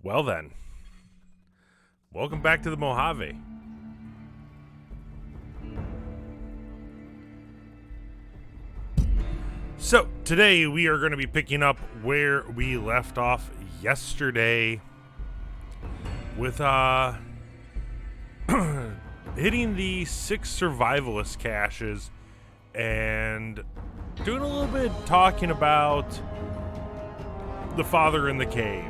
Well then, welcome back to the Mojave. So, today we are going to be picking up where we left off yesterday with, hitting the 6 survivalist caches and doing a little bit talking about the Father in the Cave.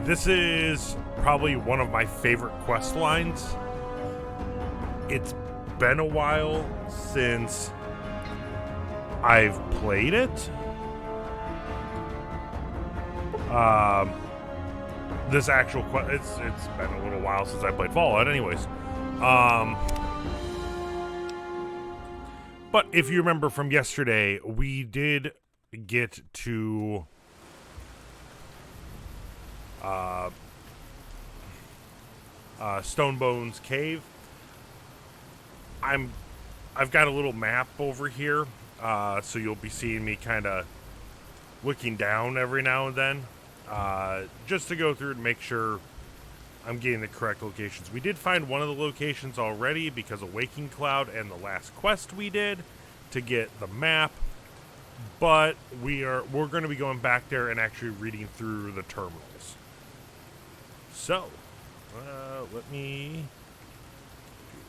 This is probably one of my favorite quest lines. It's been a while since I've played it. This actual it's been a little while since I played Fallout anyways. But if you remember from yesterday, we did get to Stonebones Cave. I've got a little map over here, so you'll be seeing me kind of looking down every now and then, just to go through and make sure I'm getting the correct locations. We did find one of the locations already because of Waking Cloud and the last quest we did to get the map, but we're going to be going back there and actually reading through the terminals. So, let me do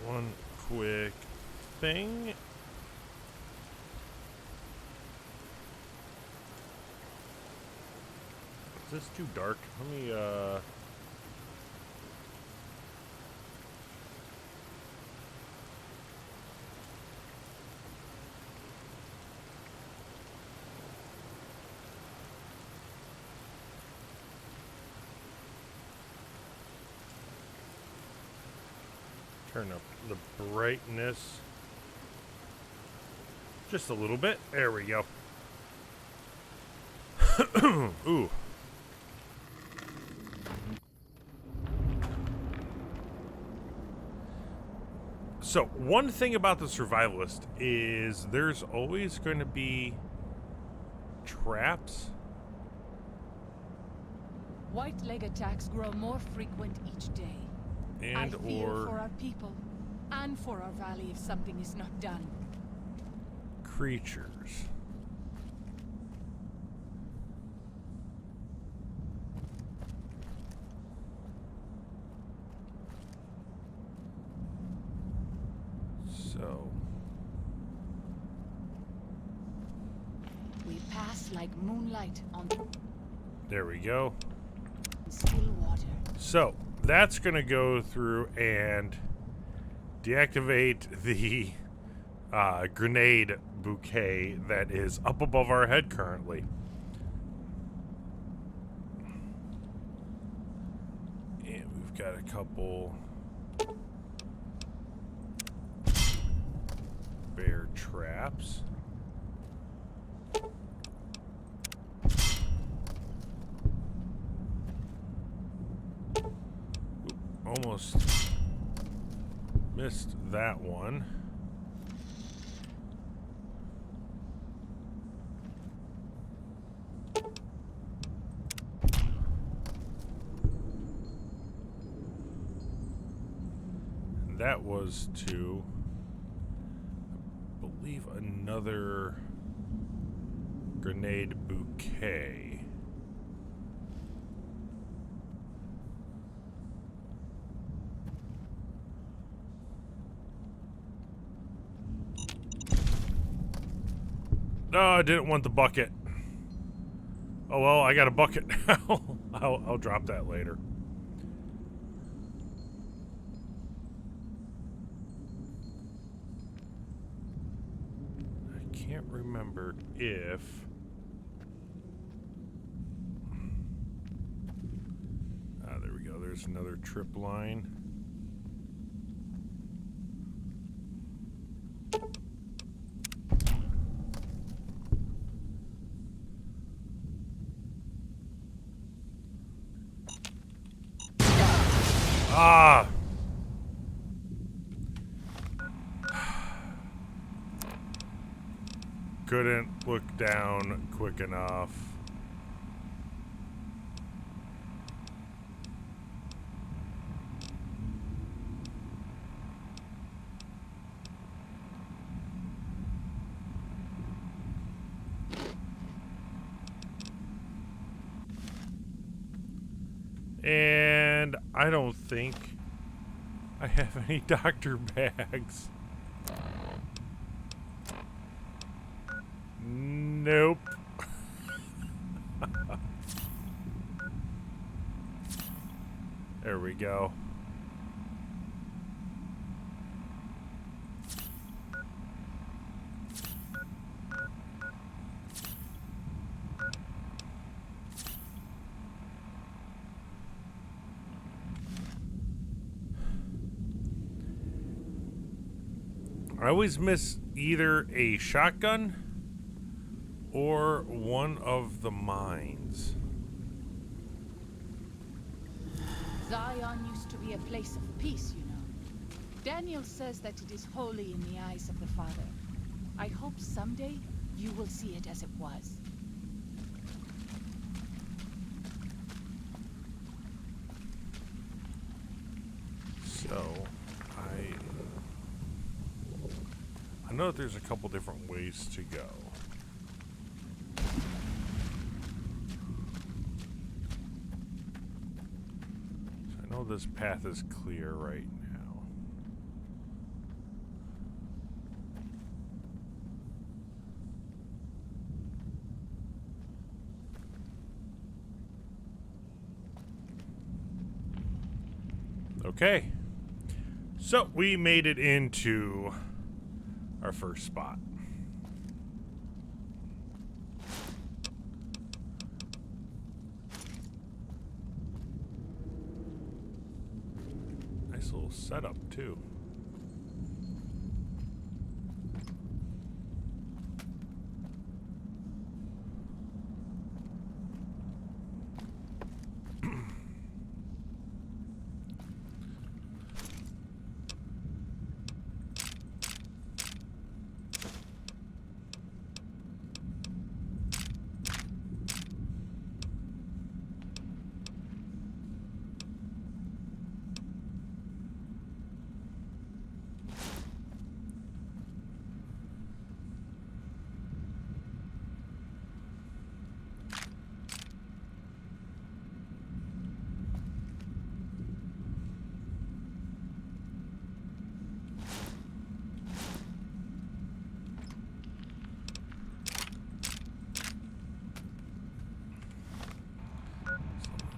one quick thing. Is this too dark? Let me, turn up the brightness just a little bit. There we go. Ooh. So, one thing about the survivalist is there's always going to be traps. White leg attacks grow more frequent each day. I feel for our people and for our valley if something is not done. Creatures. So We pass like moonlight on there we go. still water. So that's going to go through and deactivate the grenade bouquet that is up above our head currently. And we've got a couple bear traps. Almost missed that one. That was to, I believe, another grenade bouquet. No, I didn't want the bucket. Oh well, I got a bucket now. I'll drop that later. I can't remember if there we go. There's another trip line. Ah! Couldn't look down quick enough. I don't think I have any doctor bags. Nope. There we go. I always miss either a shotgun or one of the mines. Zion used to be a place of peace, you know. Daniel says that it is holy in the eyes of the Father. I hope someday you will see it as it was. So, I know that there's a couple different ways to go. So I know this path is clear right now. Okay. So we made it into our first spot. Nice little setup too.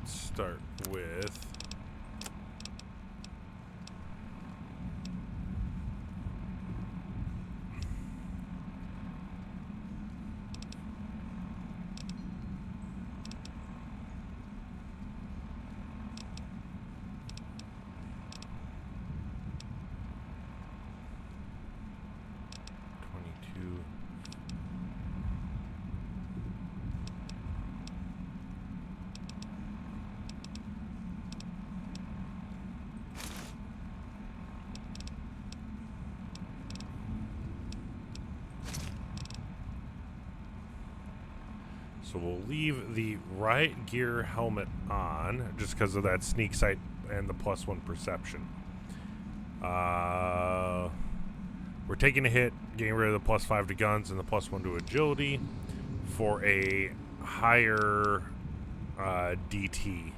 Start with so we'll leave the riot gear helmet on just because of that sneak sight and the +1 perception. We're taking a hit, getting rid of the +5 to guns and the +1 to agility for a higher DT.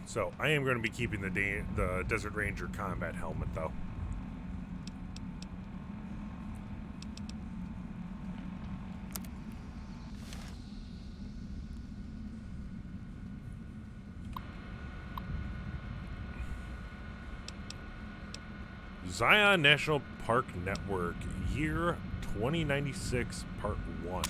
So I am going to be keeping the Desert Ranger combat helmet though. Zion National Park Network, year 2096, part 1.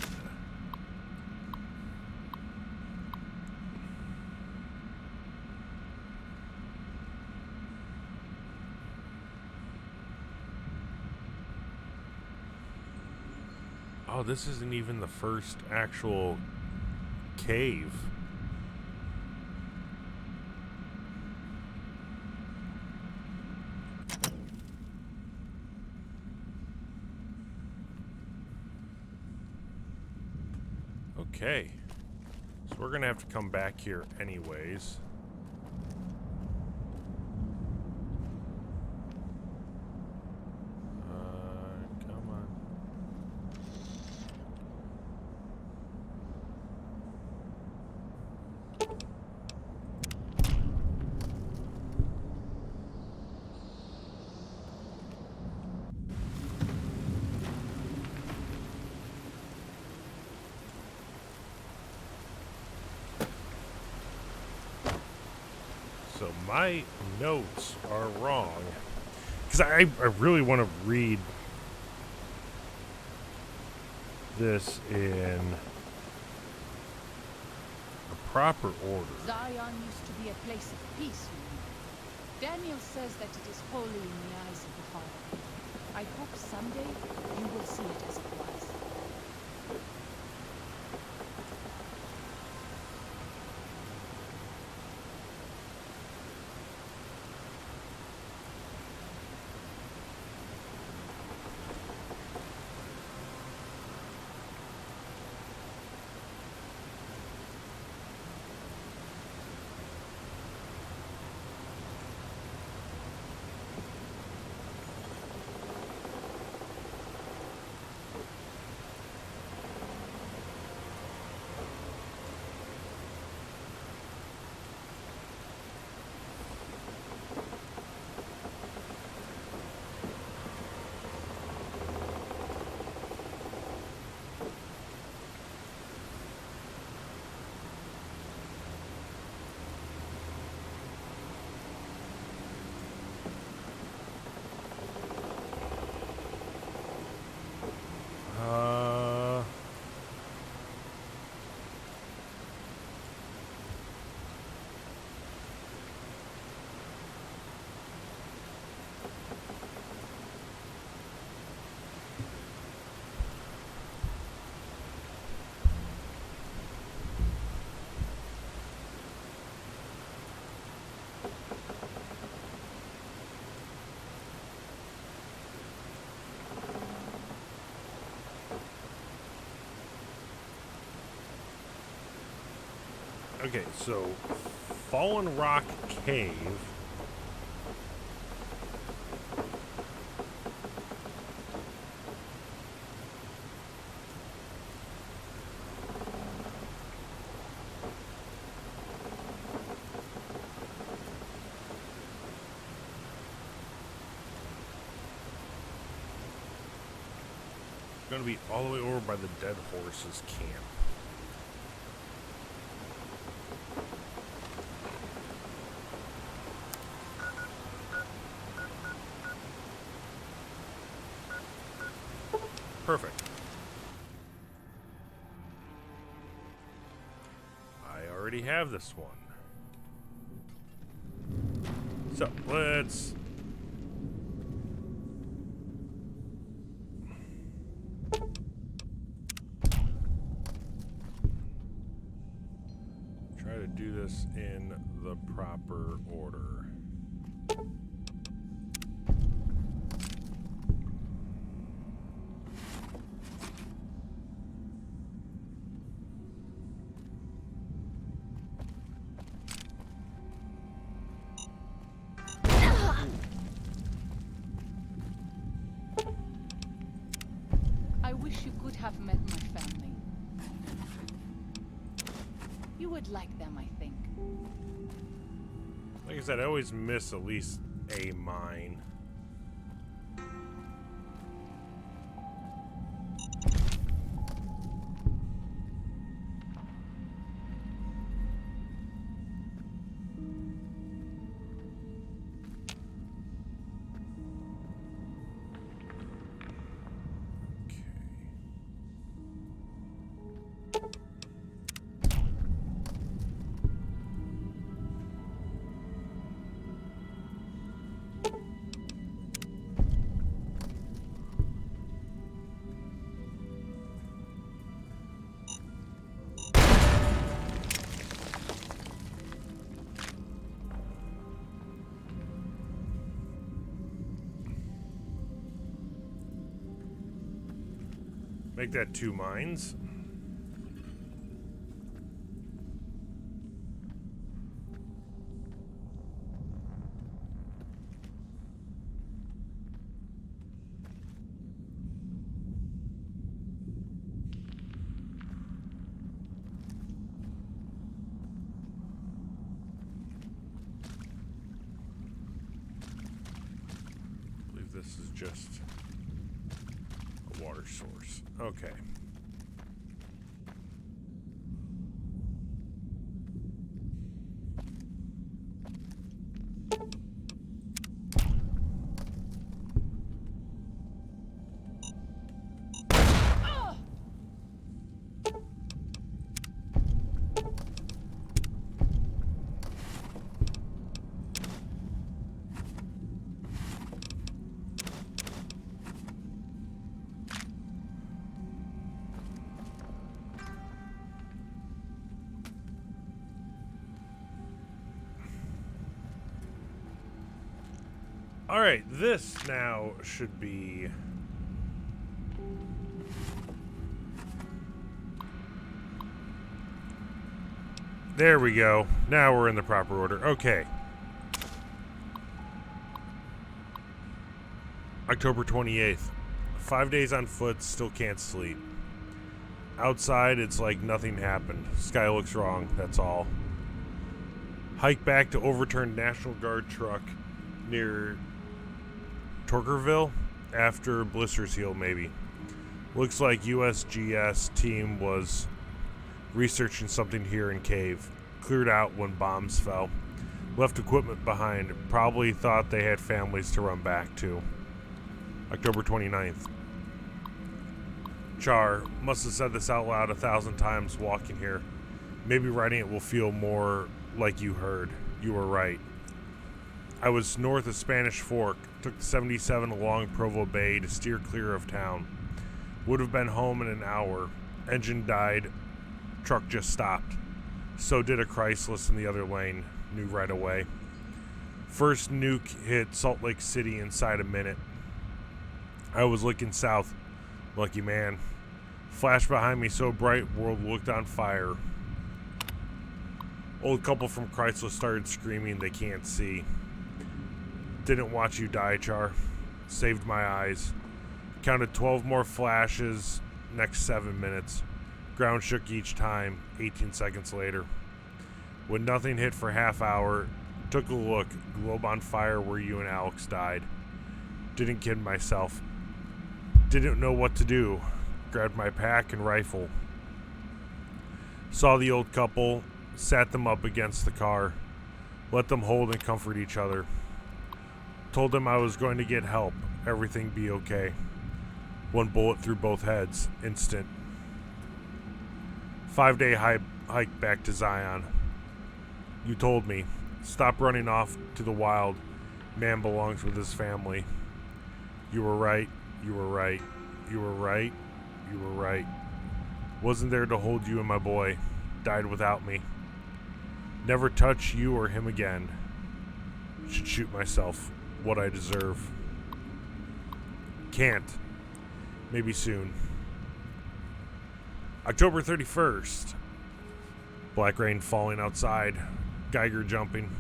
Oh, this isn't even the first actual cave. Okay, so we're gonna have to come back here anyways. Come on. my notes are wrong. Because I really want to read this in a proper order. Zion used to be a place of peace, you know. Daniel says that it is holy in the eyes of the Father. I hope someday you will see it as it was. Okay, so Fallen Rock Cave. Going to be all the way over by the Dead Horses camp. Perfect. I already have this one. So, let's... try to do this in the proper order. I wish you could have met my family. You would like them, I think. Like I said, I always miss at least a mine. Make that 2 mines. I believe this is just a water source. Okay. Alright, this now should be... There we go. Now we're in the proper order. Okay. October 28th. 5 days on foot, still can't sleep. Outside, it's like nothing happened. Sky looks wrong, that's all. Hike back to overturned National Guard truck near Torkerville after blisters heal, maybe. Looks like USGS team was researching something here in cave. Cleared out when bombs fell. Left equipment behind. Probably thought they had families to run back to. October 29th. Char, must have said this out loud 1,000 times walking here. Maybe writing it will feel more like you heard. You were right. I was north of Spanish Fork. Took the 77 along Provo Bay to steer clear of town. Would have been home in an hour. Engine died. Truck just stopped. So did a Chrysler in the other lane. Knew right away. First nuke hit Salt Lake City inside a minute. I was looking south. Lucky man. Flash behind me so bright, world looked on fire. Old couple from Chrysler started screaming they can't see. Didn't watch you die, Char. Saved my eyes. Counted 12 more flashes next 7 minutes. Ground shook each time, 18 seconds later. When nothing hit for half hour, took a look, globe on fire where you and Alex died. Didn't kid myself. Didn't know what to do. Grabbed my pack and rifle. Saw the old couple, sat them up against the car. Let them hold and comfort each other. Told them I was going to get help, everything be okay. One bullet through both heads, instant. 5-day hike back to Zion. You told me, stop running off to the wild. Man belongs with his family. You were right, you were right, you were right, you were right. Wasn't there to hold you and my boy. Died without me. Never touch you or him again. Should shoot myself. What I deserve. Can't. Maybe soon. October 31st. Black rain falling outside. Geiger jumping.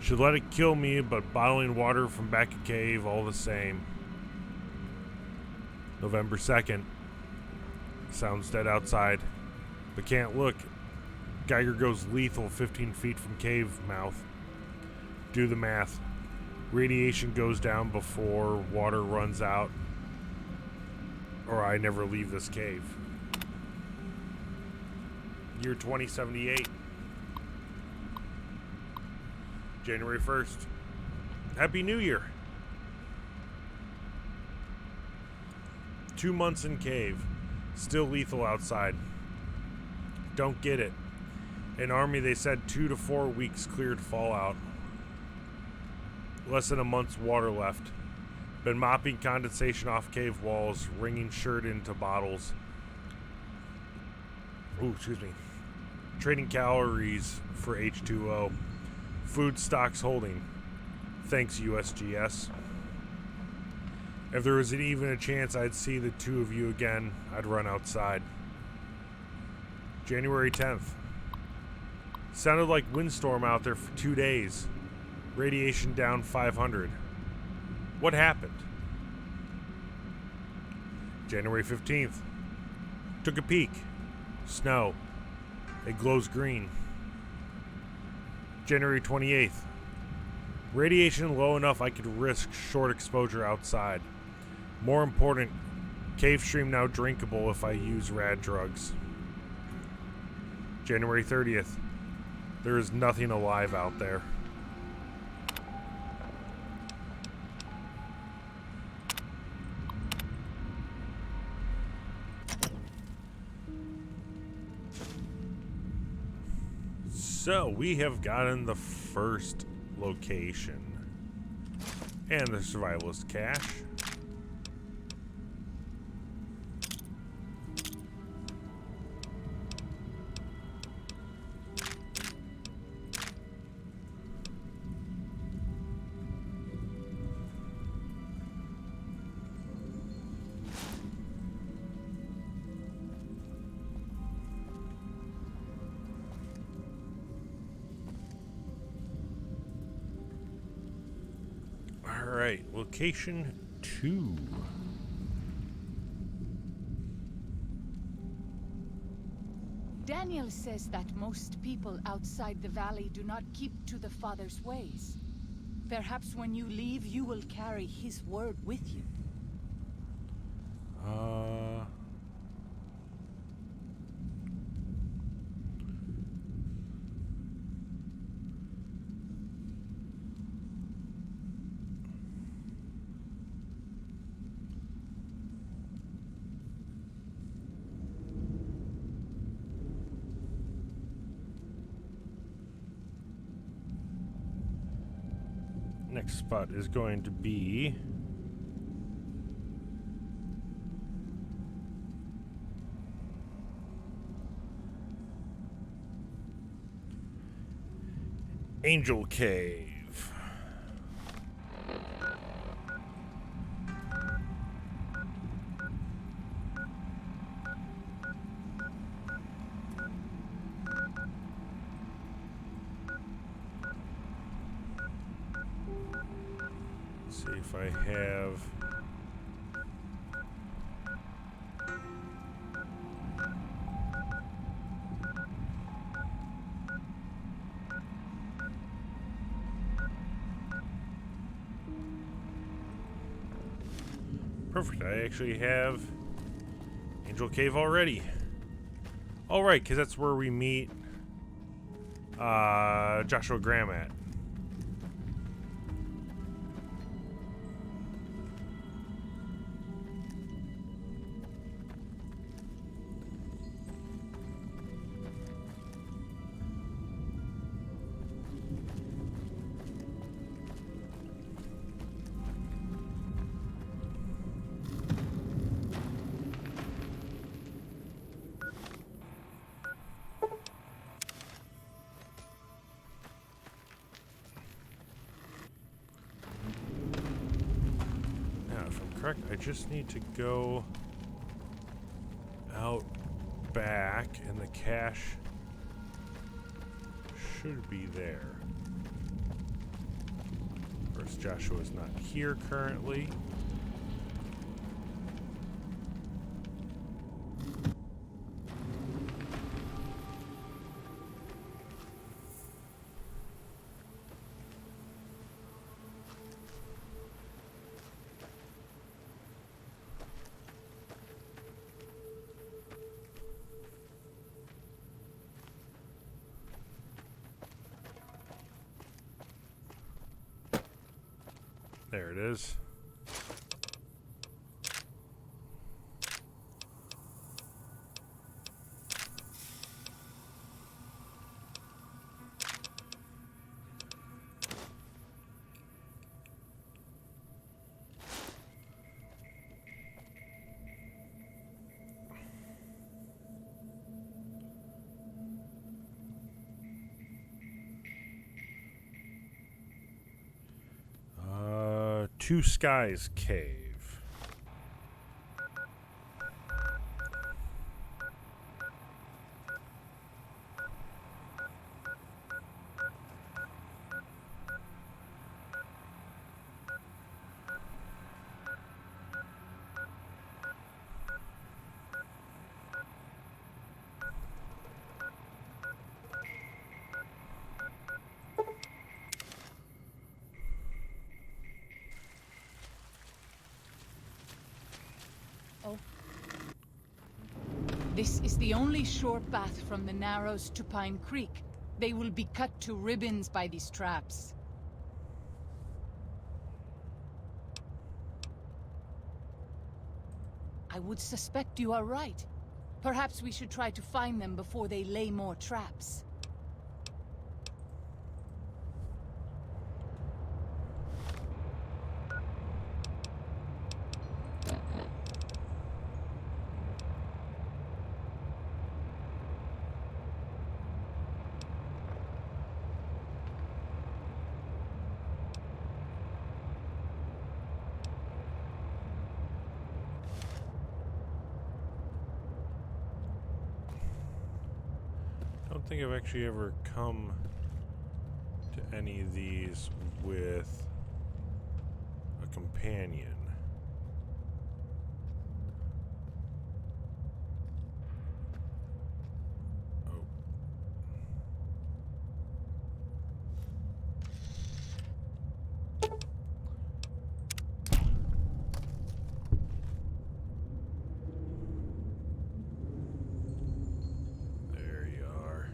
Should let it kill me, but bottling water from back a cave all the same. November 2nd. Sounds dead outside, but can't look. Geiger goes lethal 15 feet from cave mouth. Do the math. Radiation goes down before water runs out, or I never leave this cave. Year 2078. January 1st. Happy New Year. 2 months in cave. Still lethal outside. Don't get it. In Army they said 2 to 4 weeks cleared fallout. Less than a month's water left. Been mopping condensation off cave walls, wringing shirt into bottles. Ooh, excuse me. Trading calories for H2O. Food stocks holding. Thanks, USGS. If there was even a chance I'd see the two of you again, I'd run outside. January 10th. Sounded like windstorm out there for 2 days. Radiation down 500. What happened? January 15th. Took a peek. Snow. It glows green. January 28th. Radiation low enough I could risk short exposure outside. More important, cave stream now drinkable if I use rad drugs. January 30th. There is nothing alive out there. So we have gotten the first location and the survivalist cache. Alright, location 2. Daniel says that most people outside the valley do not keep to the Father's ways. Perhaps when you leave, you will carry his word with you. Next spot is going to be Angel Cave. See if I have perfect. I actually have Angel Cave already. All right, because that's where we meet Joshua Graham at. Correct. I just need to go out back and the cache should be there. Of course, Joshua's not here currently. There it is. Two Skies Cave. This is the only short path from the Narrows to Pine Creek. They will be cut to ribbons by these traps. I would suspect you are right. Perhaps we should try to find them before they lay more traps. I don't think I've actually ever come to any of these with companion. Oh. There you are.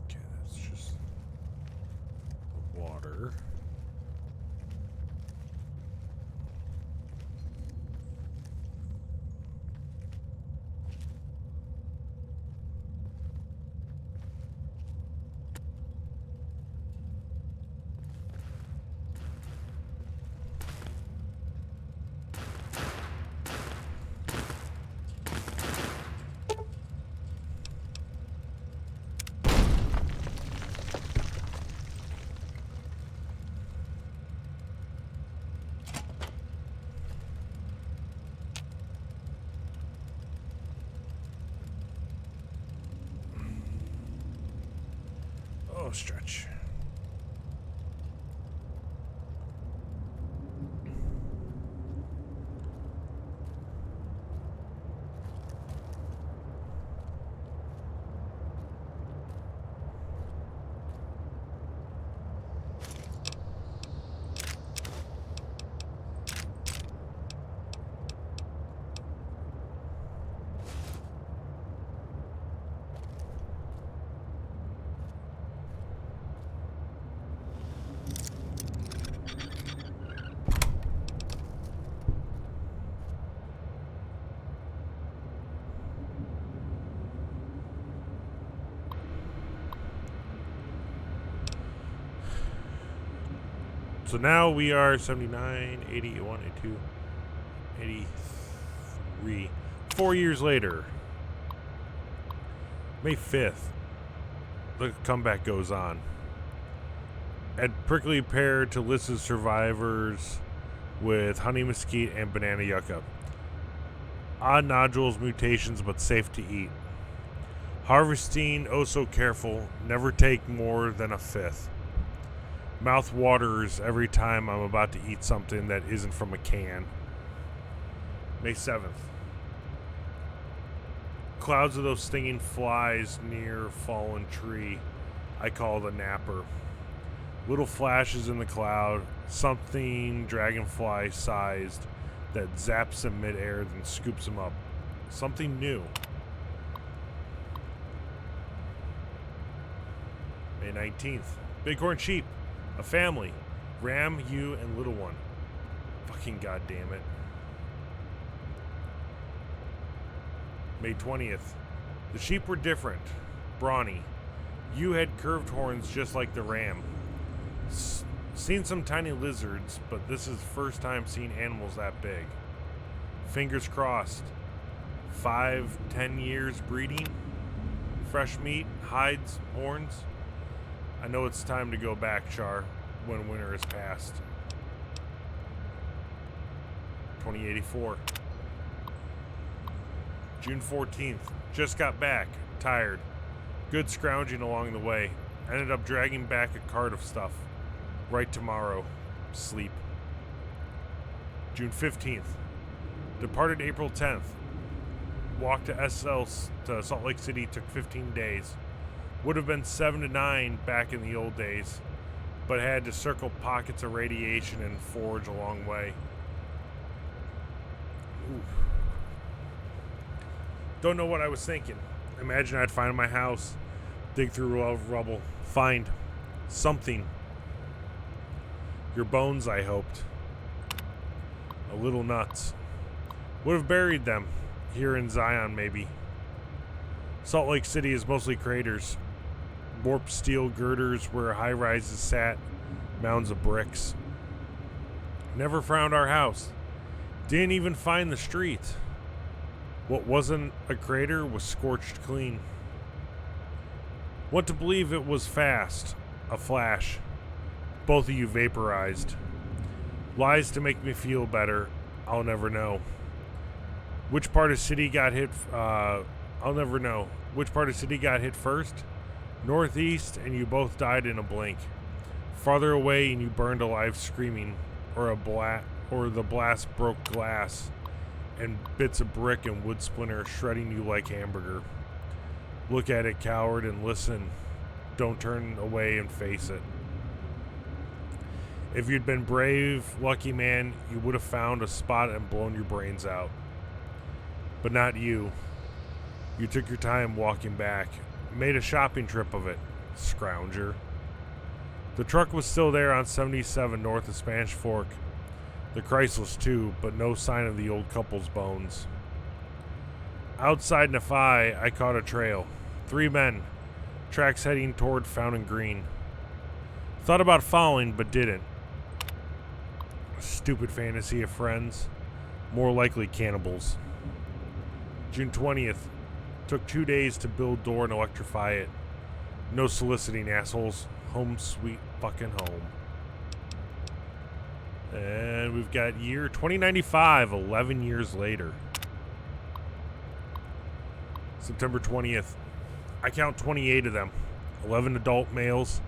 Okay, that's just the water. Oh, stretch. So now we are 79, 80, 81, 82, 83. 4 years later. May 5th. The comeback goes on. Add prickly pear to list of survivors with honey mesquite and banana yucca. Odd nodules, mutations, but safe to eat. Harvesting, oh so careful. Never take more than a fifth. Mouth waters every time I'm about to eat something that isn't from a can. May 7th. Clouds of those stinging flies near fallen tree I call the napper. Little flashes in the cloud, something dragonfly sized that zaps them midair then scoops them up. Something new. May 19th. Bighorn sheep. A family. Ram, you, and little one. Fucking goddamn it. May 20th. The sheep were different. Brawny. You had curved horns just like the ram. Seen some tiny lizards, but this is the first time seeing animals that big. Fingers crossed. 5-10 years breeding. Fresh meat, hides, horns. I know it's time to go back, Char, when winter is past. 2084. June 14th. Just got back. Tired. Good scrounging along the way. Ended up dragging back a cart of stuff. Right tomorrow. Sleep. June 15th. Departed April 10th. Walk to Salt Lake City took 15 days. Would have been 7 to 9 back in the old days, but had to circle pockets of radiation and forage a long way. Oof. Don't know what I was thinking. Imagine I'd find my house, dig through rubble, find something. Your bones, I hoped. A little nuts. Would have buried them, here in Zion maybe. Salt Lake City is mostly craters. Warped steel girders where high-rises sat, mounds of bricks. Never found our house. Didn't even find the street. What wasn't a crater was scorched clean. Want to believe it was fast, a flash. Both of you vaporized. Lies to make me feel better. I'll never know. Which part of city got hit? I'll never know. Which part of city got hit first? Northeast, and you both died in a blink. Farther away, and you burned alive screaming, or the blast broke glass, and bits of brick and wood splinter shredding you like hamburger. Look at it, coward, and listen. Don't turn away and face it. If you'd been brave, lucky man, you would have found a spot and blown your brains out. But not you. You took your time walking back. Made a shopping trip of it, scrounger. The truck was still there on 77 north of Spanish Fork. The Chrysler's too, but no sign of the old couple's bones. Outside Nephi, I caught a trail. 3 men. Tracks heading toward Fountain Green. Thought about following, but didn't. Stupid fantasy of friends. More likely cannibals. June 20th. Took 2 days to build door and electrify it. No soliciting, assholes. Home sweet fucking home. And we've got year 2095, 11 years later. September 20th. I count 28 of them. 11 adult males,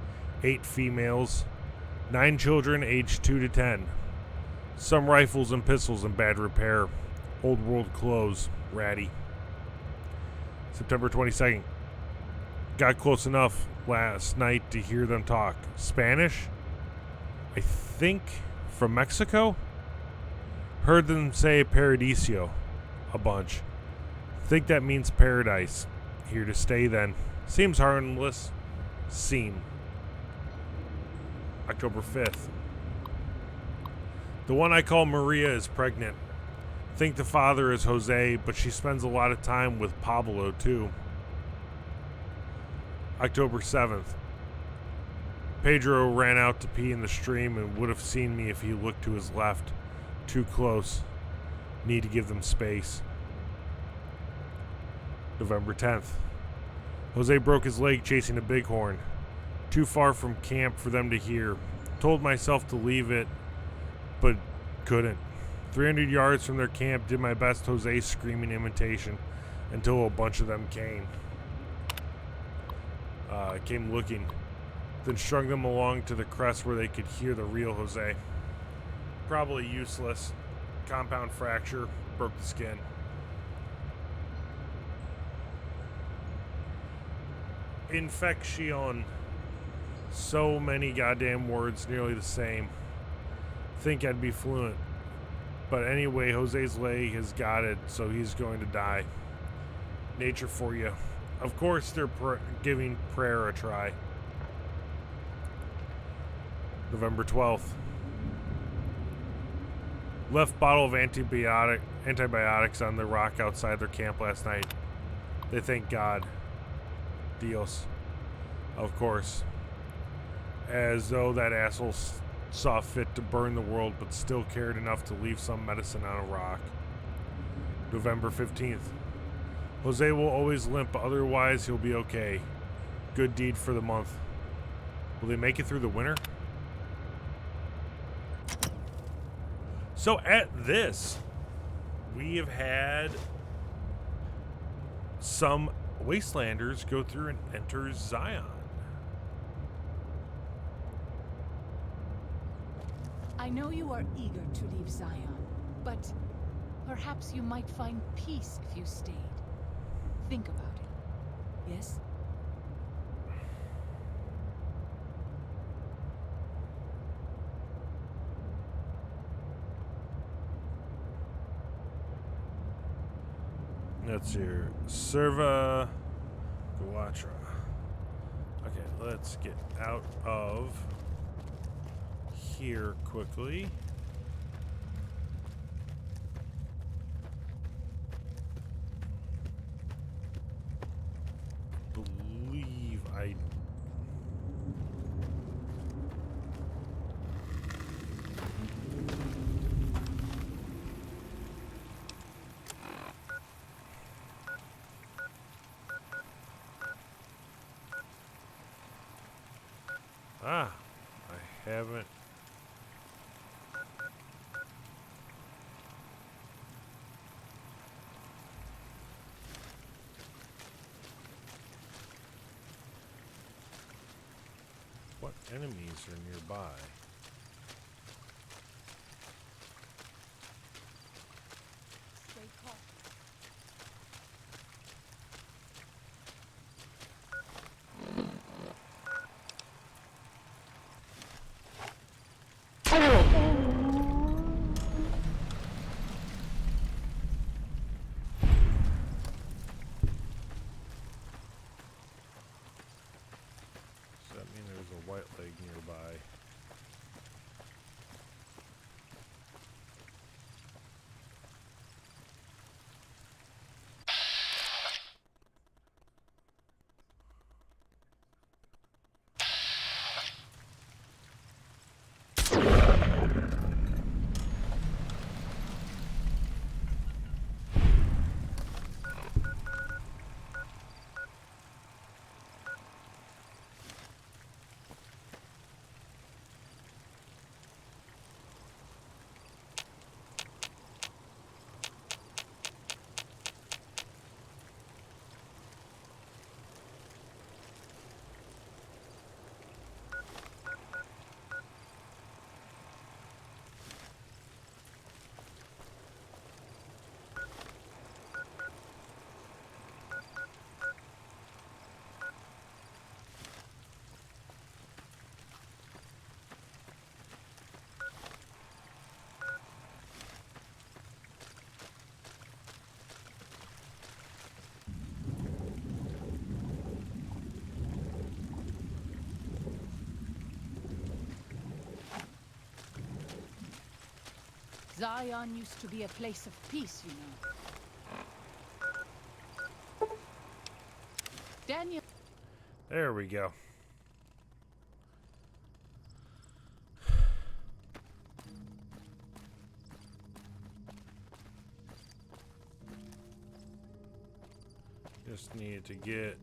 8 females, 9 children aged 2 to 10. Some rifles and pistols in bad repair. Old world clothes. Ratty. September 22nd. Got close enough last night to hear them talk. Spanish? I think from Mexico? Heard them say paradiso a bunch. Think that means paradise. Here to stay then. Seems harmless. Seem. October 5th. The one I call Maria is pregnant. Think the father is Jose, but she spends a lot of time with Pablo too. October 7th. Pedro ran out to pee in the stream and would have seen me if he looked to his left. Too close. Need to give them space. November 10th. Jose broke his leg chasing a bighorn. Too far from camp for them to hear. Told myself to leave it, but couldn't. 300 yards from their camp, did my best Jose screaming imitation until a bunch of them came. Came looking. Then strung them along to the crest where they could hear the real Jose. Probably useless. Compound fracture. Broke the skin. Infection. So many goddamn words, nearly the same. Think I'd be fluent. But anyway, Jose's leg has got it, so he's going to die. Nature for you. Of course, they're giving prayer a try. November 12th. Left bottle of antibiotics on the rock outside their camp last night. They thank God. Dios. Of course. As though that asshole saw fit to burn the world, but still cared enough to leave some medicine on a rock. November 15th. Jose will always limp, but otherwise he'll be okay. Good deed for the month. Will they make it through the winter? So at this, we have had some Wastelanders go through and enter Zion. I know you are eager to leave Zion, but perhaps you might find peace if you stayed. Think about it. Yes? That's your Serva Guatra. Okay, let's get out of here quickly. Believe I Ah, I haven't. What enemies are nearby? Stay calm. Does that mean there's a white leg nearby? Zion used to be a place of peace, you know. Daniel. There we go. Just needed to get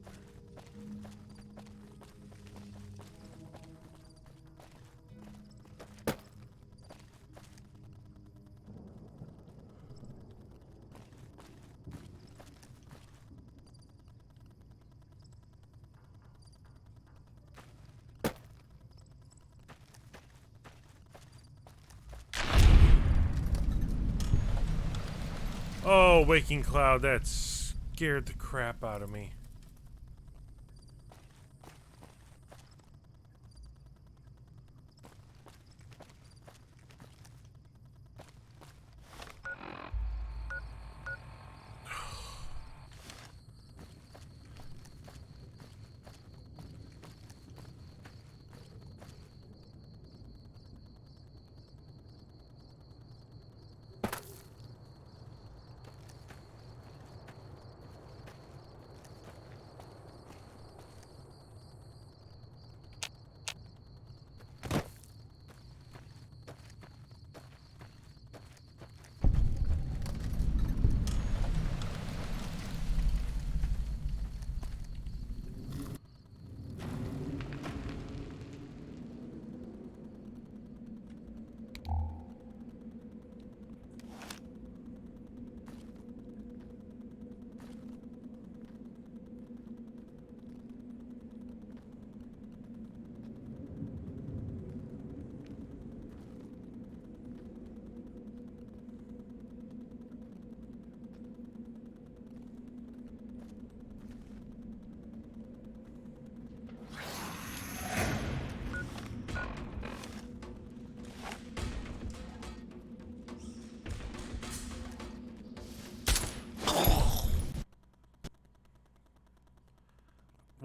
Oh, Waking Cloud, that scared the crap out of me.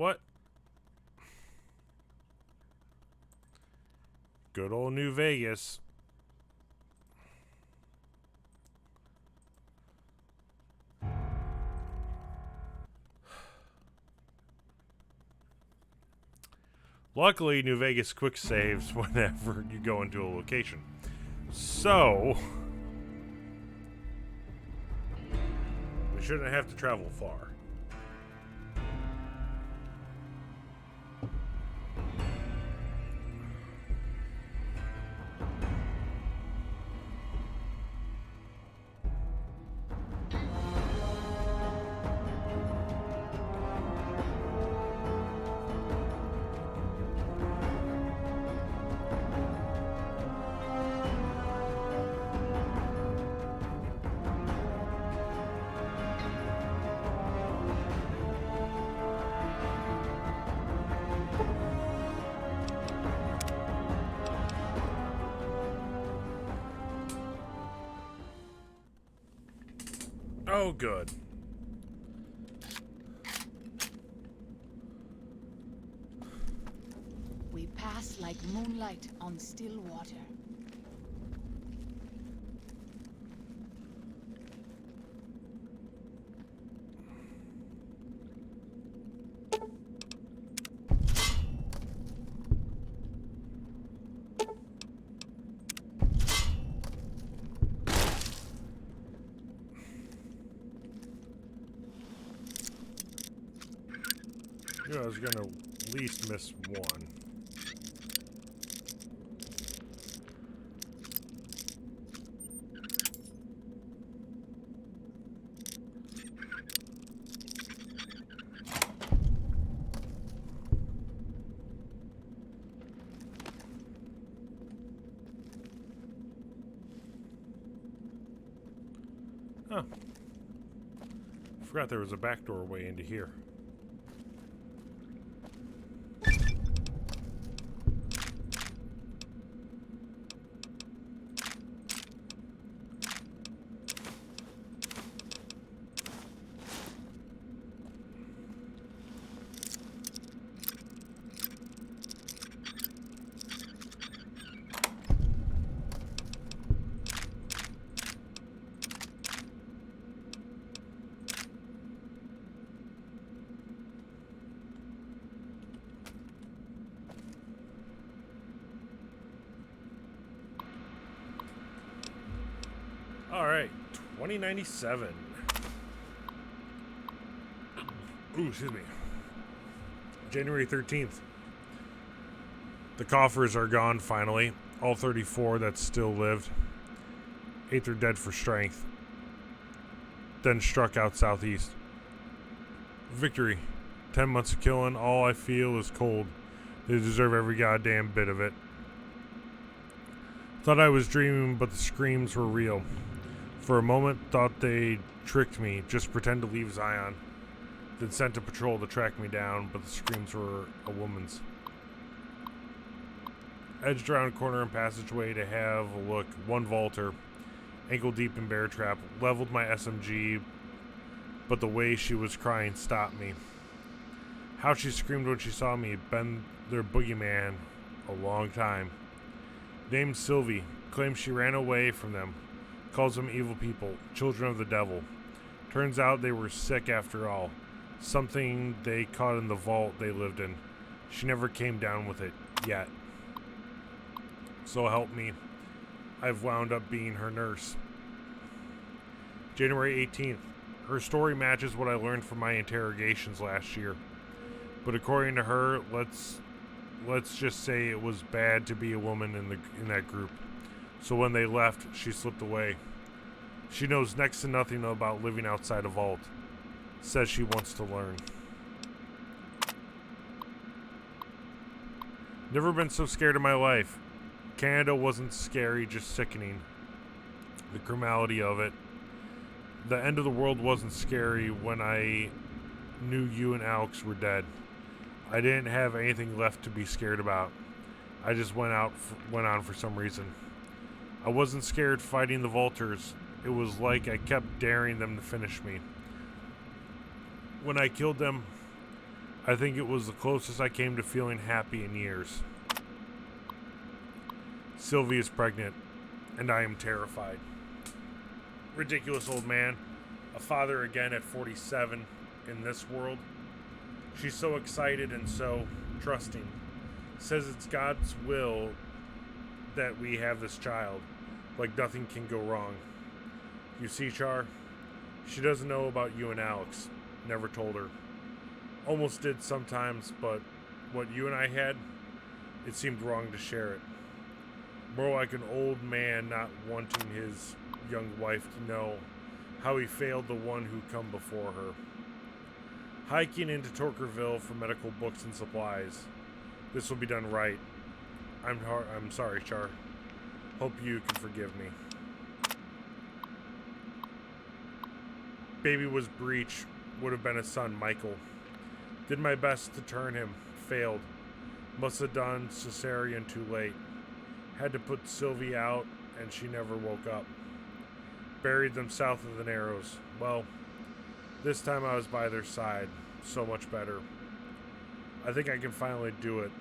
What? Good old New Vegas. Luckily, New Vegas quick saves whenever you go into a location. So, we shouldn't have to travel far. Oh, good. We pass like moonlight on still water. You know, I was gonna at least miss one. Huh. Forgot there was a back doorway into here. Alright, 2097. Ooh, excuse me. January 13th. The coffers are gone finally. All 34 that still lived. 8 are dead for strength. Then struck out southeast. Victory. 10 months of killing. All I feel is cold. They deserve every goddamn bit of it. Thought I was dreaming, but the screams were real. For a moment, thought they tricked me. Just pretend to leave Zion. Then sent a patrol to track me down, but the screams were a woman's. Edged around a corner and passageway to have a look. One vaulter, ankle deep in bear trap, leveled my SMG, but the way she was crying stopped me. How she screamed when she saw me. Been their boogeyman a long time. Named Sylvie, claims she ran away from them. Calls them evil people, children of the devil. Turns out they were sick after all. Something they caught in the vault they lived in. She never came down with it, yet. So help me, I've wound up being her nurse. January 18th. Her story matches what I learned from my interrogations last year. But according to her, let's just say it was bad to be a woman in that group. So when they left, she slipped away. She knows next to nothing about living outside a vault. Says she wants to learn. Never been so scared in my life. Canada wasn't scary, just sickening. The criminality of it. The end of the world wasn't scary when I knew you and Alex were dead. I didn't have anything left to be scared about. I just went on for some reason. I wasn't scared fighting the Vaulters. It was like I kept daring them to finish me. When I killed them, I think it was the closest I came to feeling happy in years. Sylvie is pregnant, and I am terrified. Ridiculous old man. A father again at 47 in this world. She's so excited and so trusting. Says it's God's will that we have this child. Like nothing can go wrong. You see, Char? She doesn't know about you and Alex. Never told her. Almost did sometimes, but what you and I had, it seemed wrong to share it. More like an old man not wanting his young wife to know how he failed the one who come before her. Hiking into Torkerville for medical books and supplies. This will be done right. I'm sorry, Char. Hope you can forgive me. Baby was breech. Would have been a son, Michael. Did my best to turn him. Failed. Must have done cesarean too late. Had to put Sylvie out, and she never woke up. Buried them south of the Narrows. Well, this time I was by their side. So much better. I think I can finally do it.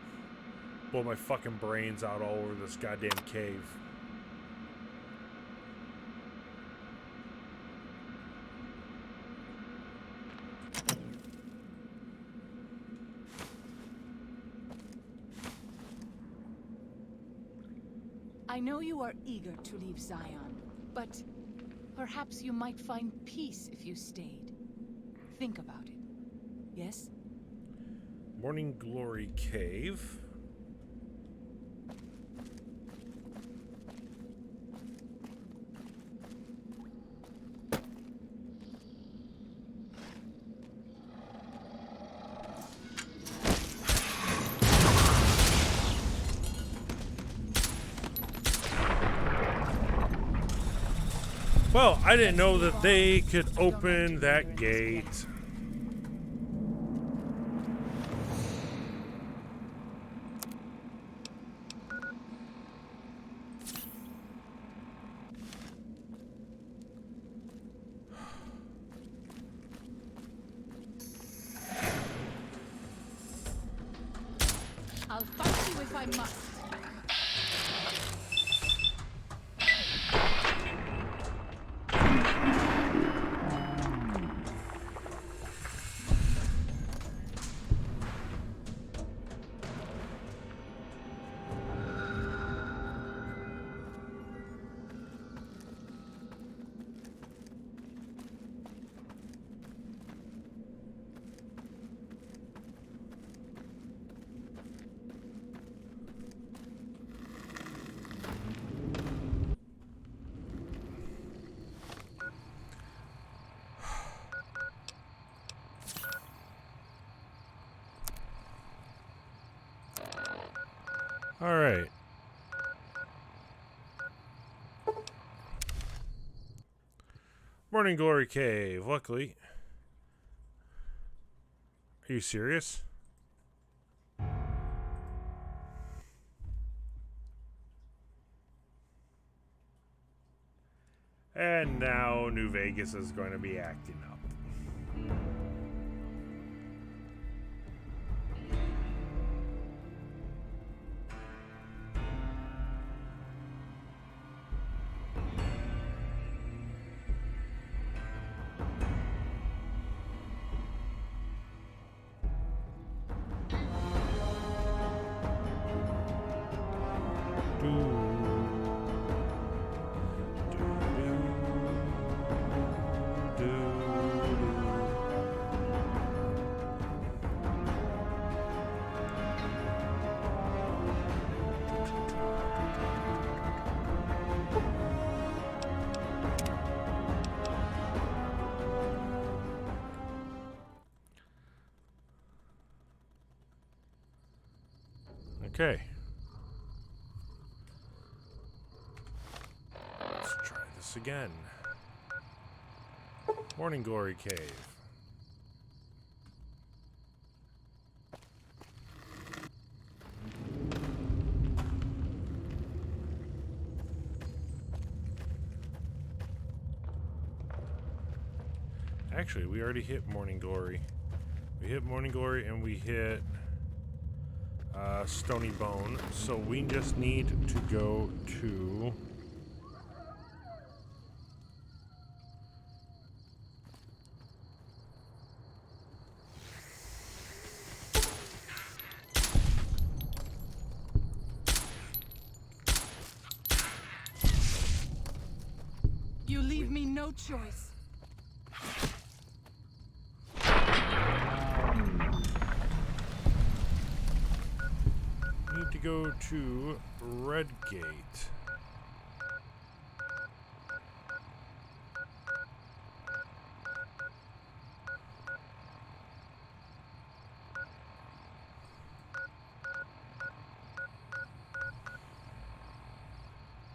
Blow my fucking brains out all over this goddamn cave. I know you are eager to leave Zion, but perhaps you might find peace if you stayed. Think about it. Yes? Morning Glory Cave. Well, I didn't know that they could open that gate. I'll fight you if I must. All right. Morning Glory Cave. Luckily. Are you serious? And now New Vegas is going to be acting up. Okay. Let's try this again. Morning Glory Cave. Actually, we already hit Morning Glory. We hit Morning Glory and we hit Stony Bone. So we just need to go to... You leave me no choice. Need to go to Red Gate.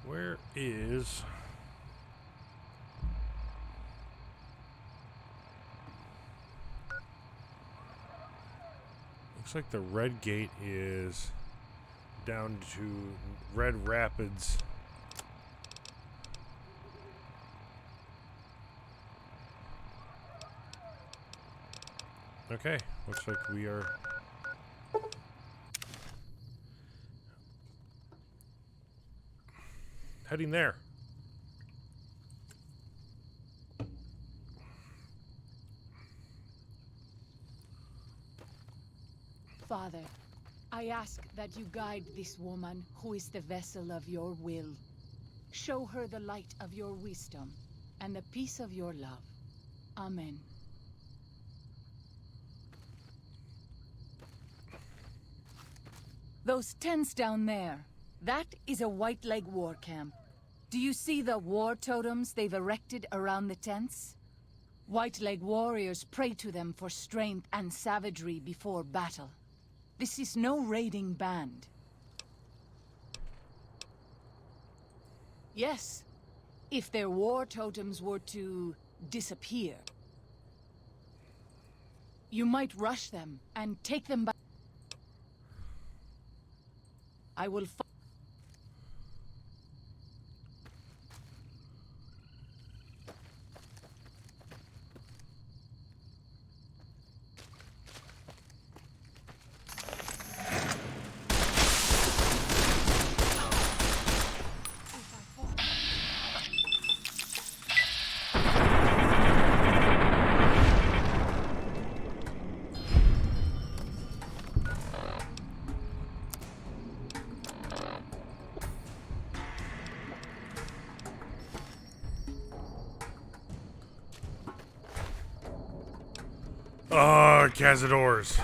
Where is... Looks like the Red Gate is down to Red Rapids. Okay, looks like we are... heading there. Father, I ask that you guide this woman who is the vessel of your will. Show her the light of your wisdom and the peace of your love. Amen. Those tents down there, that is a White Leg war camp. Do you see the war totems they've erected around the tents? White Leg warriors pray to them for strength and savagery before battle. This is no raiding band. Yes, if their war totems were to disappear, you might rush them and take them back. I will Cazadors.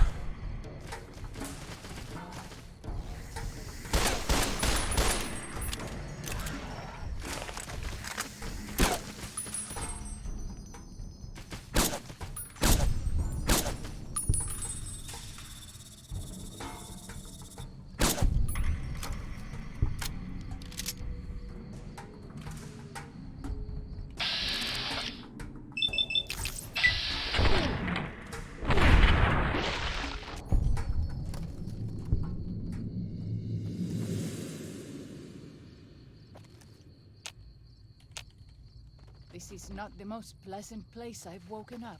This is not the most pleasant place I've woken up.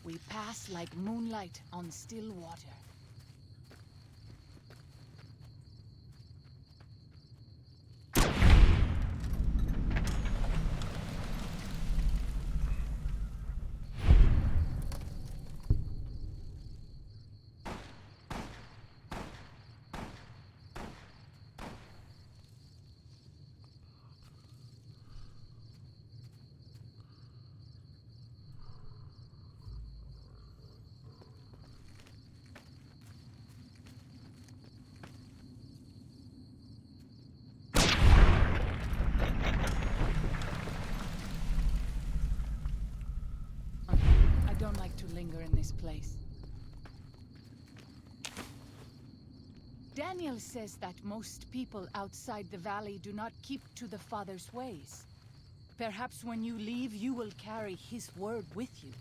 We pass like moonlight on still water. I don't like to linger in this place. Daniel says that most people outside the valley do not keep to the Father's ways. Perhaps when you leave, you will carry his word with you.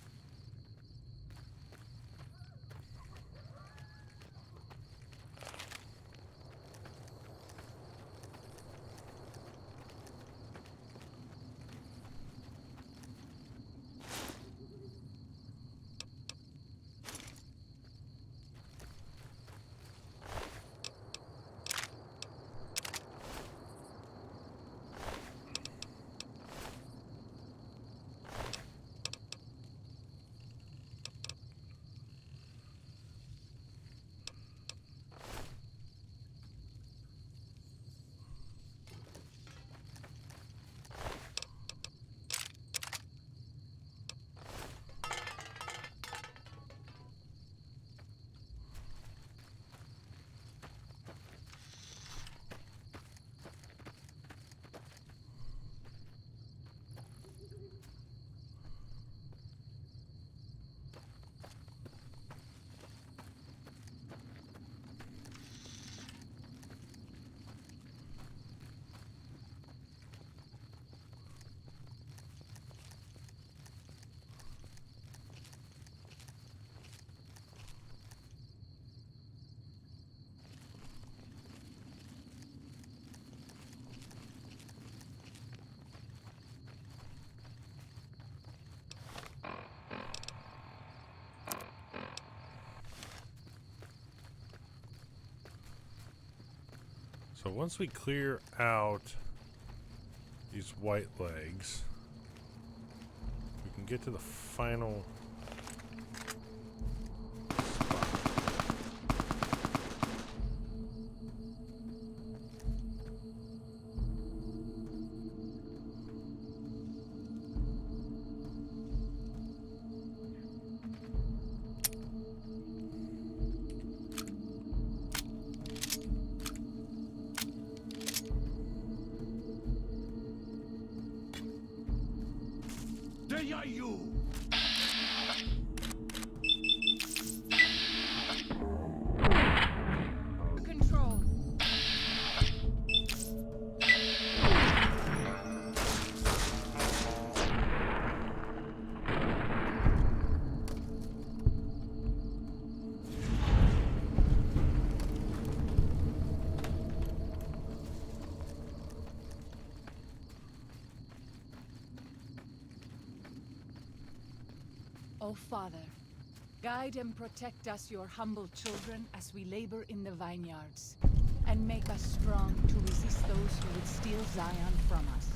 So once we clear out these white legs, we can get to the final spot. They are you! Control. O Father, guide and protect us, your humble children, as we labor in the vineyards, and make us strong to resist those who would steal Zion from us.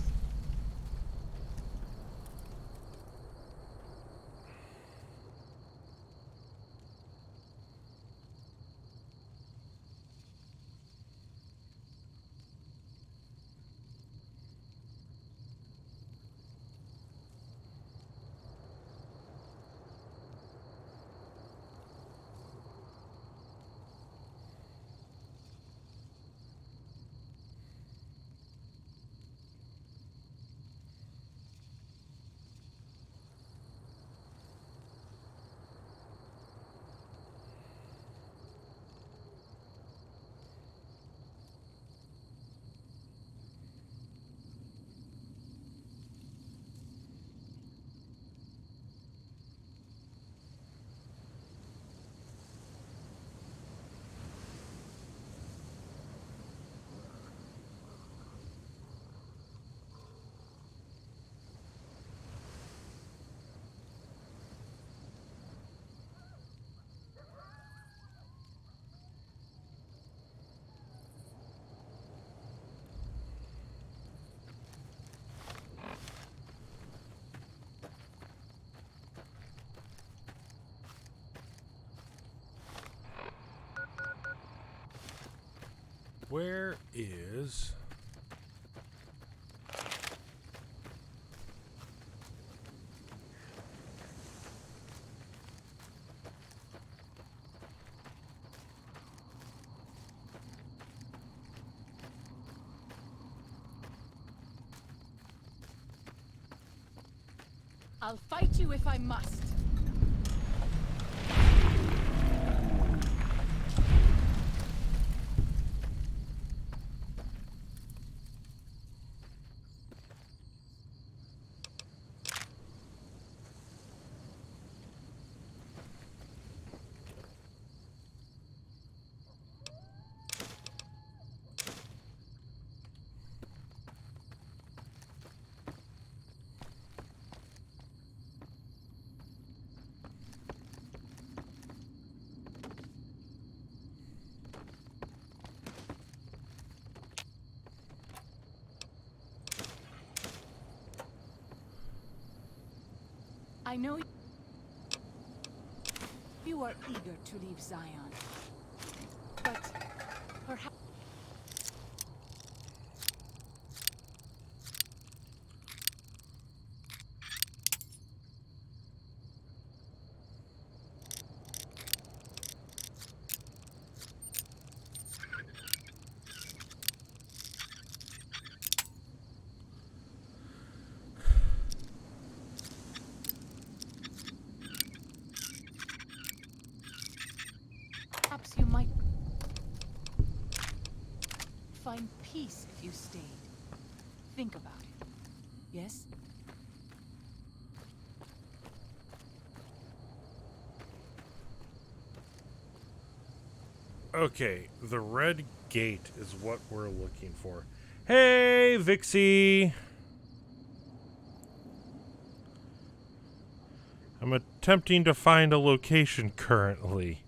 Where is... I'll fight you if I must. I know you are eager to leave Zion, but perhaps... Perhaps you might find peace if you stayed. Think about it. Yes? Okay, the red gate is what we're looking for. Hey, Vixie! I'm attempting to find a location currently.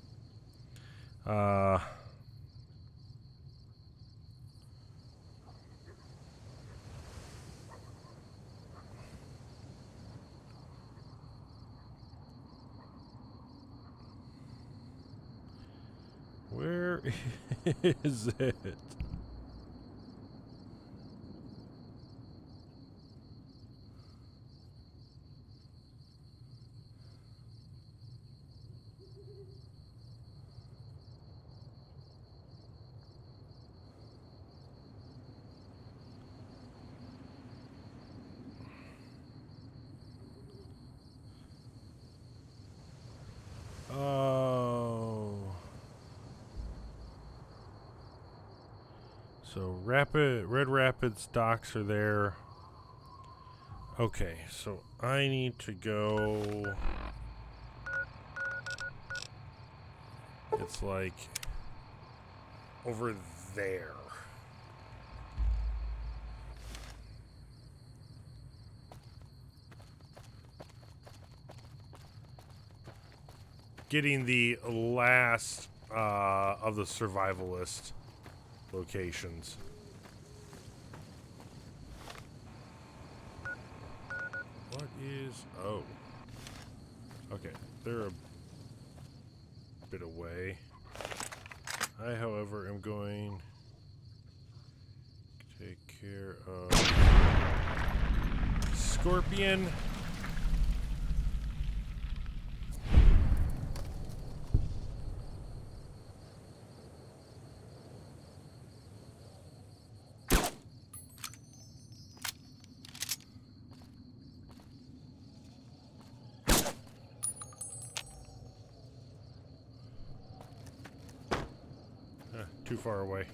is it? Oh. So Red Rapids docks are there. Okay, so I need to go. It's like over there. Getting the last of the survivalist locations. What is... Oh. Okay, they're a bit away. I, however, am going to take care of Scorpion. Too far away.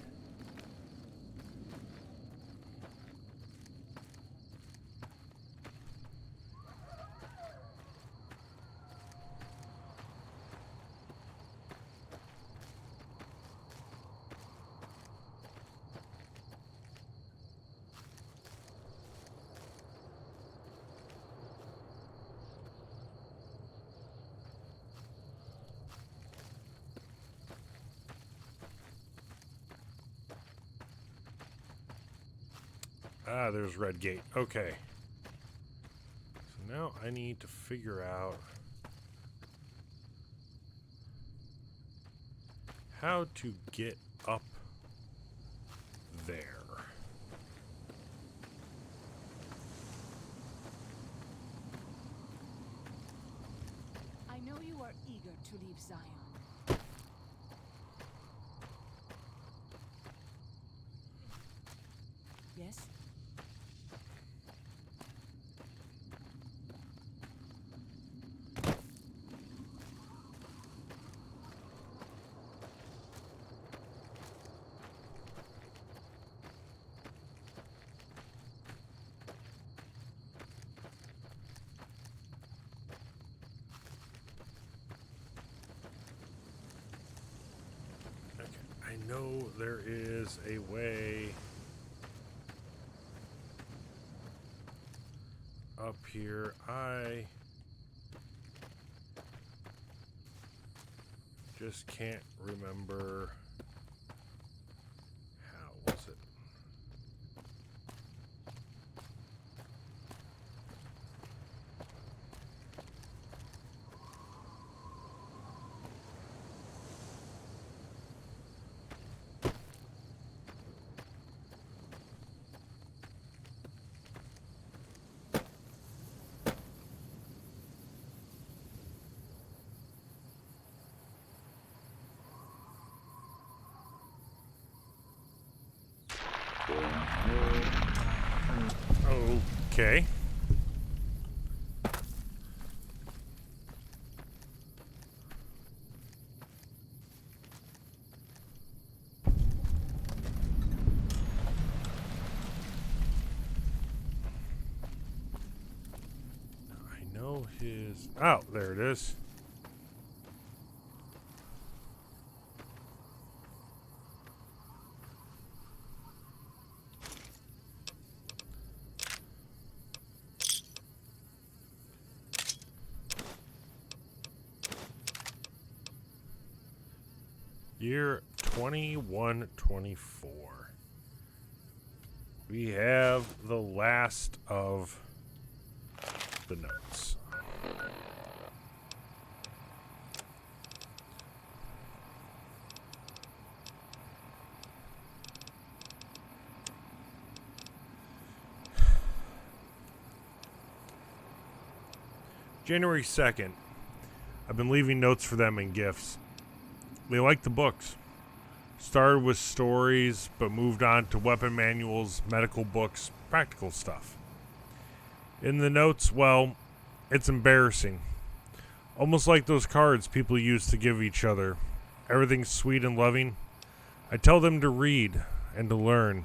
Ah, there's Red Gate. Okay. So now I need to figure out how to get up there. I know you are eager to leave Zion. Yes? I know there is a way up here. I just can't remember how was it. Okay. I know his... Oh, there it is. Year 2124. We have the last of the notes. January 2nd. I've been leaving notes for them and gifts. They like the books. Started with stories, but moved on to weapon manuals, medical books, practical stuff. In the notes, well, it's embarrassing. Almost like those cards people use to give each other. Everything's sweet and loving. I tell them to read and to learn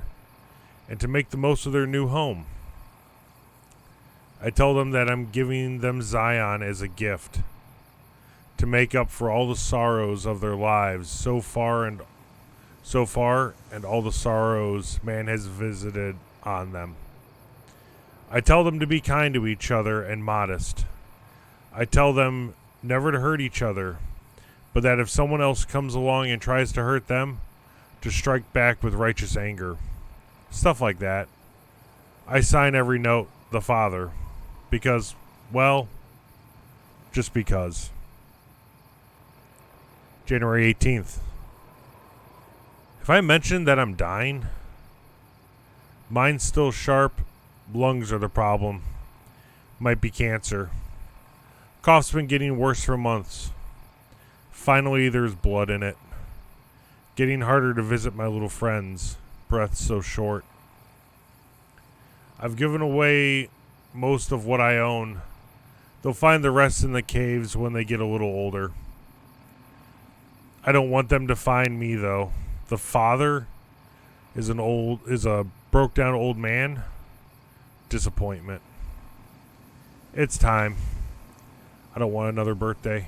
and to make the most of their new home. I tell them that I'm giving them Zion as a gift to make up for all the sorrows of their lives so far and all the sorrows man has visited on them. I tell them to be kind to each other and modest. I tell them never to hurt each other, but that if someone else comes along and tries to hurt them, to strike back with righteous anger. Stuff like that. I sign every note, the Father, because, well, just because. January 18th. Have I mentioned that I'm dying? Mind's still sharp. Lungs are the problem. Might be cancer. Cough's been getting worse for months. Finally, there's blood in it. Getting harder to visit my little friends. Breath so short. I've given away most of what I own. They'll find the rest in the caves when they get a little older. I don't want them to find me, though. The Father is a broke down old man. Disappointment. It's time. I don't want another birthday.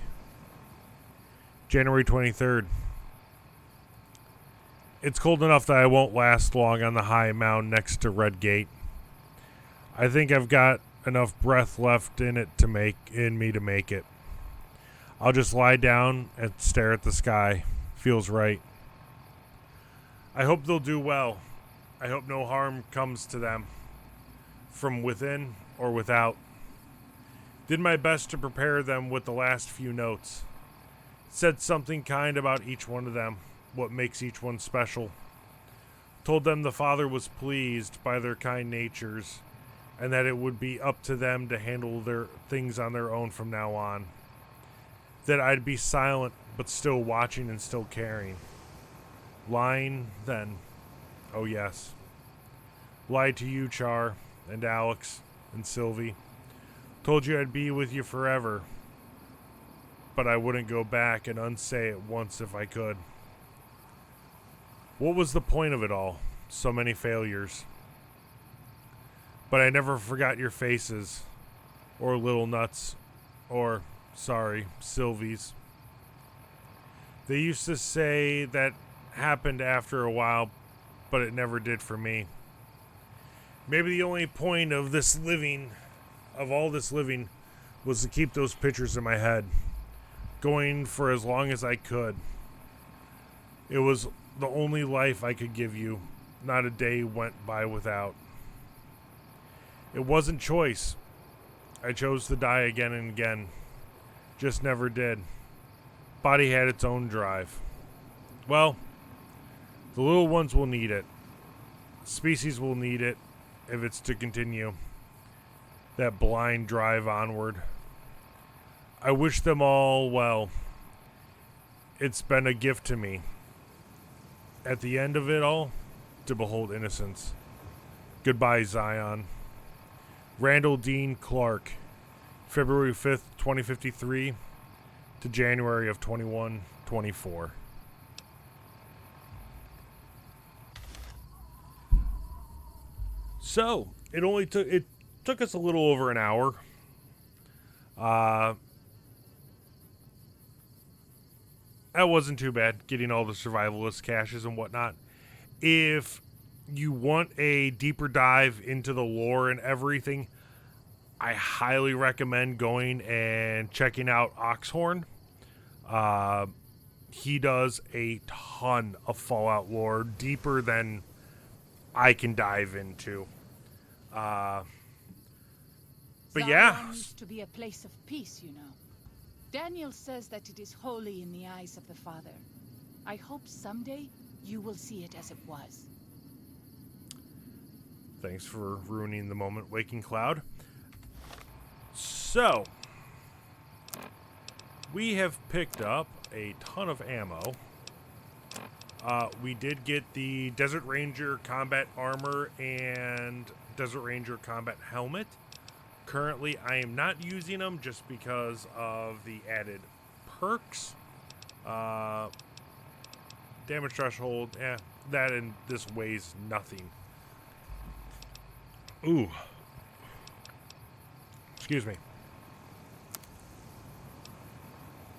January 23rd. It's cold enough that I won't last long on the high mound next to Red Gate. I think I've got enough breath left in me to make it. I'll just lie down and stare at the sky. Feels right. I hope they'll do well. I hope no harm comes to them, from within or without. Did my best to prepare them with the last few notes. Said something kind about each one of them, what makes each one special. Told them the Father was pleased by their kind natures, and that it would be up to them to handle their things on their own from now on. That I'd be silent, but still watching and still caring. Lying, then. Oh, yes. Lied to you, Char, and Alex, and Sylvie. Told you I'd be with you forever, but I wouldn't go back and unsay it once if I could. What was the point of it all? So many failures. But I never forgot your faces, or Little Nuts, or, sorry, Sylvie's. They used to say that happened after a while, but it never did for me. Maybe the only point of all this living, was to keep those pictures in my head, going for as long as I could. It was the only life I could give you. Not a day went by without. It wasn't choice. I chose to die again and again. Just never did. Body had its own drive. Well, the little ones will need it. Species will need it if it's to continue. That blind drive onward. I wish them all well. It's been a gift to me. At the end of it all, to behold innocence. Goodbye, Zion. Randall Dean Clark, February 5th, 2053 to January of 2124. So, it took us a little over an hour. That wasn't too bad, getting all the survivalist caches and whatnot. If you want a deeper dive into the lore and everything, I highly recommend going and checking out Oxhorn. He does a ton of Fallout lore, deeper than I can dive into. But yeah. Zion used to be a place of peace, you know. Daniel says that it is holy in the eyes of the Father. I hope someday you will see it as it was. Thanks for ruining the moment, Waking Cloud. So, we have picked up a ton of ammo. We did get the Desert Ranger combat armor and Desert Ranger combat helmet. Currently, I am not using them just because of the added perks. Damage threshold, that and this weighs nothing. Ooh. Excuse me.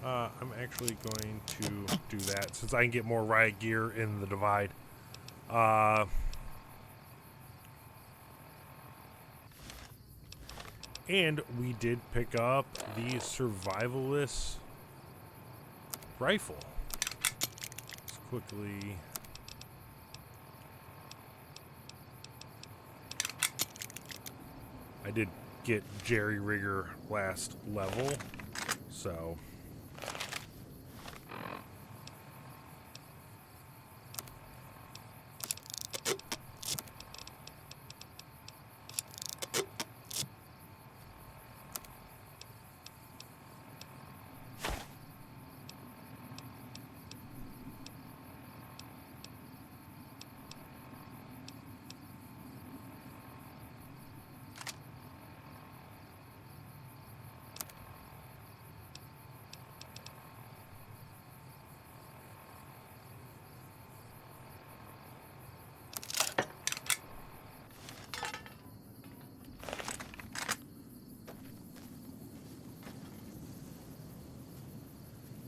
I'm actually going to do that since I can get more riot gear in the Divide. And we did pick up the Survivalist rifle. Let's quickly... I did get Jerry Rigger last level, so...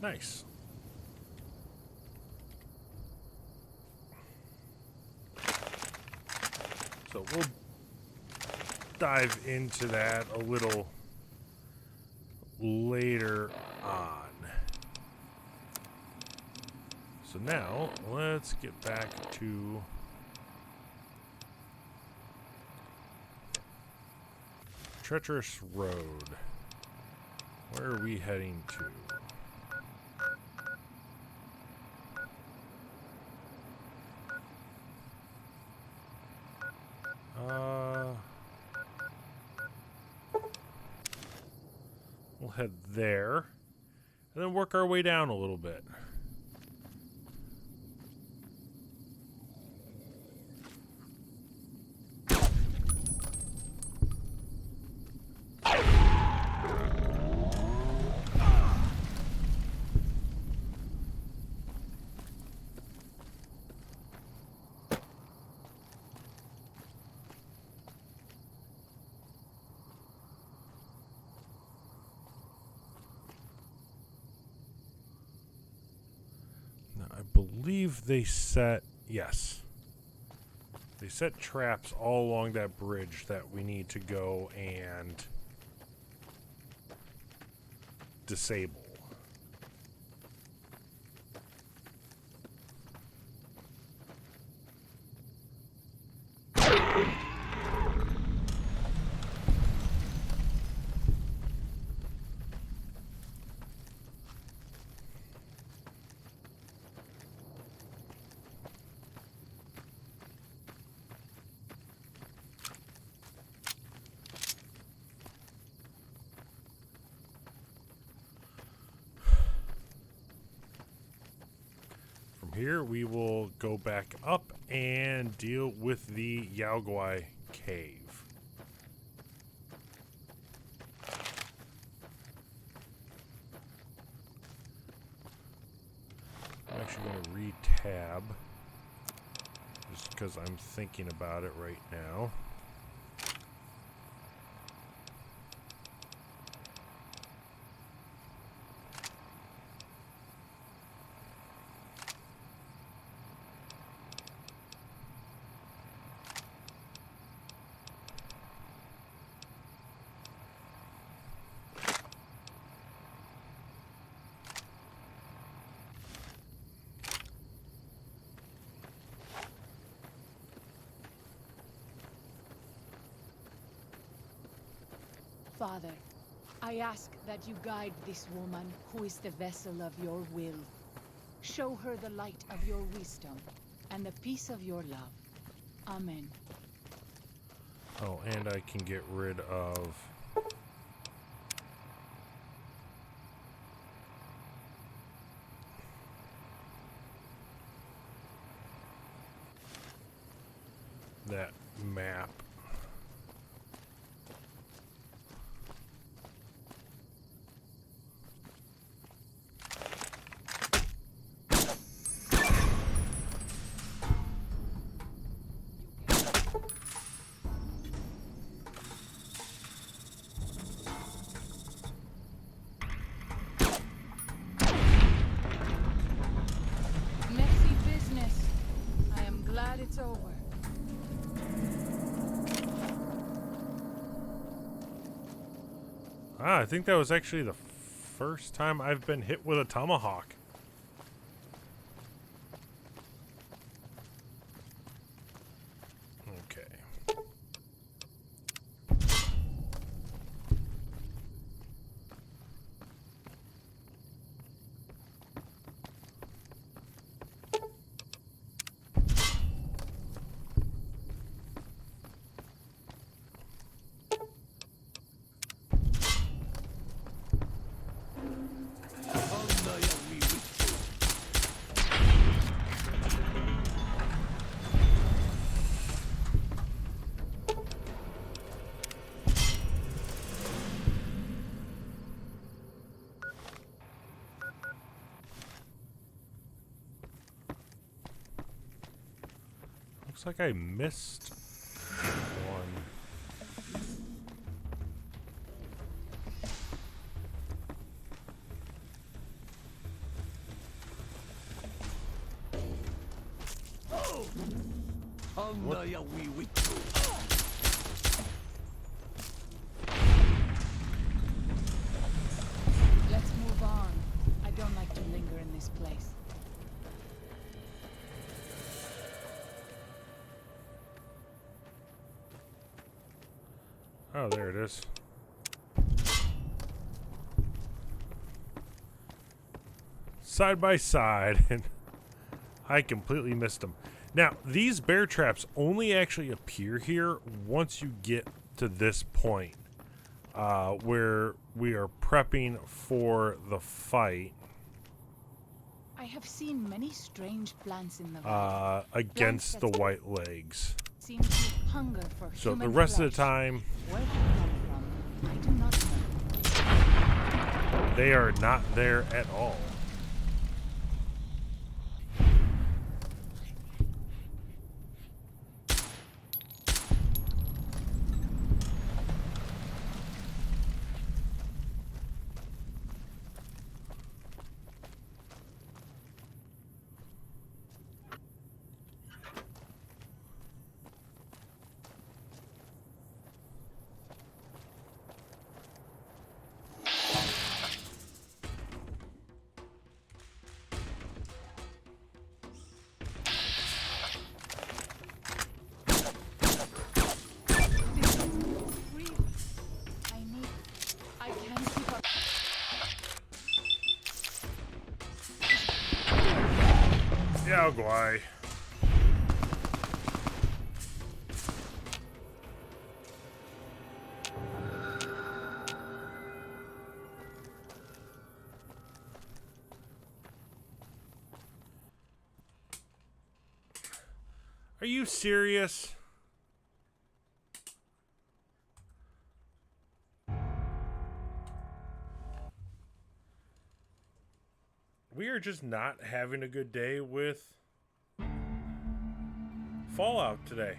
Nice. So we'll dive into that a little later on. So now let's get back to Treacherous Road. Where are we heading to? We'll head there, and then work our way down a little bit. I believe they set, yes. They set traps all along that bridge that we need to go and disable. Here we will go back up and deal with the Yaoguai cave. I'm actually going to re-tab just because I'm thinking about it right now. Father, I ask that you guide this woman who is the vessel of your will. Show her the light of your wisdom and the peace of your love. Amen. Oh, and I can get rid of I think that was actually the first time I've been hit with a tomahawk. Okay. Looks like I missed one. Let's move on. I don't like to linger in this place. Oh, there it is. Side by side, and I completely missed them. Now, these bear traps only actually appear here once you get to this point, where we are prepping for the fight. I have seen many strange plants in the valley. Against the white legs. Seem to hunger for So human the rest of the flesh. time, Where they come from, I do not know. they are not there at all. This is real. I can't keep up. Yeah, I'll go. Are you serious? We are just not having a good day with Fallout today.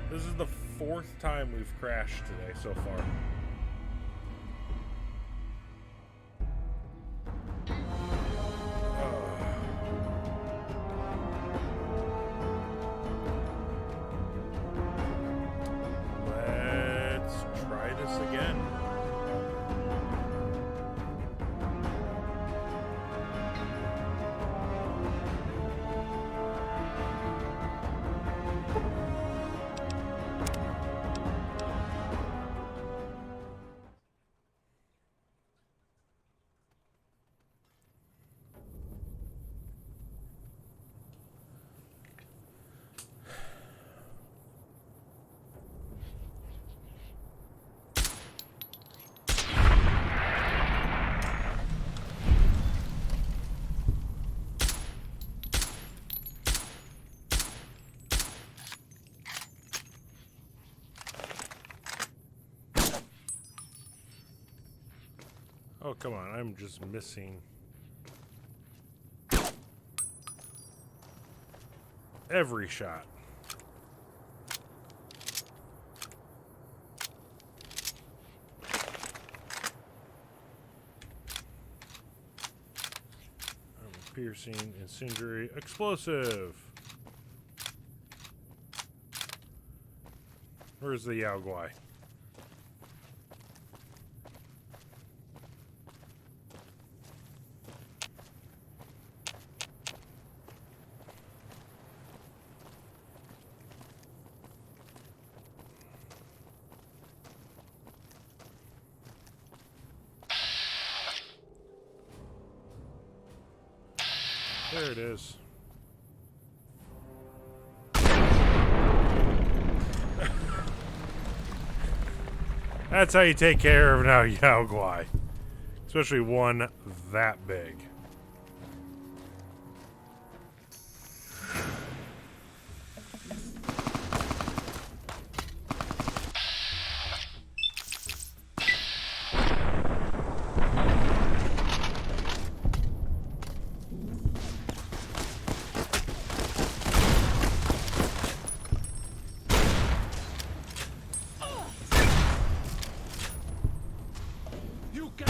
This is the fourth time we've crashed today so far. Let's try this again. Oh, come on. I'm just missing every shot. Piercing, incendiary, explosive. Where's the Yao Guai? There it is. That's how you take care of an Yao Guai. Especially one that big. You can.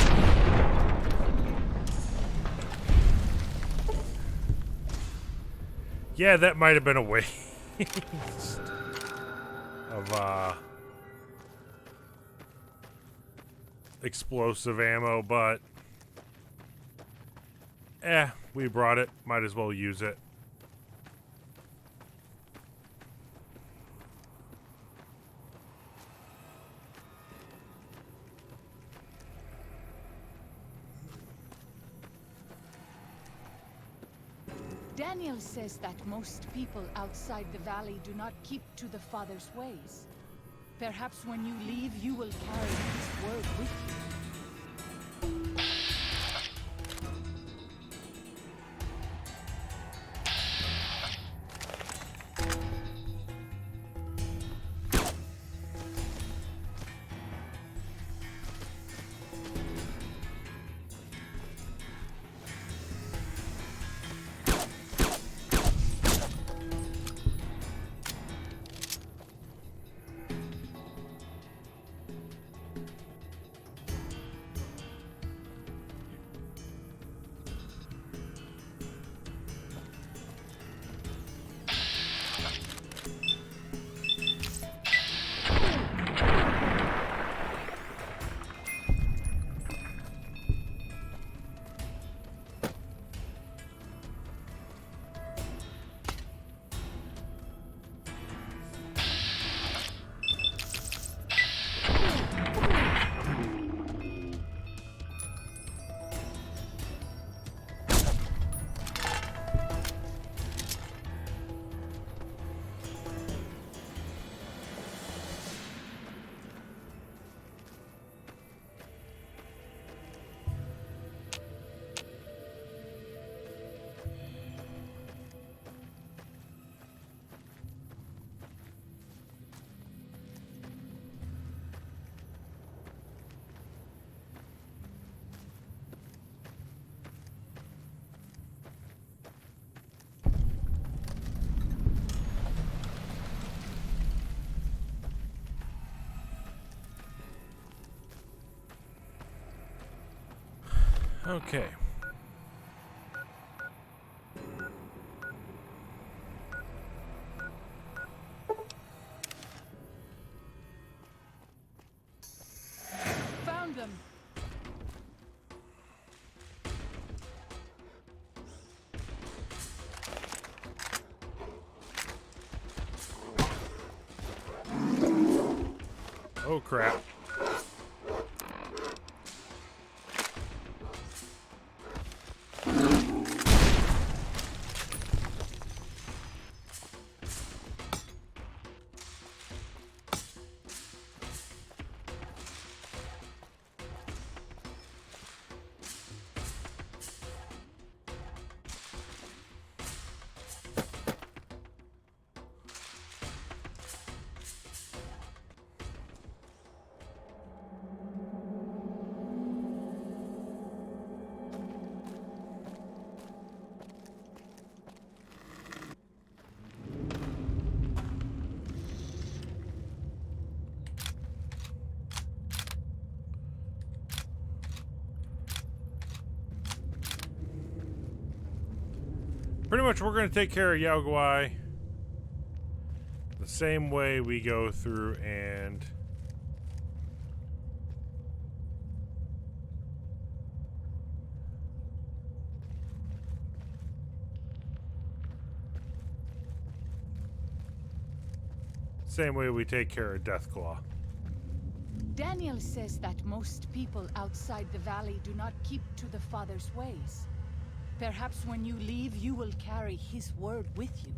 Yeah, that might have been a waste of explosive ammo, but we brought it. Might as well use it. Daniel says that most people outside the valley do not keep to the Father's ways. Perhaps when you leave, you will carry his word with you. Okay. Found them. Oh crap. pretty much we're going to take care of Yao Guai the same way we go through and same way we take care of Deathclaw. Daniel says that most people outside the valley do not keep to the Father's ways. Perhaps when you leave, you will carry his word with you.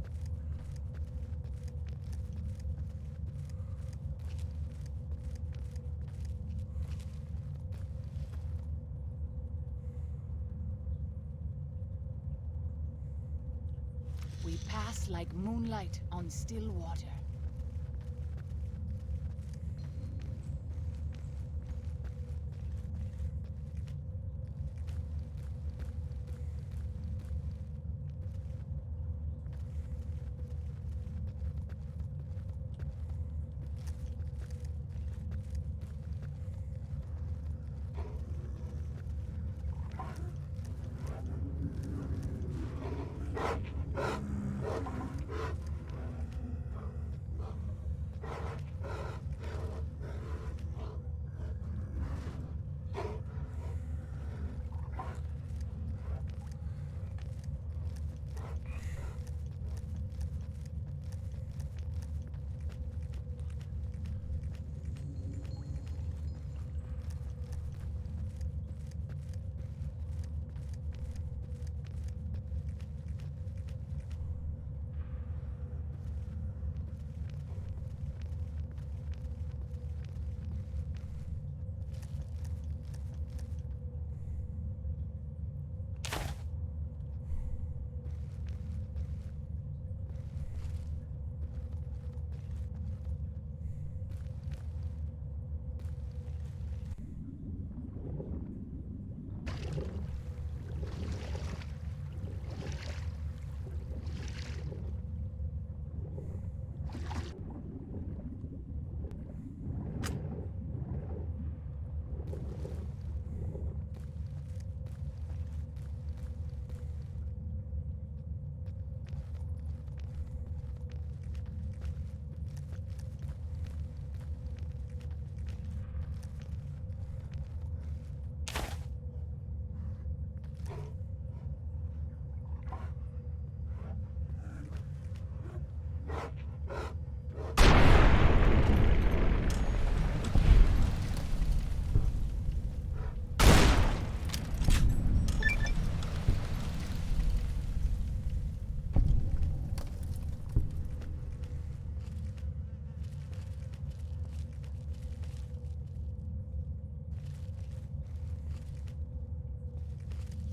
We pass like moonlight on still water.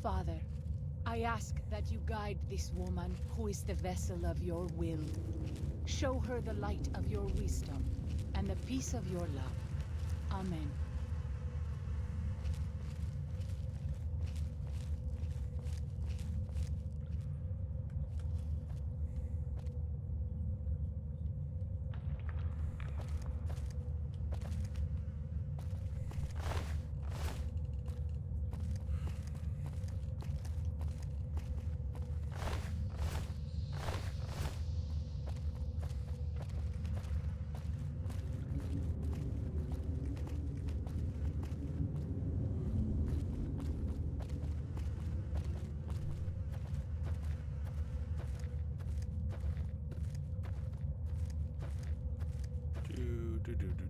Father, I ask that you guide this woman who is the vessel of your will. Show her the light of your wisdom and the peace of your love. Amen. Do.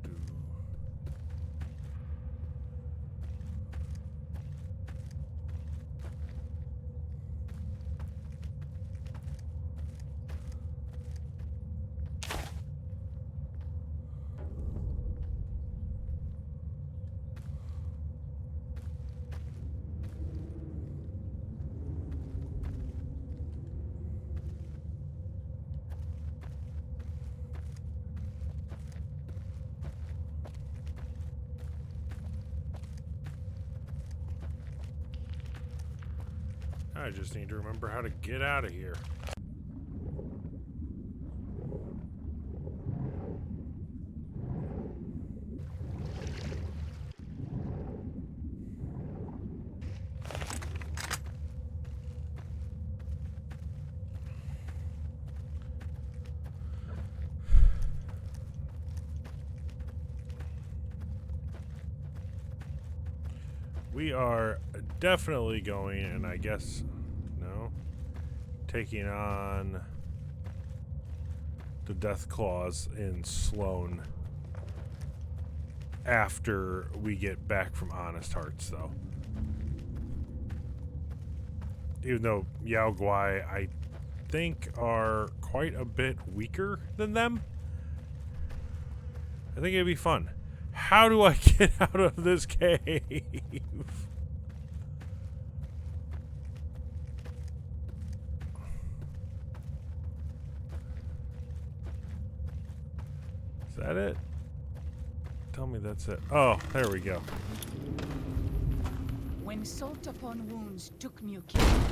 I just need to remember how to get out of here. We are definitely going, and I guess, no, taking on the Death Claws in Sloan after we get back from Honest Hearts, though. Even though Yao Guai, I think, are quite a bit weaker than them. I think it'd be fun. How do I get out of this cave? Is that it? Tell me that's it. Oh, there we go. When Salt Upon Wounds took New King,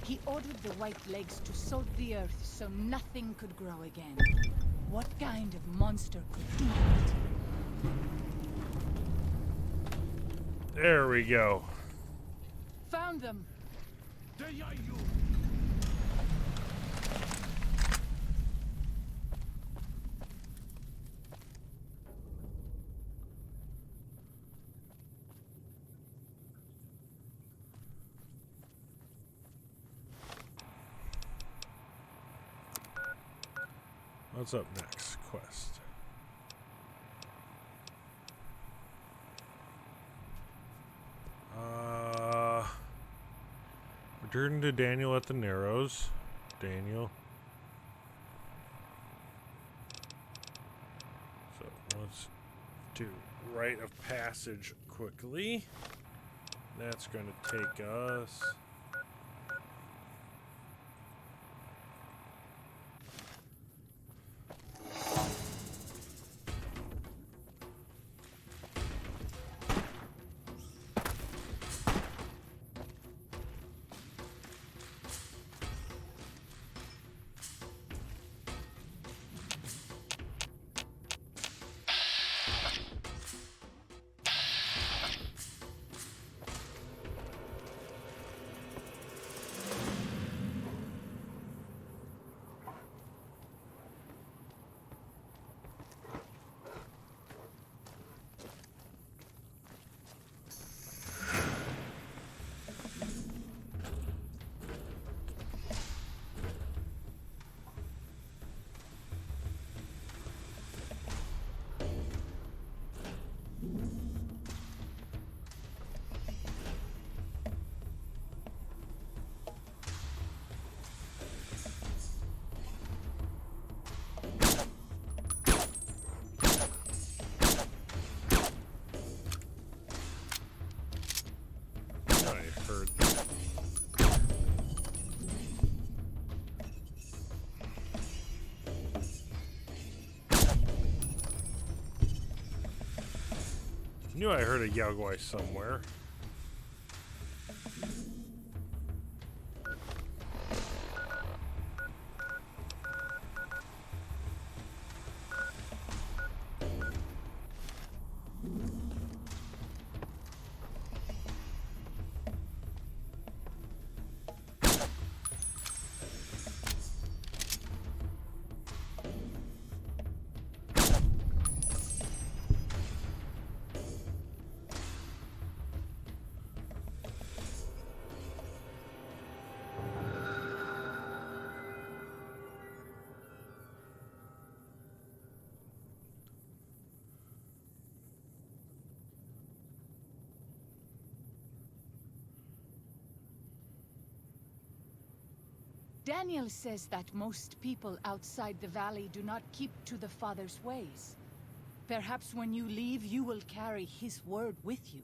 he ordered the White Legs to salt the earth so nothing could grow again. What kind of monster could do that? There we go. Found them! They are you. What's up next? Quest. Return to Daniel at the Narrows. Daniel. So let's do rite of passage quickly. That's going to take us. I heard that. Knew I heard a Yao Guai somewhere. Daniel says that most people outside the valley do not keep to the Father's ways. Perhaps when you leave, you will carry his word with you.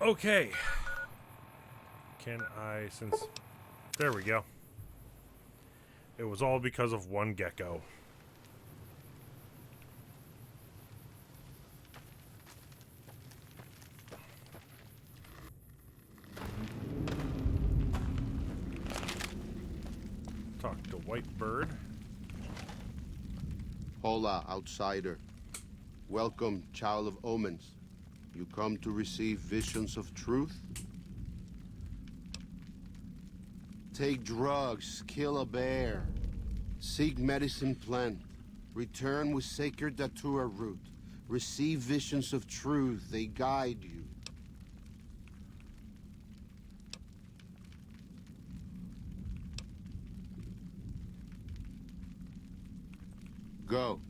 Okay. Can I, since... There we go. It was all because of one gecko. white bird. Hola, outsider. Welcome, child of omens. You come to receive visions of truth? Take drugs, kill a bear. Seek medicine plant. Return with sacred datura root. Receive visions of truth, they guide you. Go.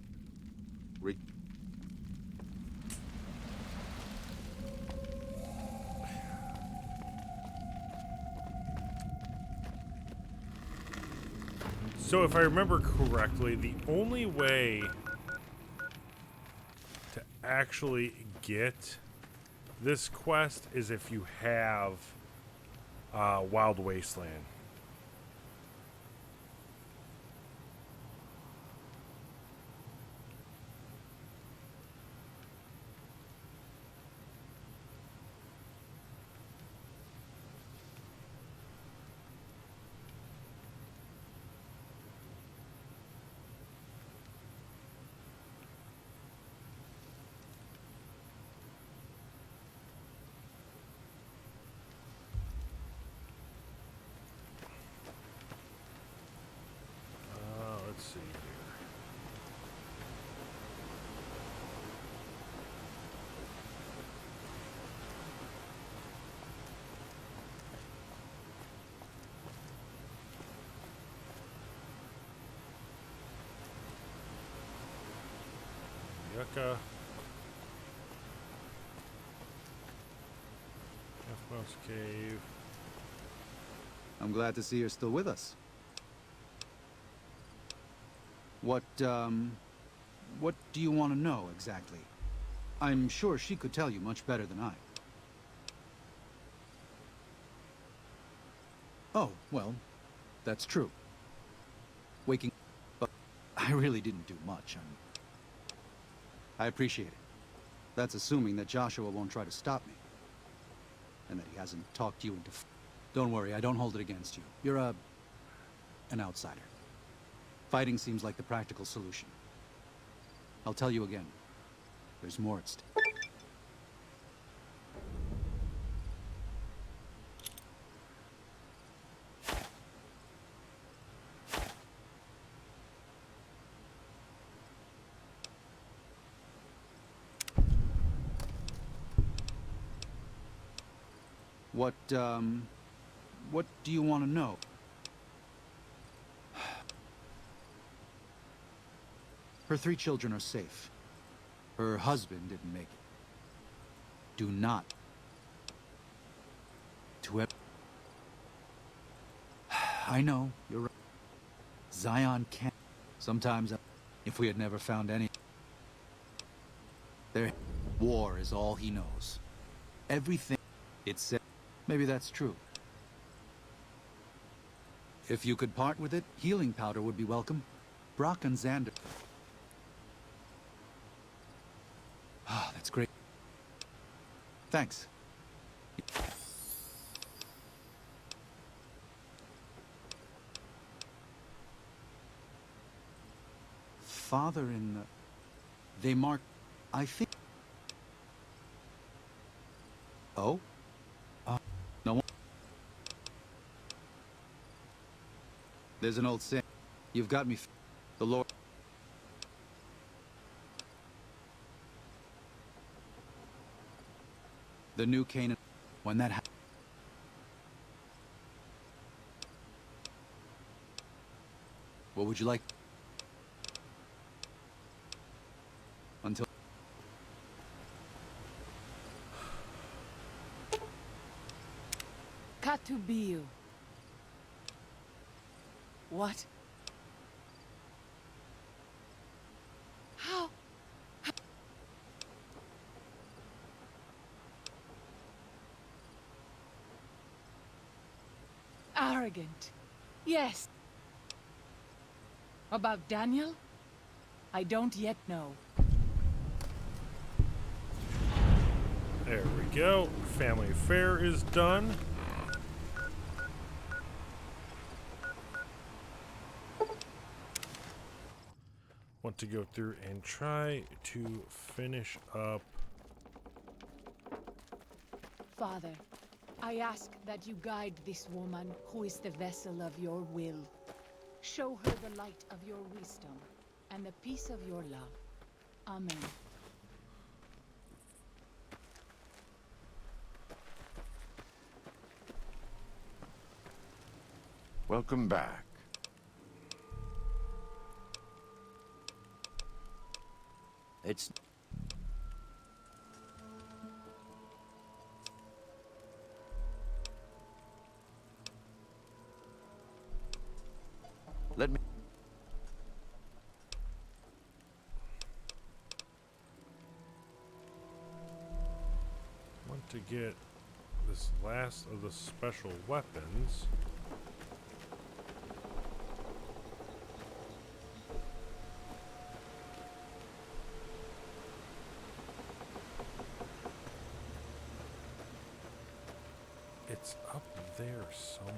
So if I remember correctly, the only way to actually get this quest is if you have Wild Wasteland. Let's see here. Yucca. Mouse Cave. I'm glad to see you're still with us. What do you want to know exactly? I'm sure she could tell you much better than I. Oh, well, that's true. Waking up, I really didn't do much. I appreciate it. That's assuming that Joshua won't try to stop me. And that he hasn't talked you into... Don't worry, I don't hold it against you. You're an outsider. Fighting seems like the practical solution. I'll tell you again. There's more at stake. What do you want to know? Her 3 children are safe. Her husband didn't make it. Do not. To it. I know, you're right. Zion can't. Sometimes, if we had never found any... War is all he knows. Everything it said. Maybe that's true. If you could part with it, healing powder would be welcome. Brock and Xander. Ah, that's great. Thanks. Father in the... They mark... I think... Oh? No one... There's an old saying. You've got me... The Lord... The new Canaan... When that happens... What would you like? Until... Katubiu. What? How? Arrogant. Yes. About Daniel? I don't yet know. There we go. Family affair is done. want to go through and try to finish up. Father, I ask that you guide this woman who is the vessel of your will. Show her the light of your wisdom and the peace of your love. Amen. Welcome back. It's... Let me... Want to get this last of the special weapons. It's up there somewhere.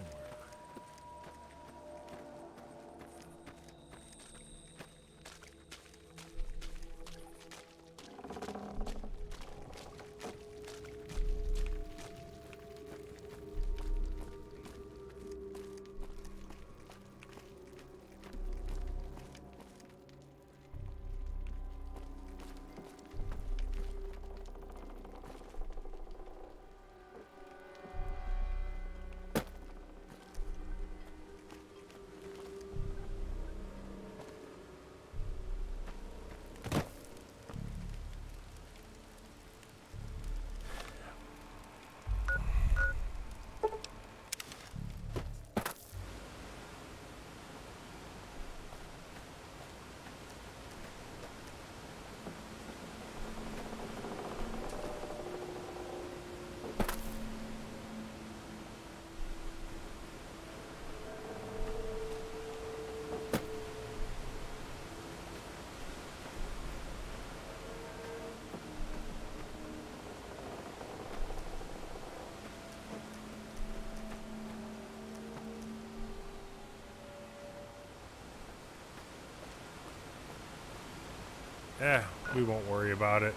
We won't worry about it.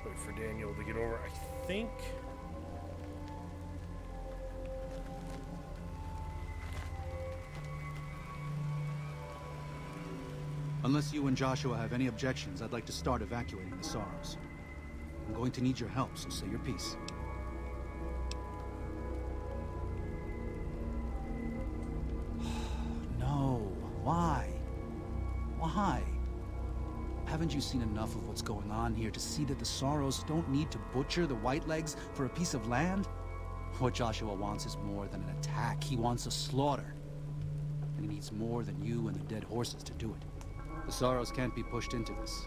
Wait for Daniel to get over. I think... Unless you and Joshua have any objections, I'd like to start evacuating the Sorrows. I'm going to need your help, so say your piece. No. Why? Why? Haven't you seen enough of what's going on here to see that the Sorrows don't need to butcher the Whitelegs for a piece of land? What Joshua wants is more than an attack. He wants a slaughter. And he needs more than you and the dead horses to do it. The Sorrows can't be pushed into this.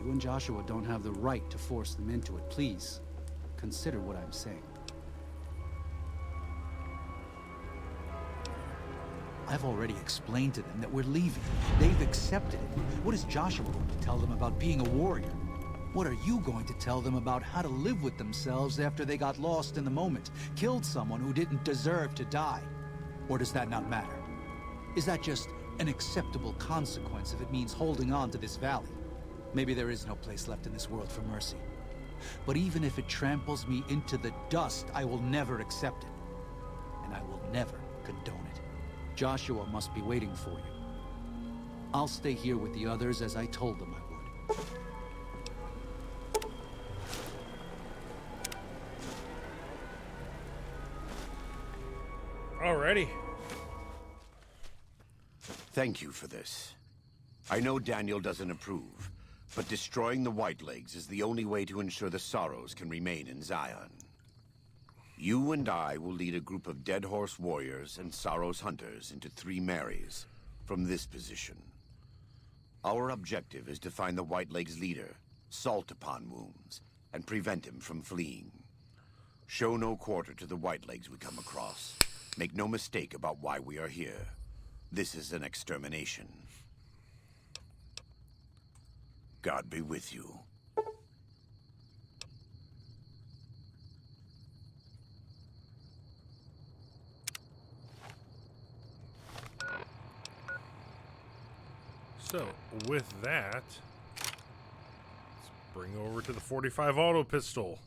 You and Joshua don't have the right to force them into it. Please, consider what I'm saying. I've already explained to them that we're leaving. They've accepted it. What is Joshua going to tell them about being a warrior? What are you going to tell them about how to live with themselves after they got lost in the moment, killed someone who didn't deserve to die? Or does that not matter? Is that just an acceptable consequence if it means holding on to this valley? Maybe there is no place left in this world for mercy. But even if it tramples me into the dust, I will never accept it. And I will never condone it. Joshua must be waiting for you. I'll stay here with the others as I told them I would. Alrighty. Thank you for this. I know Daniel doesn't approve, but destroying the Whitelegs is the only way to ensure the Sorrows can remain in Zion. You and I will lead a group of Dead Horse warriors and Sorrows hunters into Three Marys from this position. Our objective is to find the Whitelegs' leader, Salt Upon Wounds, and prevent him from fleeing. Show no quarter to the Whitelegs we come across. Make no mistake about why we are here. This is an extermination. God be with you. So, with that, let's bring over to the 45 auto pistol.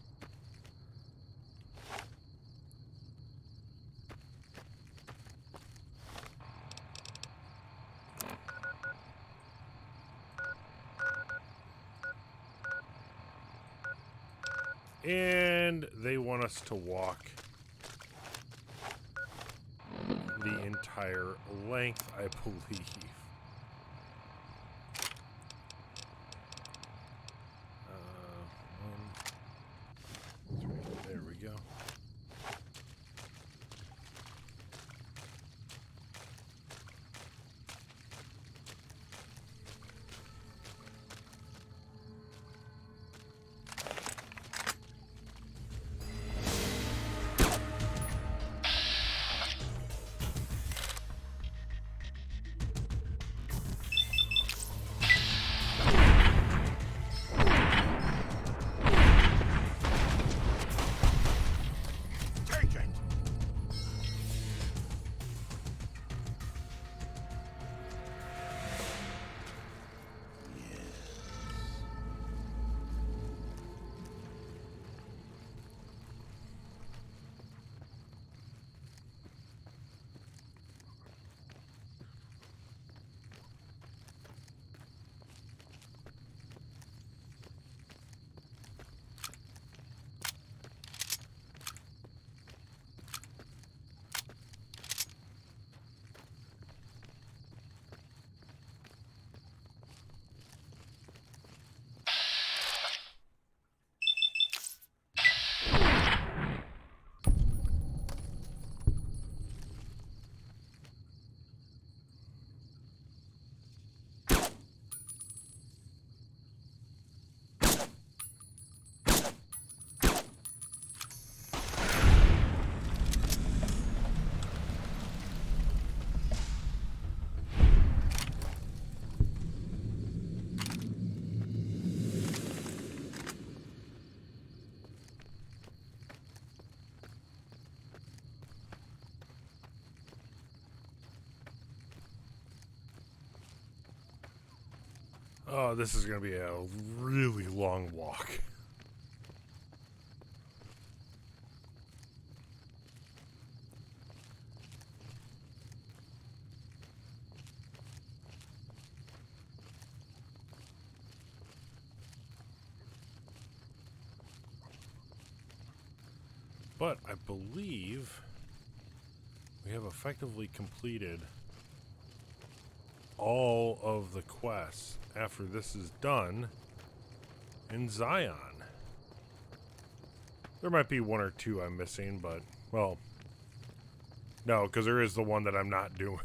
And they want us to walk the entire length, I believe. There we go. Oh, this is going to be a really long walk. But I believe we have effectively completed all of the quests after this is done in Zion. There might be one or two I'm missing, but, well, no, because there is the one that I'm not doing.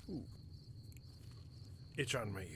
Ooh. Itch on my ear.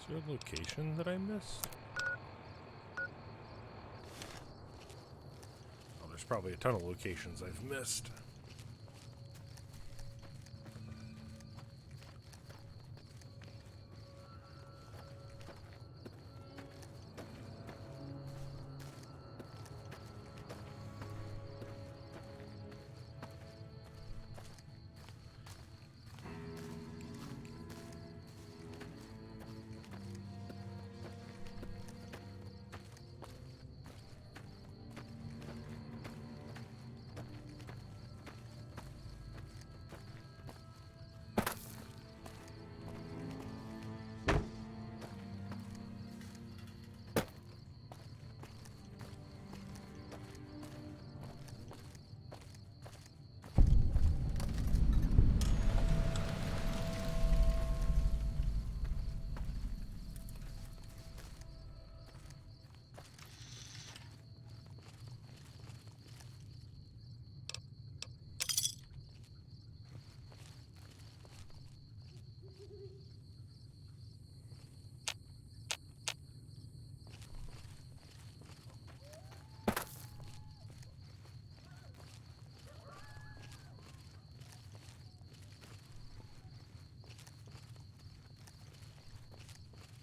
Is there a location that I missed? Oh, there's probably a ton of locations I've missed.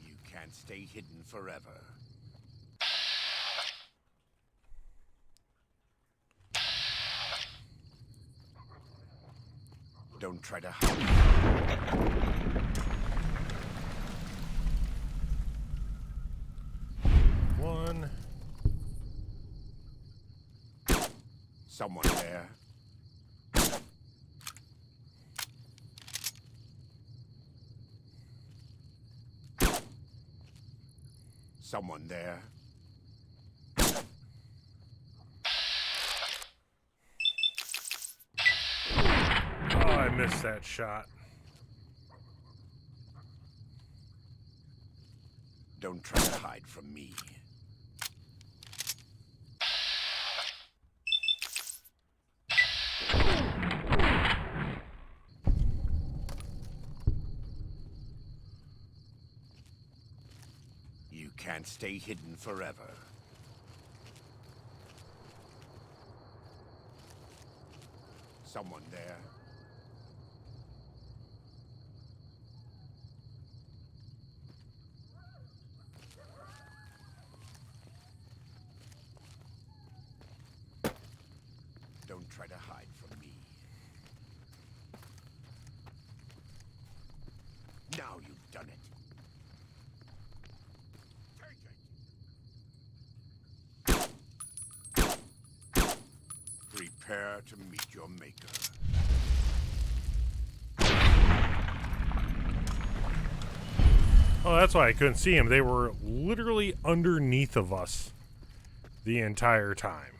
You can't stay hidden forever. Don't try to hide. One. Someone there. Someone there. Oh, I missed that shot. Don't try to hide from me. You can't stay hidden forever. Someone there. Don't try to hide from me. Now you've done it. Take it. Prepare to meet your maker. Oh, that's why I couldn't see them. They were literally underneath of us the entire time.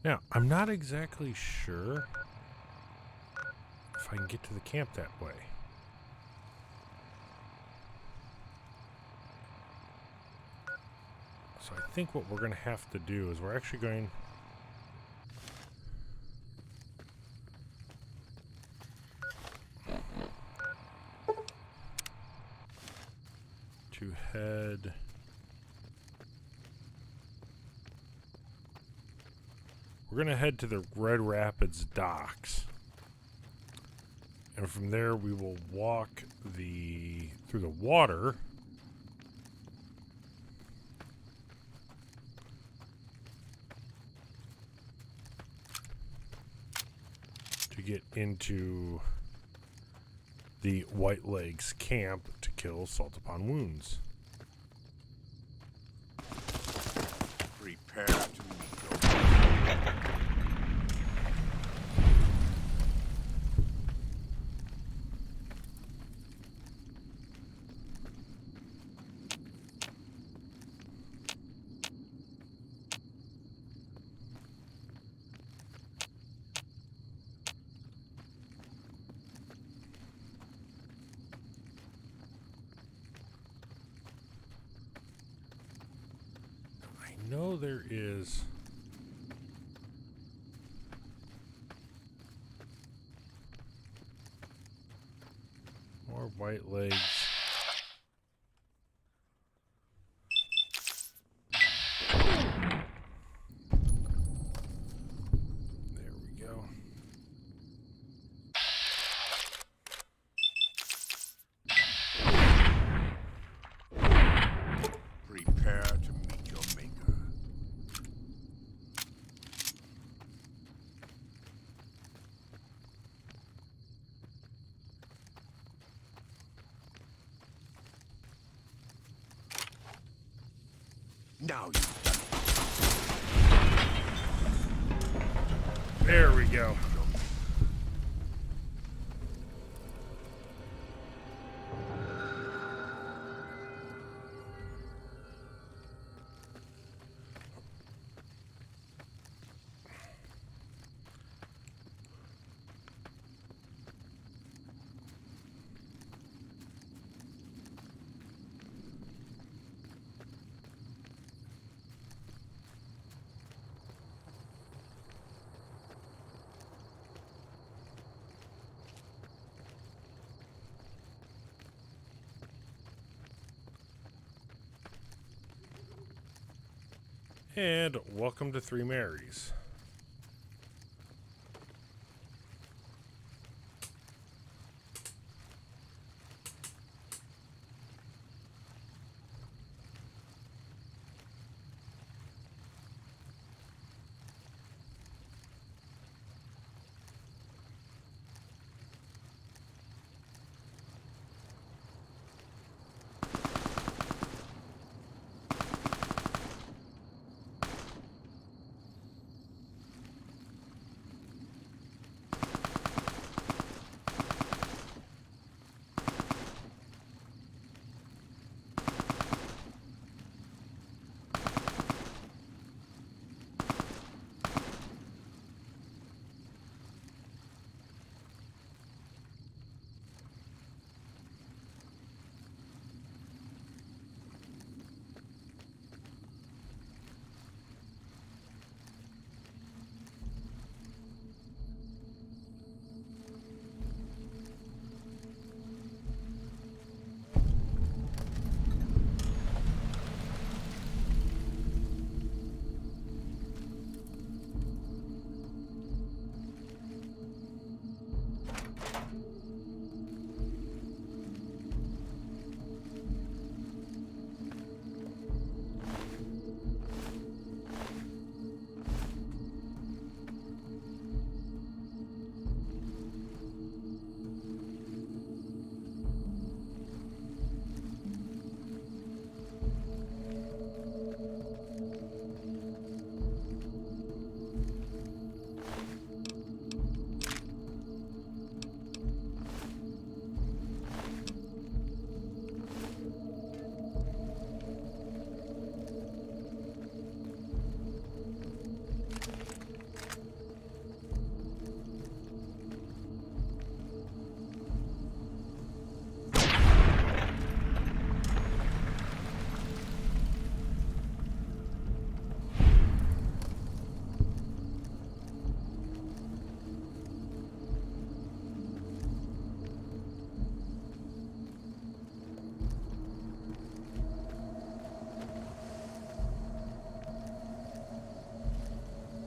Now, I'm not exactly sure if I can get to the camp that way. So I think what we're going to have to do is we're actually going to head... We're going to head to the Red Rapids docks. And from there we will walk through the water get into the White Legs camp to kill Salt Upon Wounds. Prepare to meet your... I know there is more White Legs. There we go. Prepare to meet your maker. Now you've done it. There we go. And welcome to Three Marys.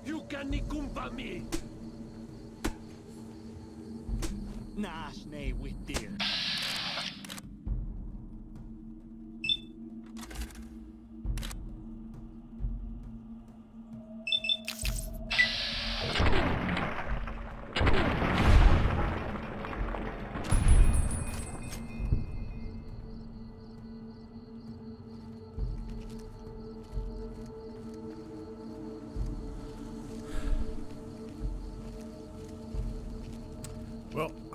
You can nikumpa me. Nash nay with dear.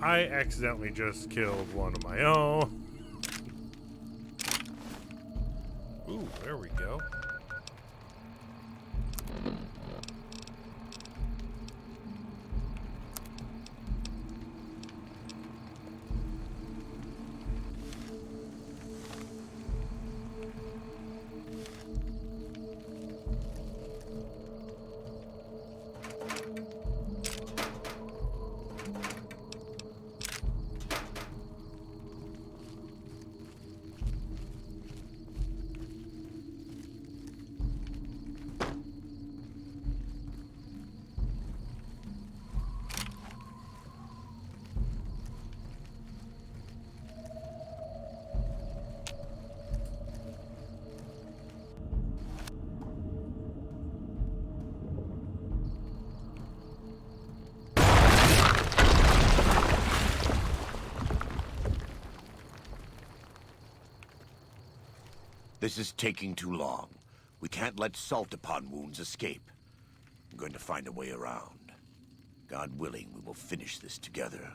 I accidentally just killed one of my own. Ooh, there we go. This is taking too long. We can't let salt upon wounds escape. I'm going to find a way around. God willing, we will finish this together.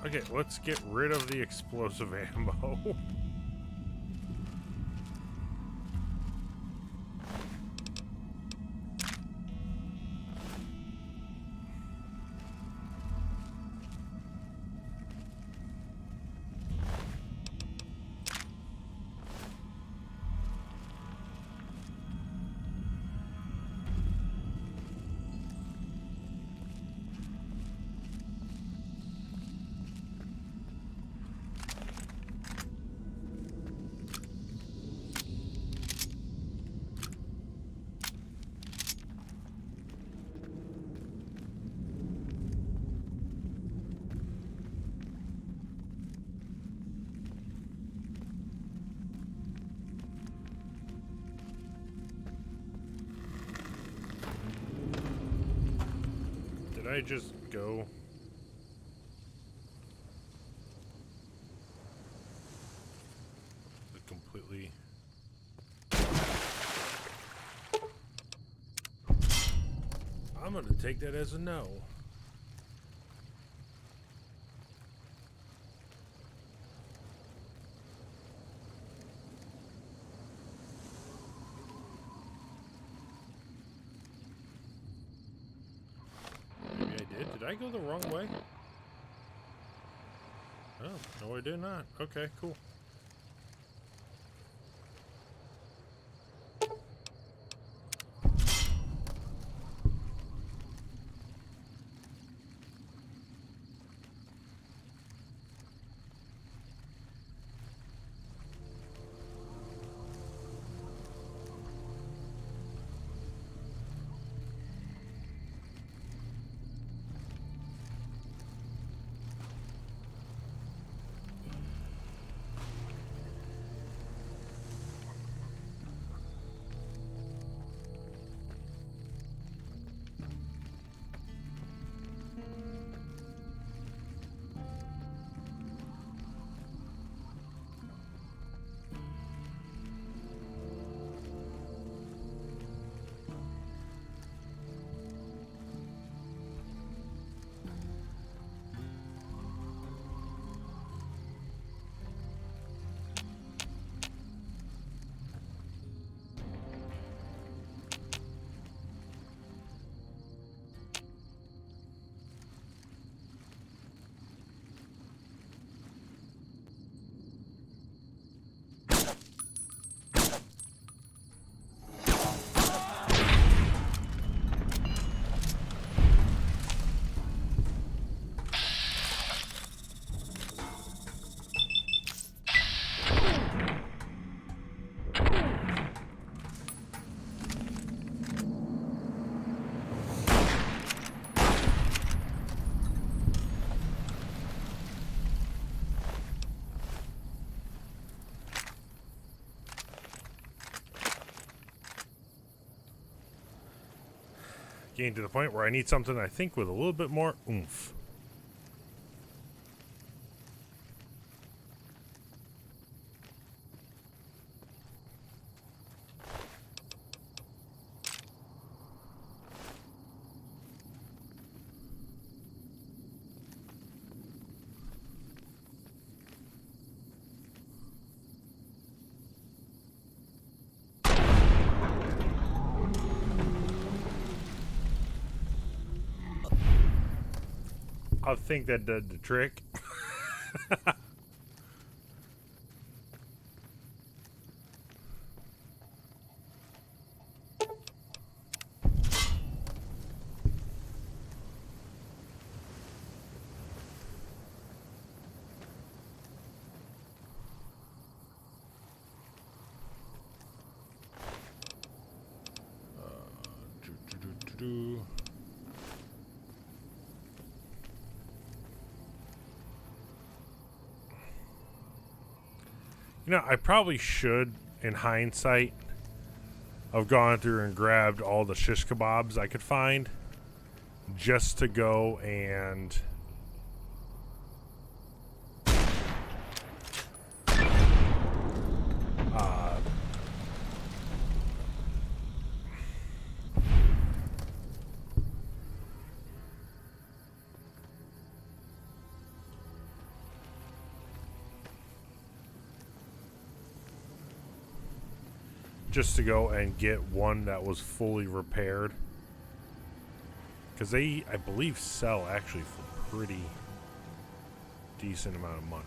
Okay, let's get rid of the explosive ammo. Did I just go? Completely. I'm gonna take that as a no. Maybe I did. Did I go the wrong way? Oh, no, I did not. Okay, cool. Getting to the point where I need something, I think, with a little bit more oomph. I think that did the trick. Do. You know, I probably should, in hindsight, have gone through and grabbed all the shish kebabs I could find just to go and get one that was fully repaired, because they, I believe, sell actually for pretty decent amount of money.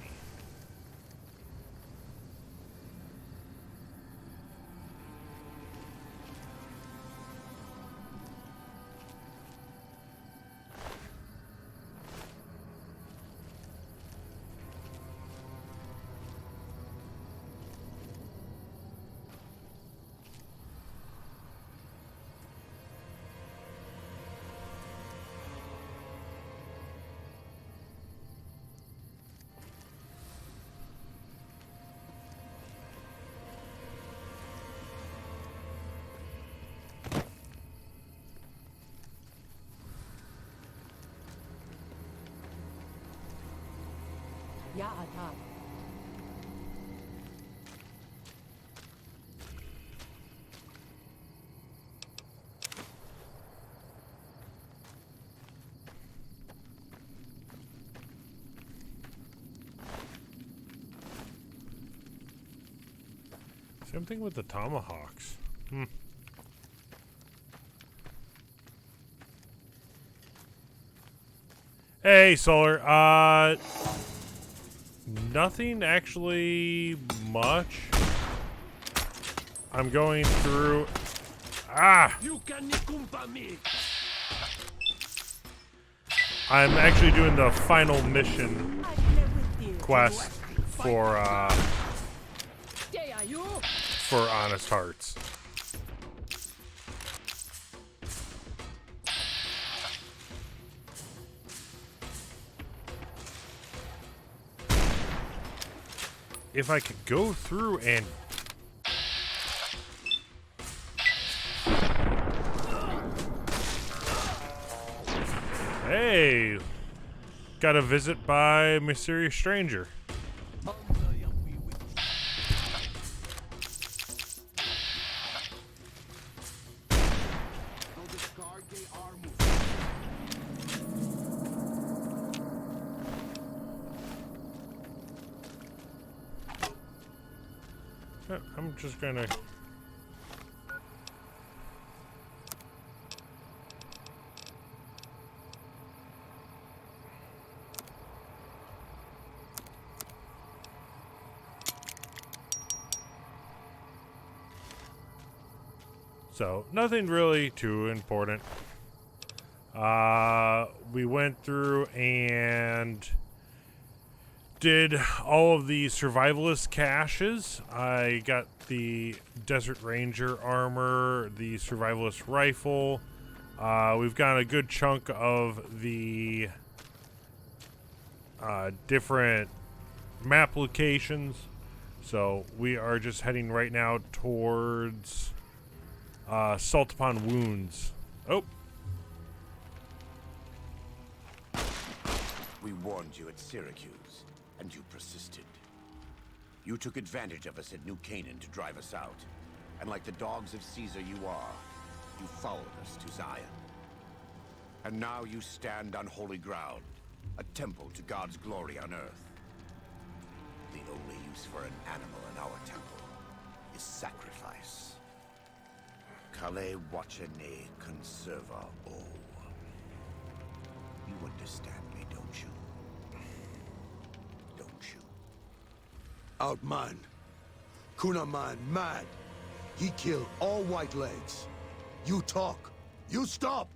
Ya Atab. Same thing with the tomahawks. Hey, Solar. Nothing actually much. I'm going through. You can nikumpa me. I'm actually doing the final mission quest for Honest Hearts. If I could go through and hey, got a visit by mysterious stranger. I'm just gonna so nothing really too important. We went through and did all of the survivalist caches. I got the Desert Ranger armor, the survivalist rifle. We've got a good chunk of the different map locations. So we are just heading right now towards Salt Upon Wounds. Oh, We warned you at Syracuse, and you persisted. You took advantage of us at New Canaan to drive us out. And like the dogs of Caesar you are, you followed us to Zion. And now you stand on holy ground, a temple to God's glory on earth. The only use for an animal in our temple is sacrifice. Kale wachene conserva o. You understand me, don't you? Don't you? Outman. Kunaman mad. He killed all white legs. You talk. You stop.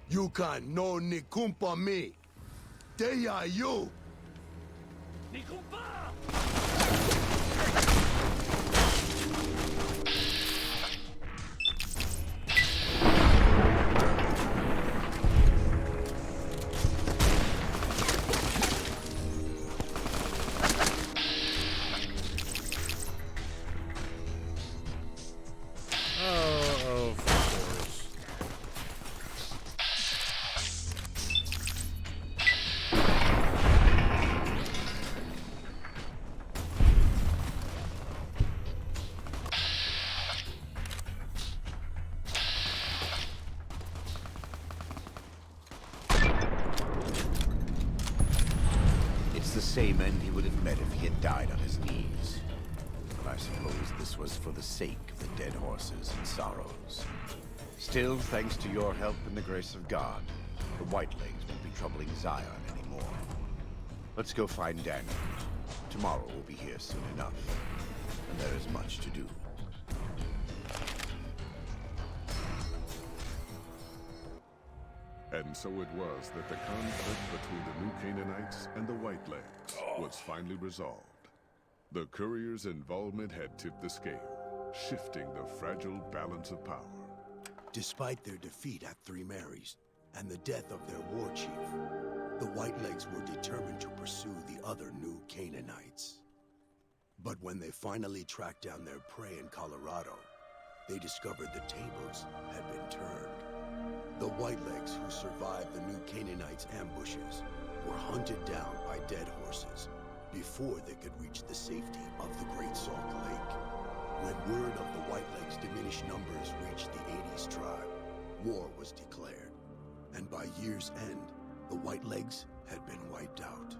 You can no ni kumpa me. Deya you. Oh, of course. It's the same end he would have met if he had died on his knees. But I suppose this was for the sake of the dead horses and sorrows. Still, thanks to your help and the grace of God, the Whitelegs won't be troubling Zion anymore. Let's go find Daniel. Tomorrow we'll be here soon enough, and there is much to do. And so it was that the conflict between the New Canaanites and the Whitelegs was finally resolved. The courier's involvement had tipped the scale, shifting the fragile balance of power. Despite their defeat at Three Marys and the death of their war chief, the Whitelegs were determined to pursue the other New Canaanites. But when they finally tracked down their prey in Colorado, they discovered the tables had been turned. The Whitelegs who survived the New Canaanites' ambushes were hunted down by dead horses before they could reach the safety of the Great Salt Lake. When word of the Whitelegs' diminished numbers reached the 80s tribe, war was declared. And by year's end, the Whitelegs had been wiped out.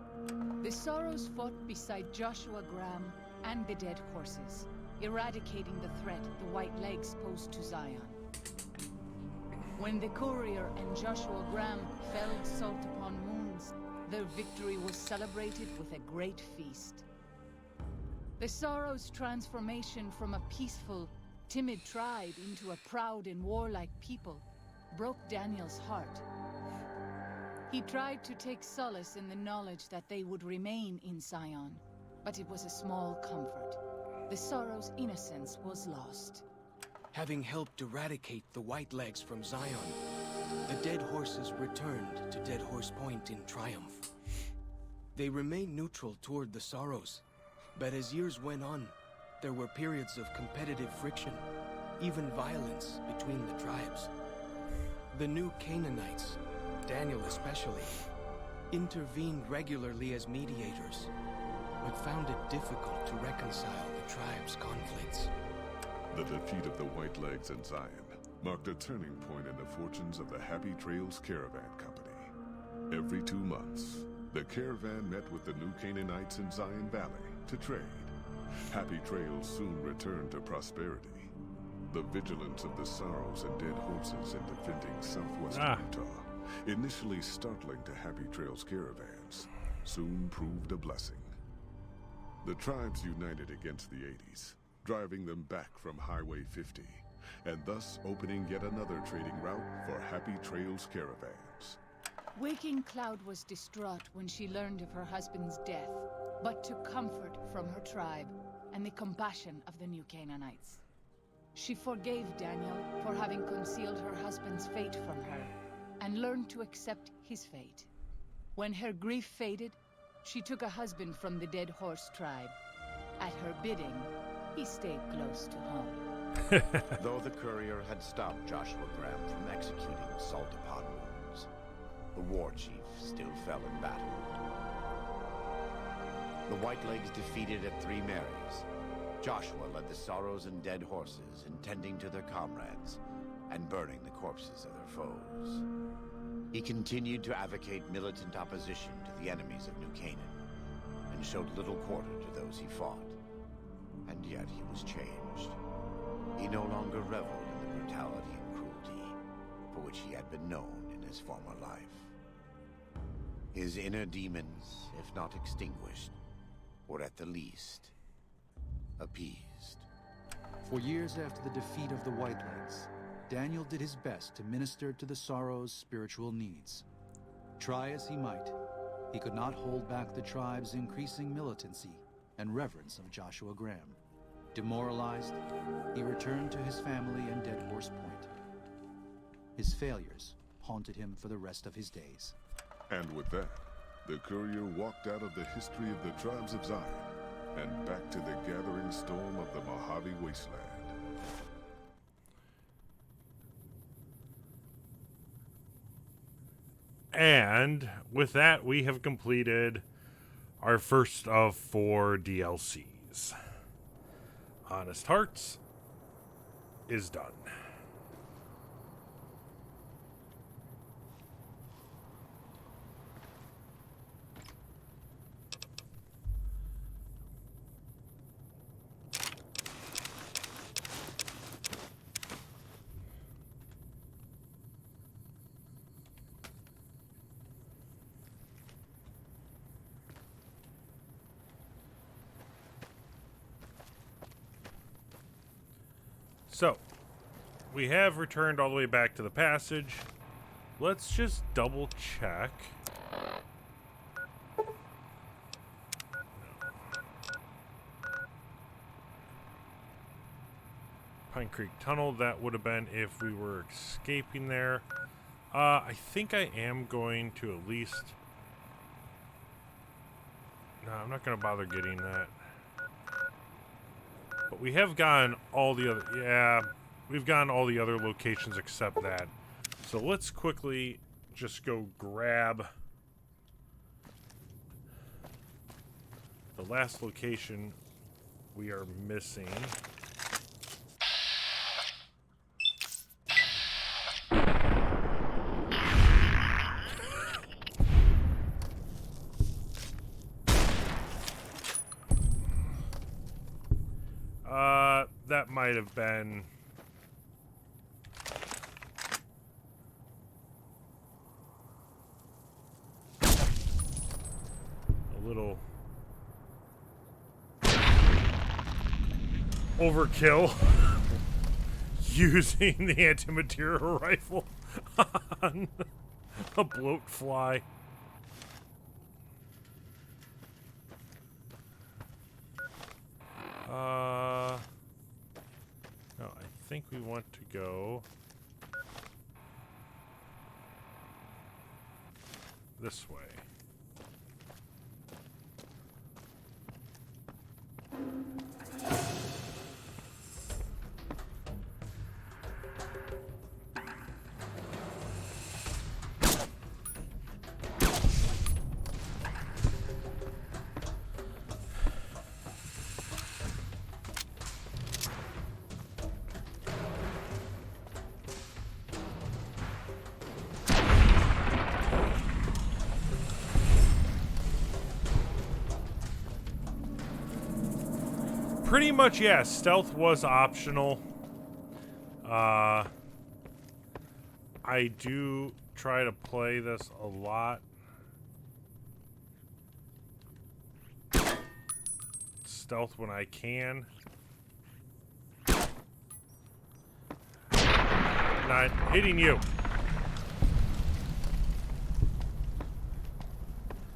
The Sorrows fought beside Joshua Graham and the dead horses, eradicating the threat the Whitelegs posed to Zion. When the courier and Joshua Graham felled Salt upon Moons, their victory was celebrated with a great feast. The Sorrows' transformation from a peaceful, timid tribe into a proud and warlike people broke Daniel's heart. He tried to take solace in the knowledge that they would remain in Zion, but it was a small comfort. The Sorrows' innocence was lost. Having helped eradicate the Whitelegs from Zion, the dead horses returned to Dead Horse Point in triumph. They remained neutral toward the Sorrows, but as years went on, there were periods of competitive friction, even violence between the tribes. The New Canaanites, Daniel especially, intervened regularly as mediators, but found it difficult to reconcile the tribes' conflicts. The defeat of the Whitelegs in Zion marked a turning point in the fortunes of the Happy Trails Caravan Company. Every 2 months, the caravan met with the New Canaanites in Zion Valley to trade. Happy Trails soon returned to prosperity. The vigilance of the Sorrows and dead horses in defending southwestern Utah, initially startling to Happy Trails caravans, soon proved a blessing. The tribes united against the 80s, driving them back from Highway 50, and thus opening yet another trading route for Happy Trails caravans. Waking Cloud was distraught when she learned of her husband's death, but took comfort from her tribe and the compassion of the New Canaanites. She forgave Daniel for having concealed her husband's fate from her, and learned to accept his fate. When her grief faded, she took a husband from the Dead Horse tribe. At her bidding, he stayed close to home. Though the courier had stopped Joshua Graham from executing Salt upon wounds, the war chief still fell in battle. The Whitelegs defeated at Three Marys. Joshua led the Sorrows and Dead Horses in tending to their comrades and burning the corpses of their foes. He continued to advocate militant opposition to the enemies of New Canaan and showed little quarter to those he fought. And yet he was changed. He no longer reveled in the brutality and cruelty for which he had been known in his former life. His inner demons, if not extinguished, were at the least appeased. For years after the defeat of the Whitelegs, Daniel did his best to minister to the Sorrows' spiritual needs. Try as he might, he could not hold back the tribe's increasing militancy and reverence of Joshua Graham. Demoralized, he returned to his family in Dead Horse Point. His failures haunted him for the rest of his days. And with that, the courier walked out of the history of the tribes of Zion and back to the gathering storm of the Mojave Wasteland. And with that, we have completed our first of 4 DLCs. Honest Hearts is done. So, we have returned all the way back to the passage. Let's just double check. Pine Creek Tunnel, that would have been if we were escaping there. I think I am going to at least... No, I'm not going to bother getting that. But we have gone all the other... Yeah, we've gone all the other locations except that. So let's quickly just go grab the last location we are missing. That might have been... a little... overkill. Using the anti-material rifle on a bloat fly. No, I think we want to go this way. Pretty much, yeah, stealth was optional. I do try to play this a lot. Stealth when I can. Not hitting you.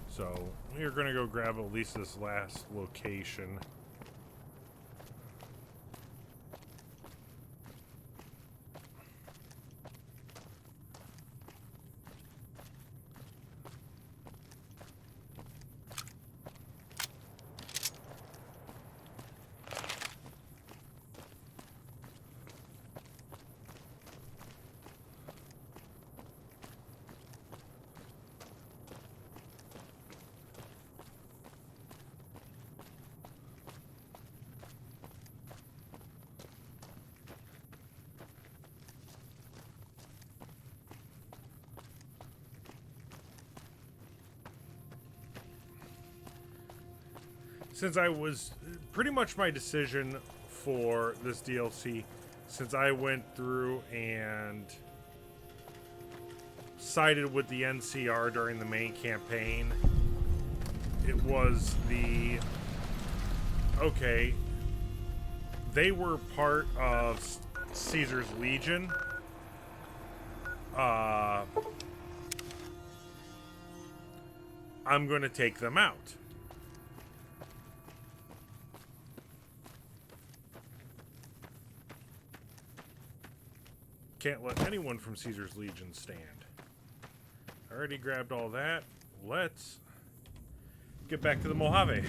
So, we're gonna go grab at least this last location. since I was pretty much my decision for this DLC, since I went through and sided with the NCR during the main campaign, it was the, okay, they were part of Caesar's Legion. I'm going to take them out. Can't let anyone from Caesar's Legion stand. I already grabbed all that. Let's get back to the Mojave.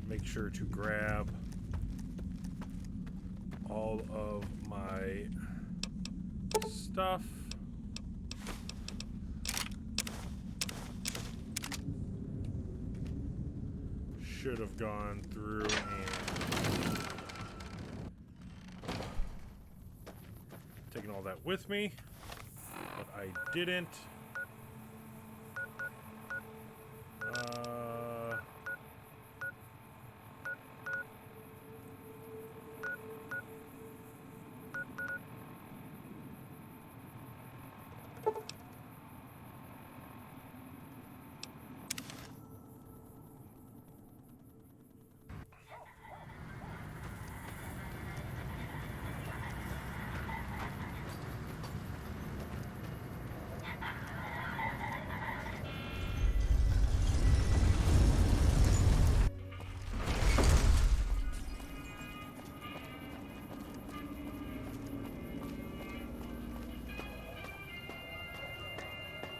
Make sure to grab all of my stuff. Should have gone through and taken all that with me, but I didn't.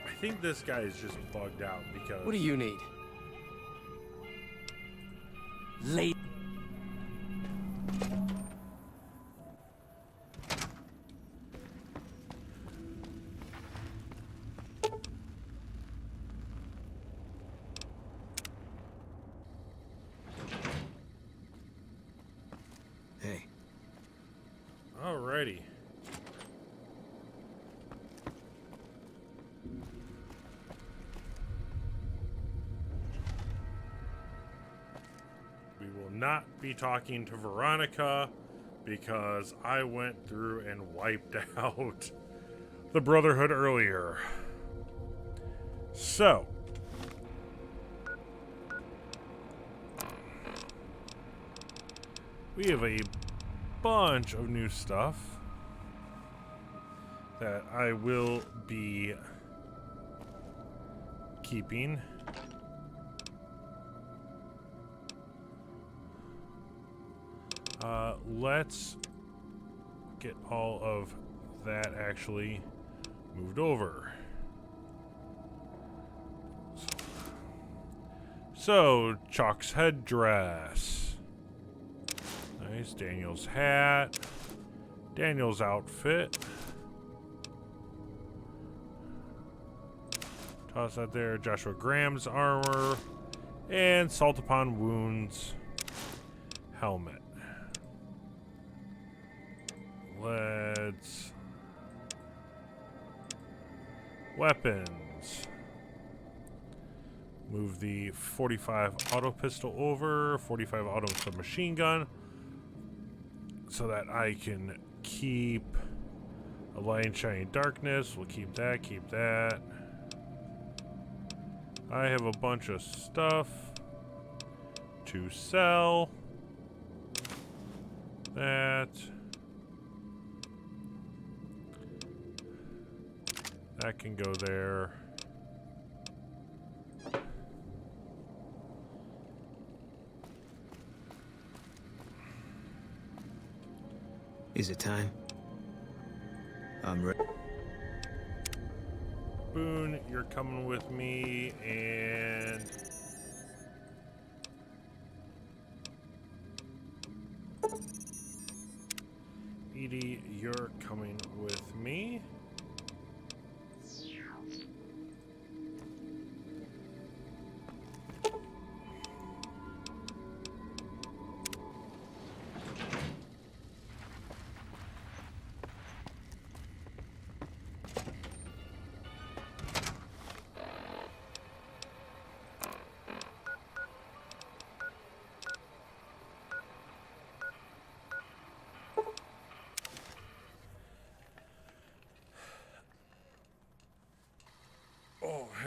I think this guy is just bugged out because... What do you need? Late. Hey. Alrighty. We will not be talking to Veronica because I went through and wiped out the Brotherhood earlier. So, we have a bunch of new stuff that I will be keeping. Let's get all of that actually moved over. So, Chalk's headdress. Nice. Daniel's hat. Daniel's outfit. Toss that there. Joshua Graham's armor. And Salt Upon Wounds helmet. Let's... Weapons. Move the 45 auto pistol over. 45 auto submachine gun. So that I can keep a light and shining darkness. We'll keep that, keep that. I have a bunch of stuff to sell. That can go there. Is it time? I'm ready. Boone, you're coming with me, and Edie, you're coming with me.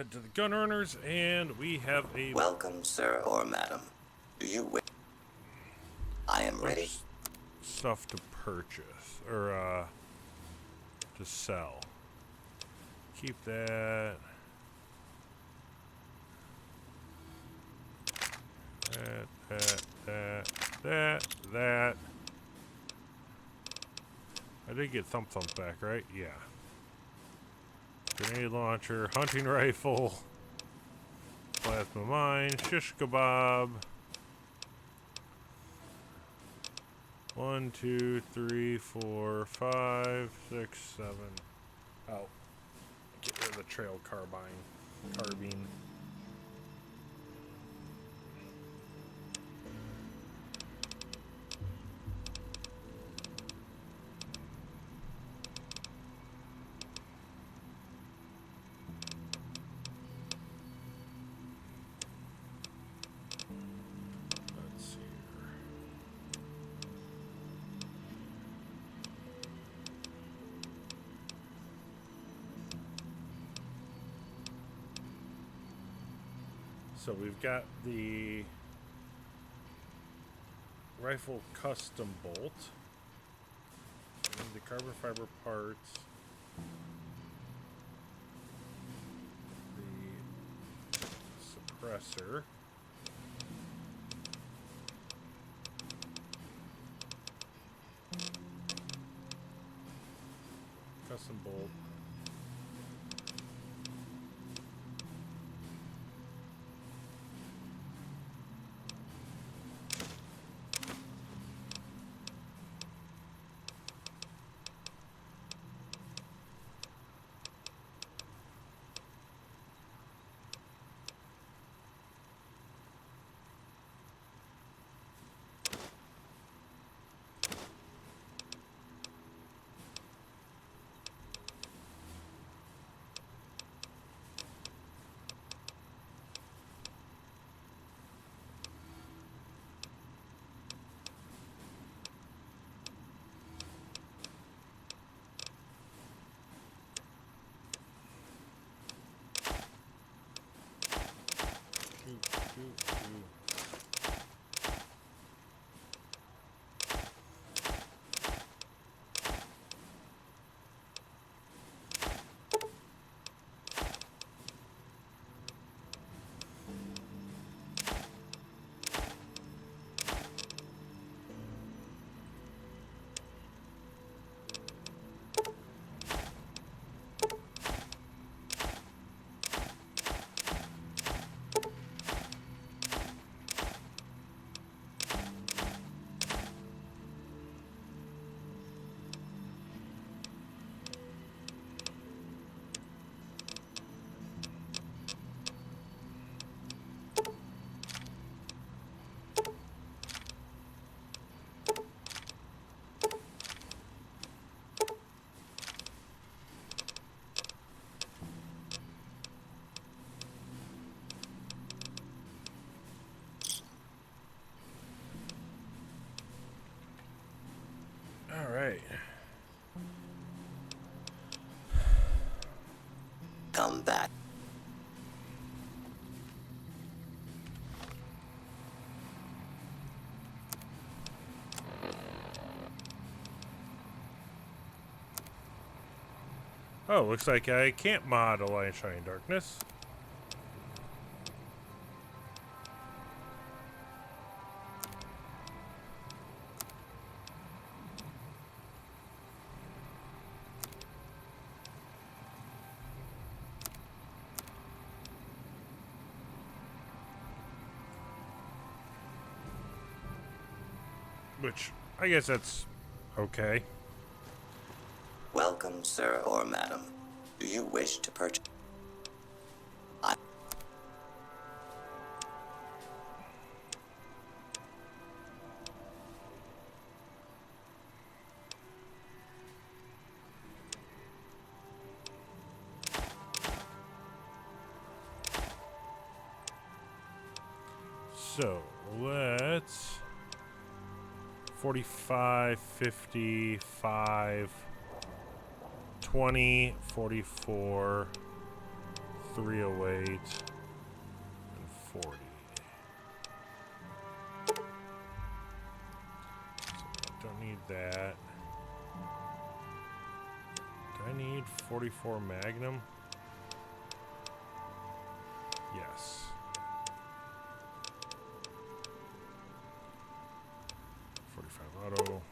head to the gun runners, and we have a Welcome, sir or madam. Do you wish? I am ready. Stuff to purchase or to sell. Keep that. That. I did get Thump Thump back, right? Yeah. Grenade launcher, hunting rifle, plasma mine, shish kebab. 1, 2, 3, 4, 5, 6, 7. Oh. Get rid of the trail carbine. Let's see here. So we've got the rifle custom bolt, and the carbon fiber parts, the suppressor, custom bolt, all right. Come back. Oh, looks like I can't mod Alliance Shining Darkness. Which, I guess that's okay. Welcome, sir or madam. Do you wish to purchase? So, let's 45, 55, 20, 44, 308 and 40. So I don't need that. Do I need 44 Magnum? Yes. 45 auto.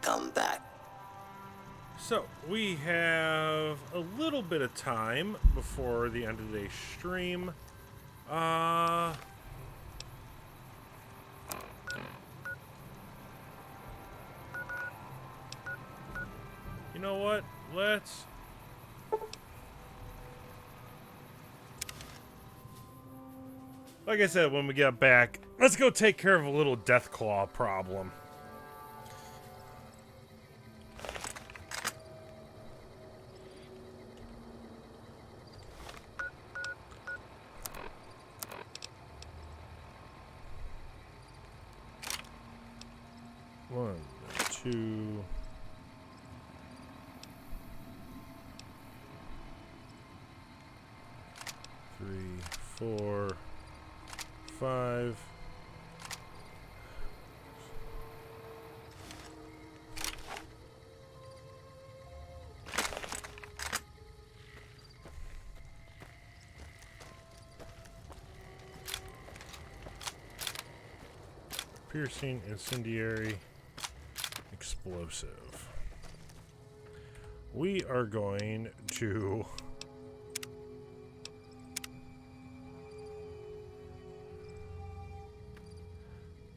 Come back. So, we have a little bit of time before the end of today's stream. You know what? Let's... Like I said, when we get back, let's go take care of a little Deathclaw problem. One, two, three, 4, 5. Piercing, incendiary, explosive. We are going to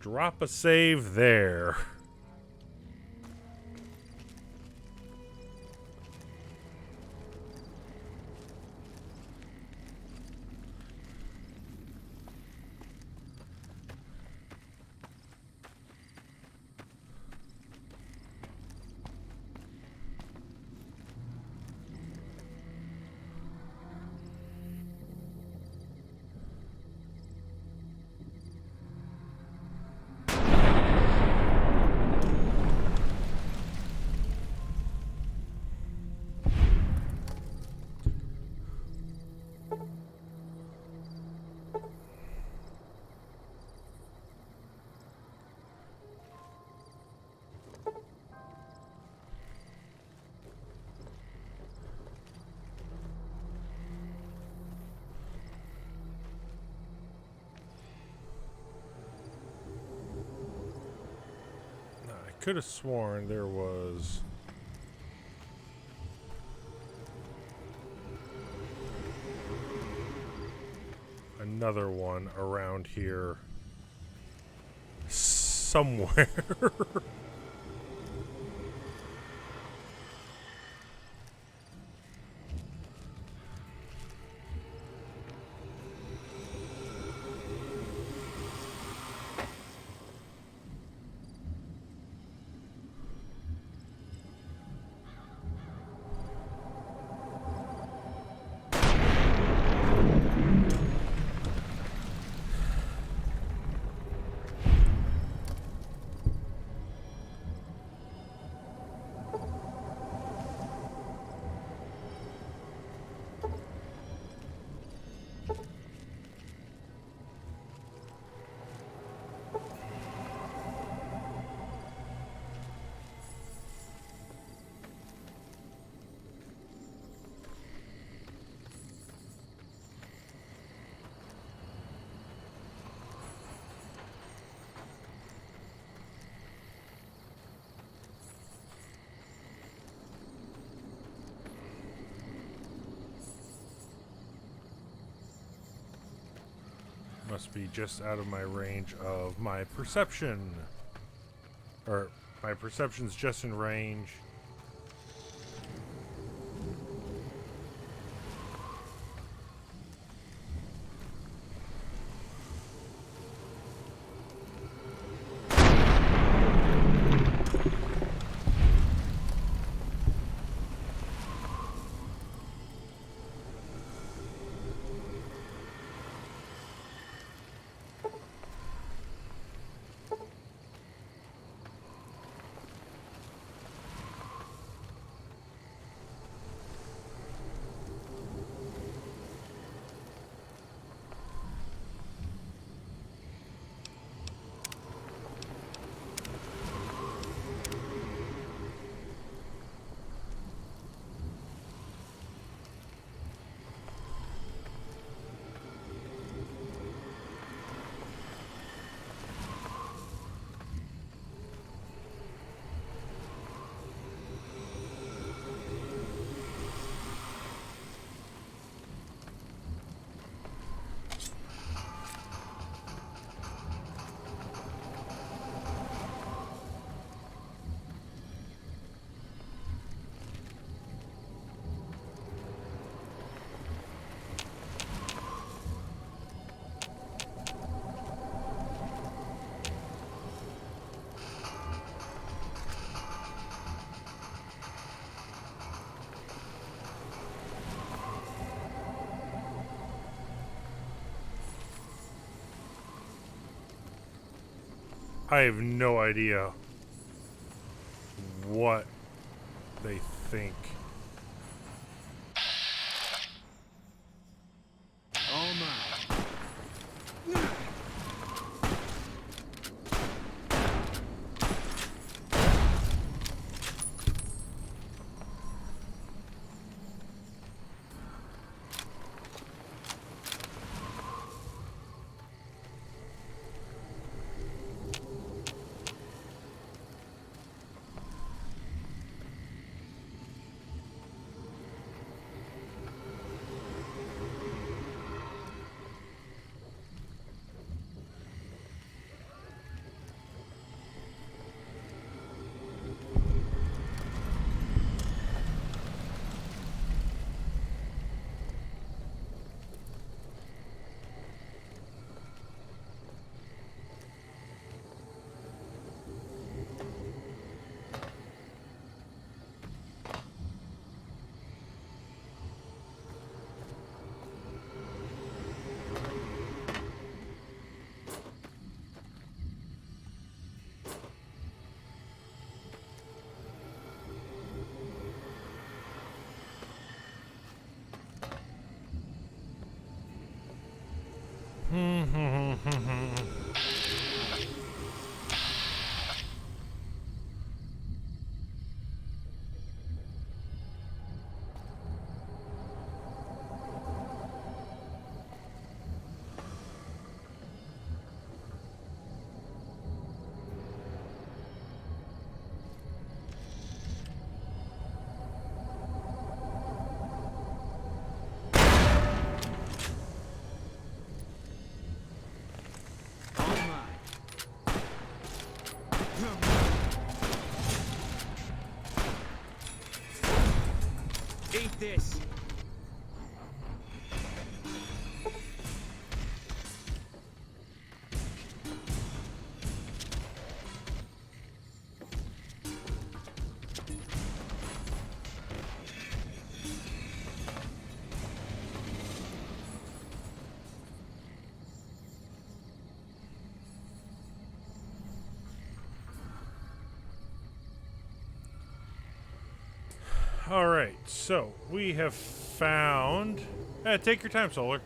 drop a save there. Could have sworn there was another one around here somewhere. Must be just out of my range of my perception. Or my perception's just in range. I have no idea what they think. All mine. Eat this. All right, so we have found. Take your time, Solar.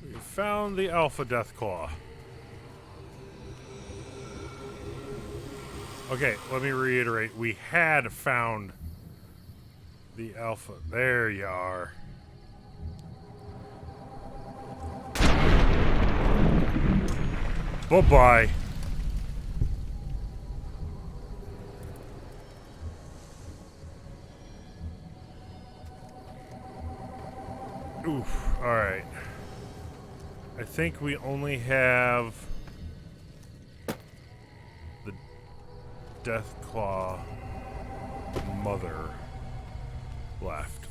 We found the Alpha Deathclaw. Okay, let me reiterate. We had found the Alpha. There you are. Bye-bye. Oof. Alright. I think we only have the Deathclaw mother left.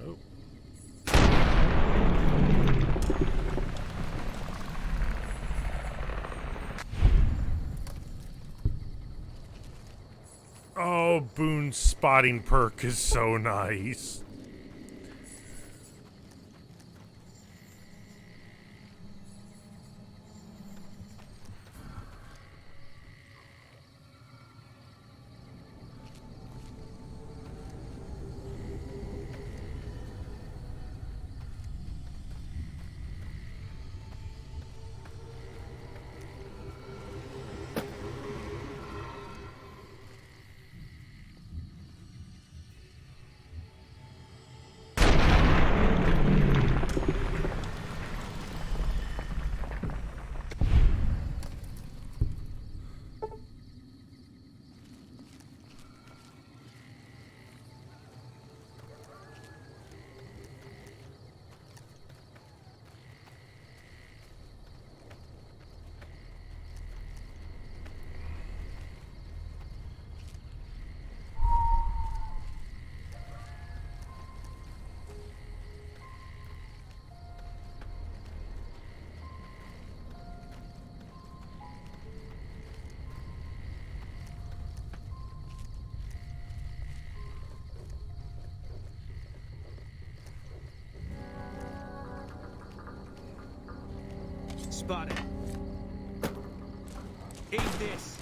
Oh. Oh, Boone's spotting perk is so nice. Spotted. Aim this.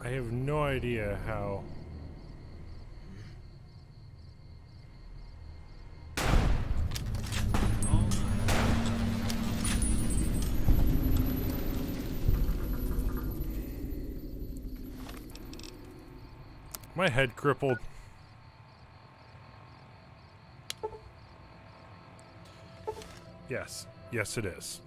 I have no idea how. My head crippled. Yes. Yes, it is.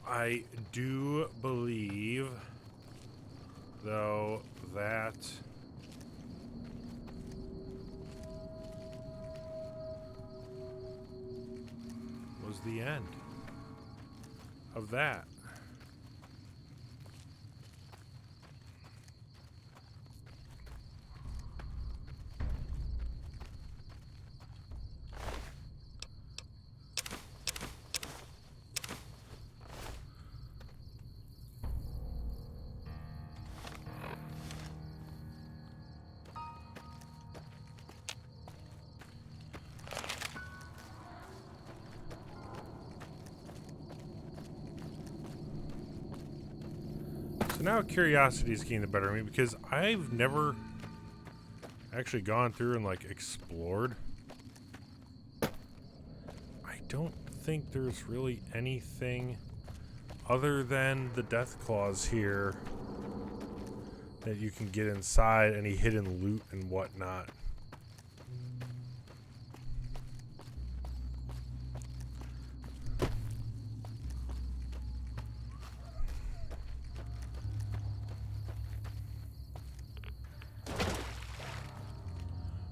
I do believe, though, that was the end of that. So now curiosity is getting the better of me because I've never actually gone through and like explored. I don't think there's really anything other than the death claws here that you can get inside, any hidden loot and whatnot.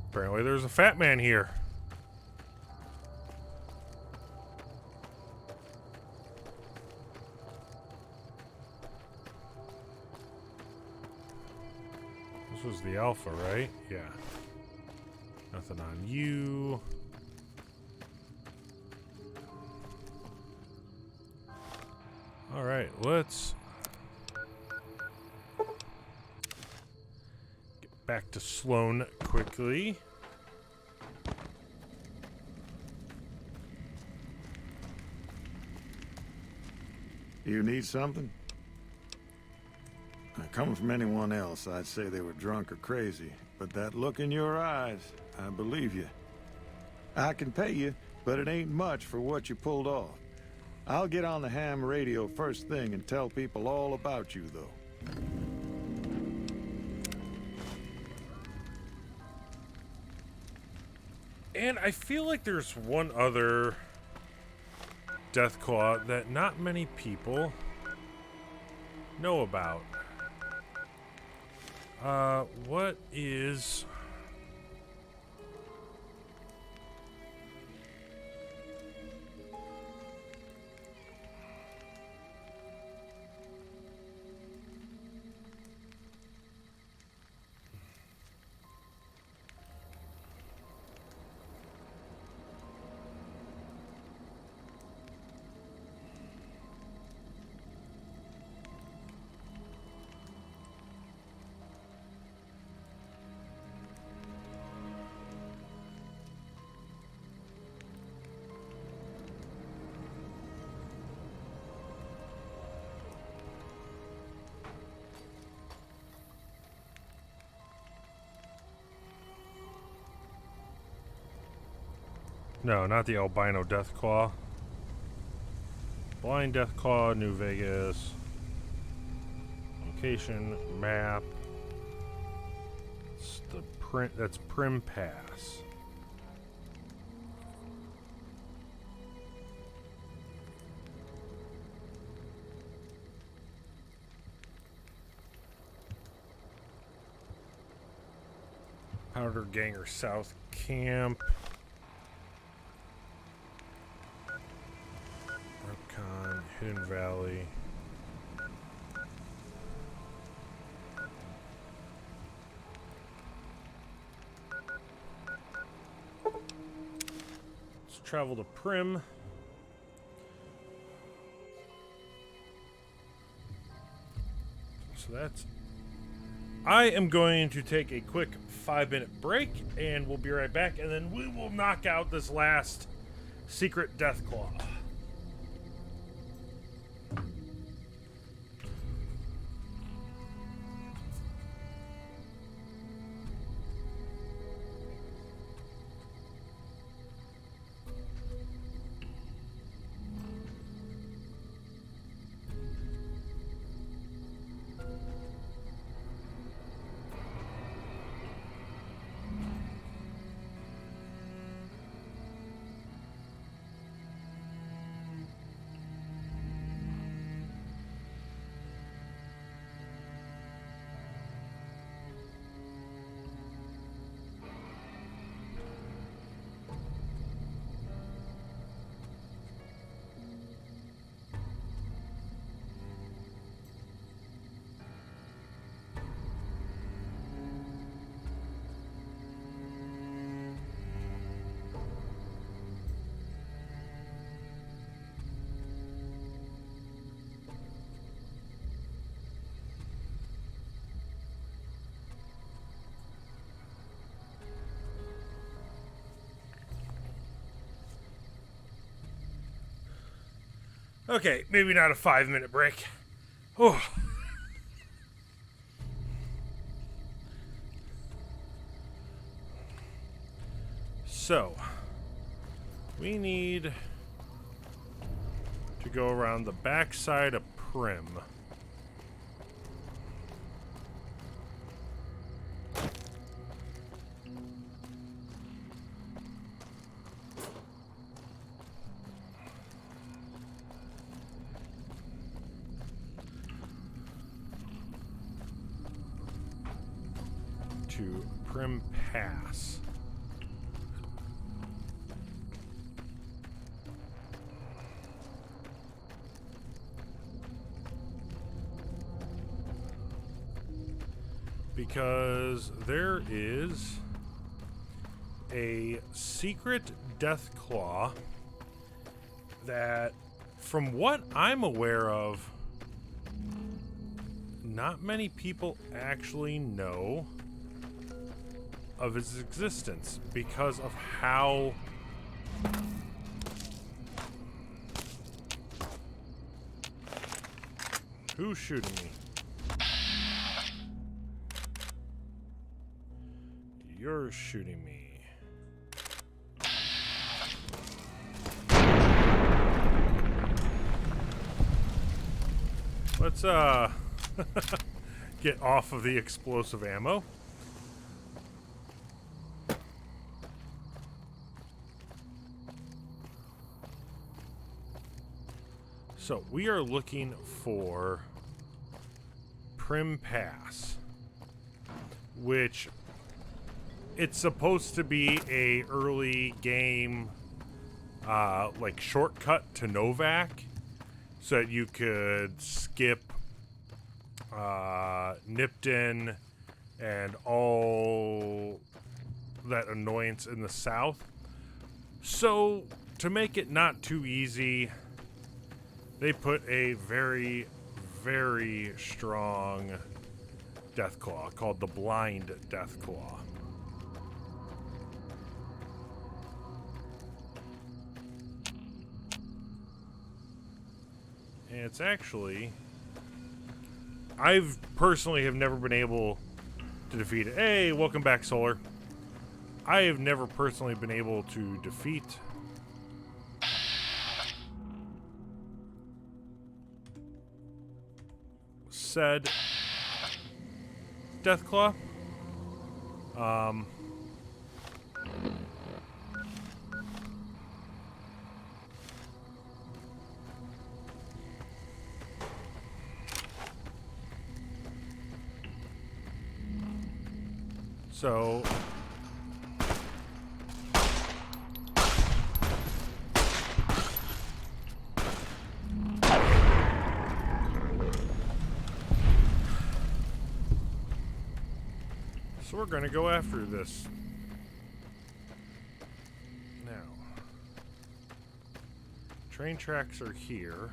Apparently there's a fat man here. This was the alpha, right? Yeah. Nothing on you. All right, let's get back to Sloan quickly. You need something? Coming from anyone else, I'd say they were drunk or crazy. But that look in your eyes, I believe you. I can pay you, but it ain't much for what you pulled off. I'll get on the ham radio first thing and tell people all about you, though. And I feel like there's one other Deathclaw that not many people know about. What is... No, not the albino Deathclaw. Blind Deathclaw, New Vegas. Location, map. It's the print. That's Prim Pass. Powder Ganger South Camp. Repcon, Hidden Valley. Let's travel to Prim. So that's... I am going to take a quick 5-minute break, and we'll be right back, and then we will knock out this last secret Deathclaw. Okay, maybe not a 5-minute break. Oh. So, we need to go around the backside of Prim. To Prim Pass. Because there is a secret Deathclaw that, from what I'm aware of, not many people actually know of its existence because of how who's shooting me? You're shooting me. Let's get off of the explosive ammo. So we are looking for Prim Pass, which it's supposed to be a early game like shortcut to Novac, so that you could skip Nipton and all that annoyance in the south. So to make it not too easy, they put a very, very strong Deathclaw called the Blind Deathclaw. And it's actually... I've personally have never been able to defeat it. Hey, welcome back, Solar. I have never personally been able to defeat said Deathclaw. So we're gonna go after this. Now, train tracks are here.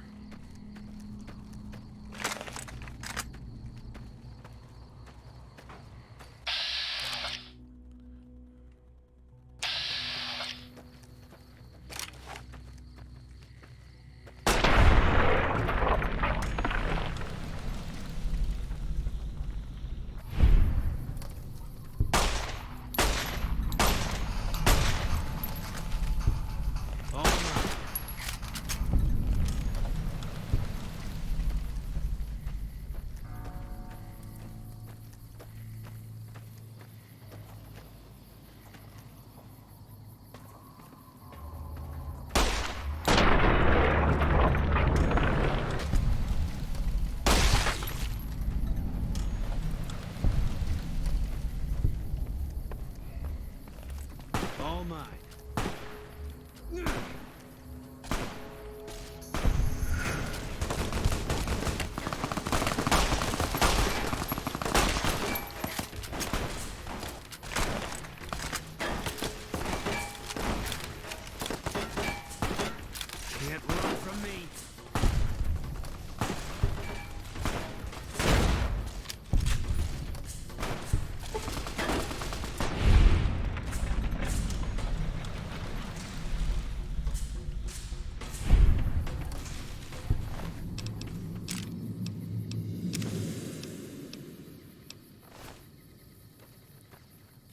All mine. Can't run from me.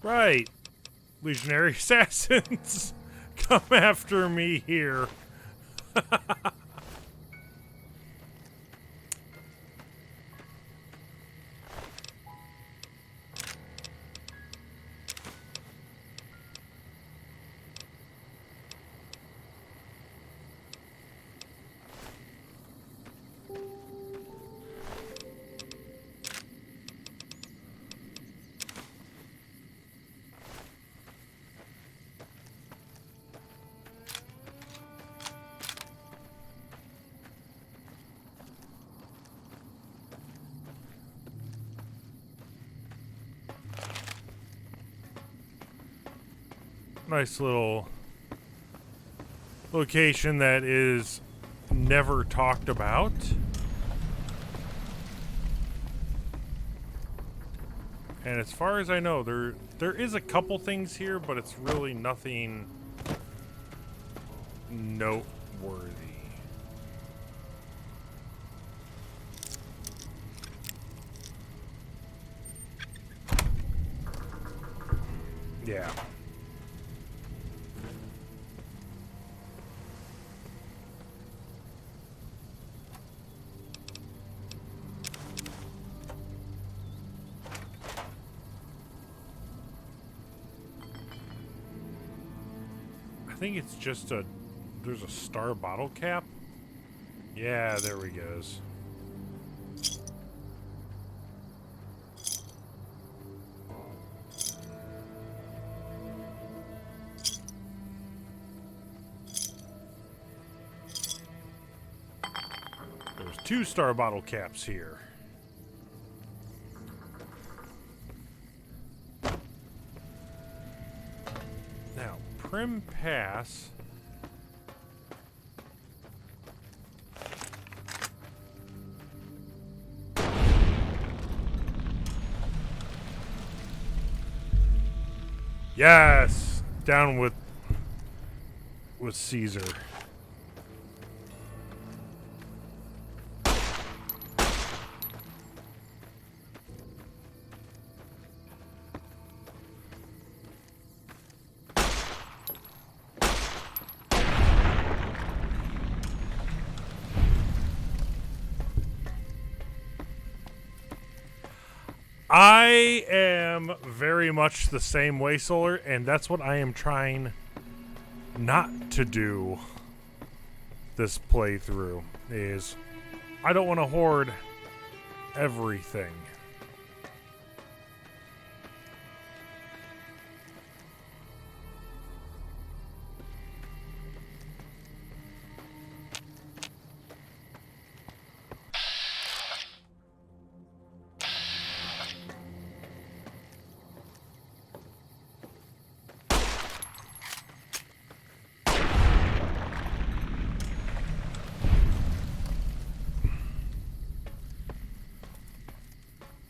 Right. Legionary assassins come after me here. Nice little location that is never talked about. And as far as I know, there is a couple things here, but it's really nothing noteworthy. Yeah. I think it's just there's a star bottle cap. Yeah, there we goes. There's 2 star bottle caps here. Now, Prim Pass. Yes, down with Caesar. I am very much the same way, Solar, and that's what I am trying not to do this playthrough, is I don't want to hoard everything.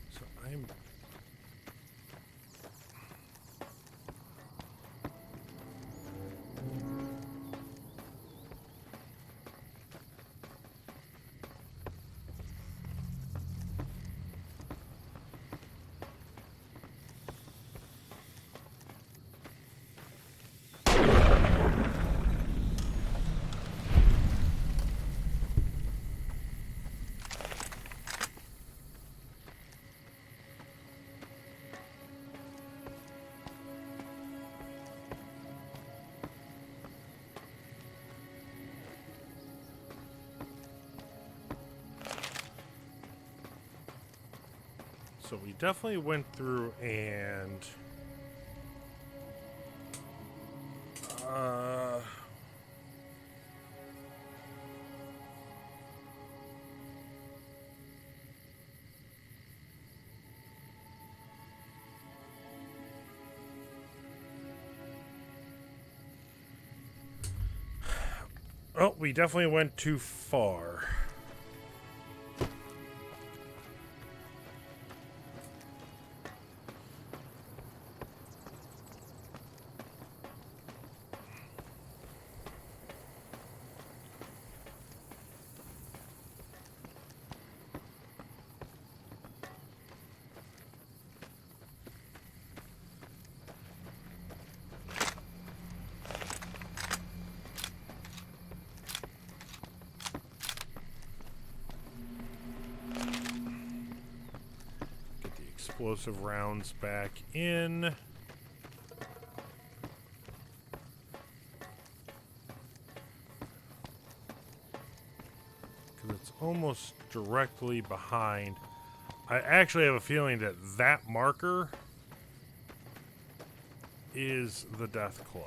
So I'm So we definitely went through and oh, we definitely went too far. Explosive rounds back in. Because it's almost directly behind. I actually have a feeling that that marker is the Deathclaw.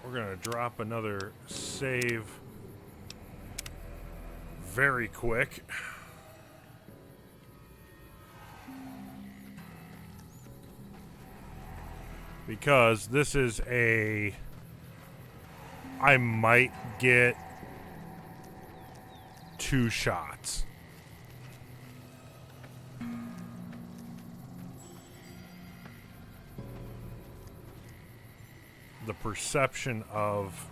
We're going to drop another save very quick. Because this is a... I might get 2 shots. The perception of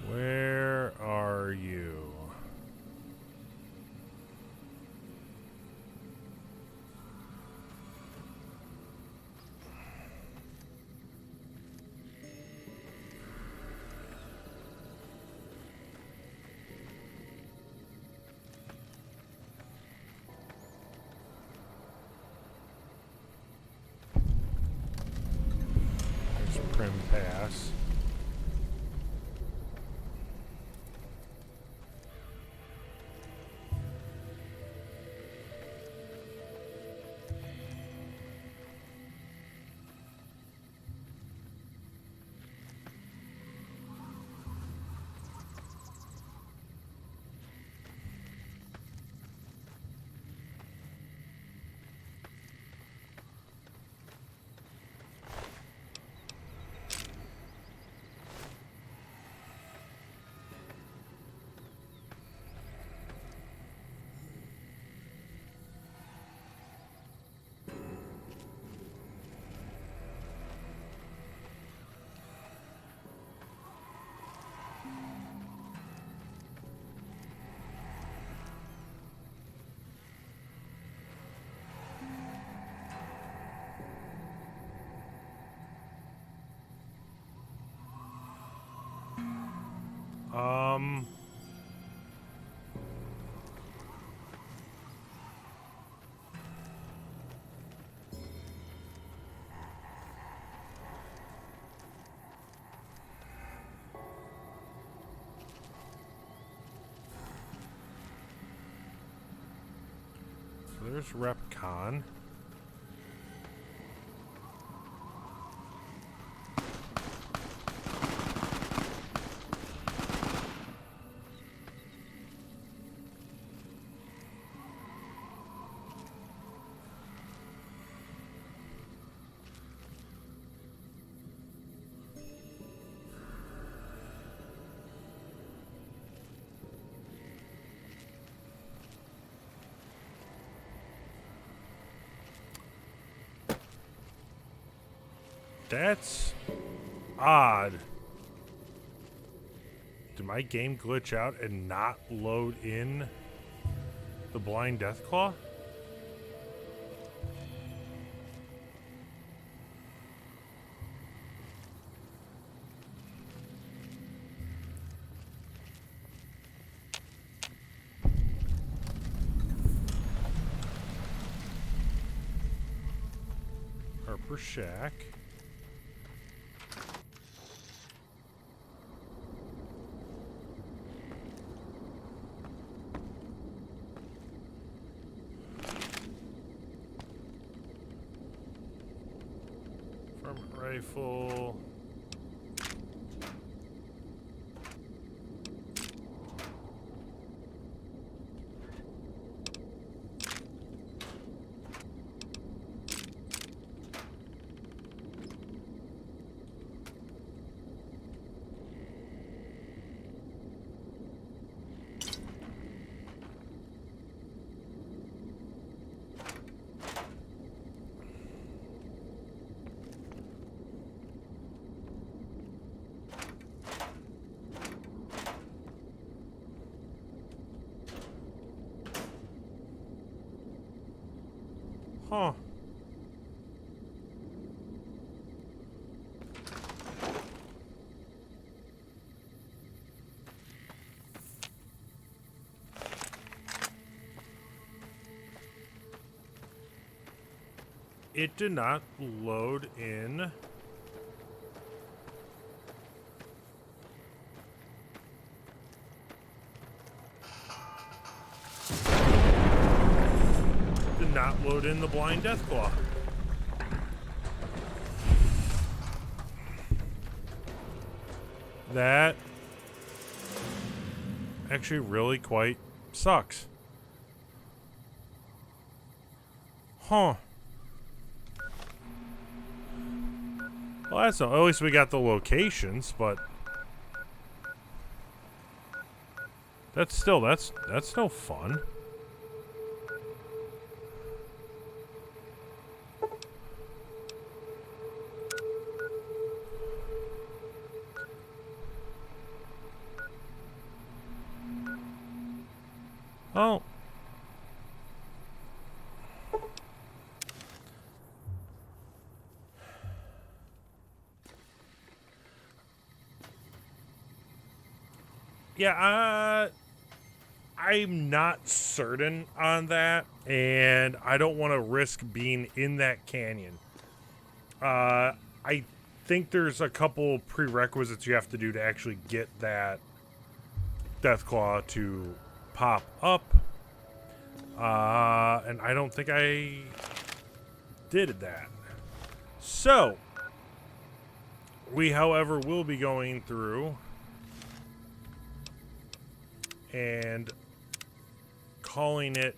where are you? So there's RepCon. That's odd. Did my game glitch out and not load in the Blind Deathclaw? Harper Shack. Rifle. Huh. It did not load in. Did not load in the Blind Deathclaw. That actually really quite sucks. Huh. Well, that's not, at least we got the locations, but that's still that's no fun. Oh. Yeah, I'm not certain on that, and I don't want to risk being in that canyon. I think there's a couple prerequisites you have to do to actually get that Deathclaw to pop up, and I don't think I did that. So, we, however, will be going through and calling it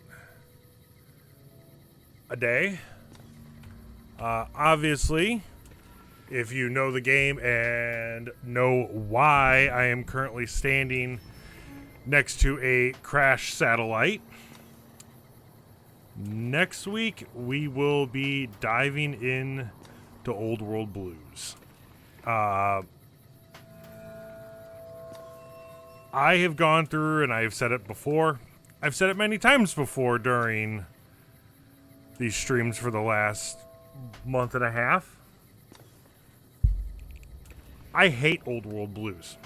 a day. Obviously, if you know the game and know why I am currently standing next to a crash satellite, next week we will be diving in to Old World Blues. I have gone through, and I've said it before. I've said it many times before during these streams for the last month and a half. I hate Old World Blues.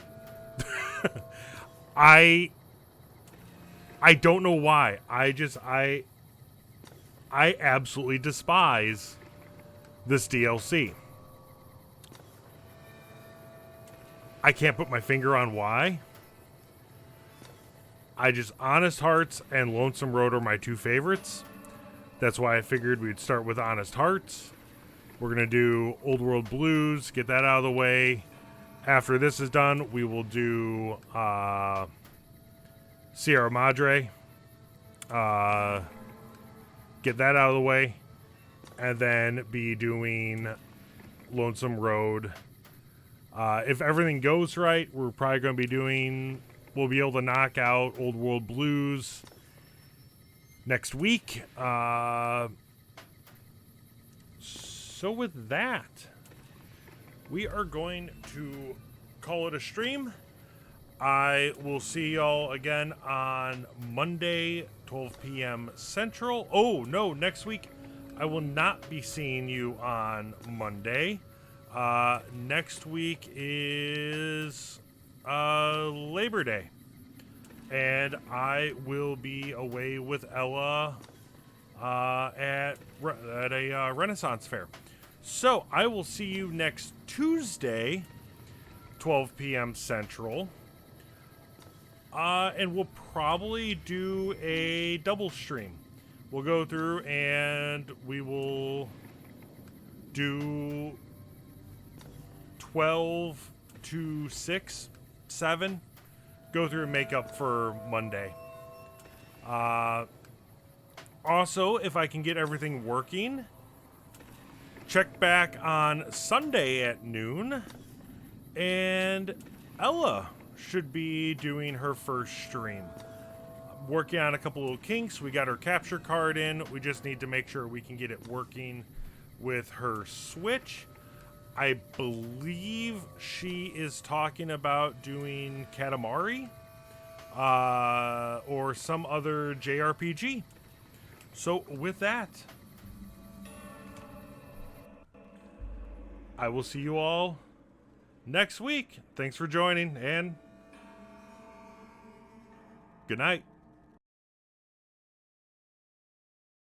I don't know why. I absolutely despise this DLC. I can't put my finger on why. Honest Hearts and Lonesome Road are my two favorites. That's why I figured we'd start with Honest Hearts. We're going to do Old World Blues, get that out of the way. After this is done, we will do Sierra Madre. Get that out of the way. And then be doing Lonesome Road. If everything goes right, we're probably going to be doing... We'll be able to knock out Old World Blues next week. So with that, we are going to call it a stream. I will see y'all again on Monday, 12 p.m. Central. Oh, no, next week I will not be seeing you on Monday. Next week is Labor Day. And I will be away with Ella at a Renaissance fair. So I will see you next Tuesday, 12 p.m. Central. And we'll probably do a double stream. We'll go through and we will do 12 to 6, 7. Go through and make up for Monday. Also, if I can get everything working, check back on Sunday at noon. And Ella should be doing her first stream. Working on a couple little kinks. We got her capture card in. We just need to make sure we can get it working with her Switch. I believe she is talking about doing Katamari or some other JRPG. So with that, I will see you all next week. Thanks for joining and good night.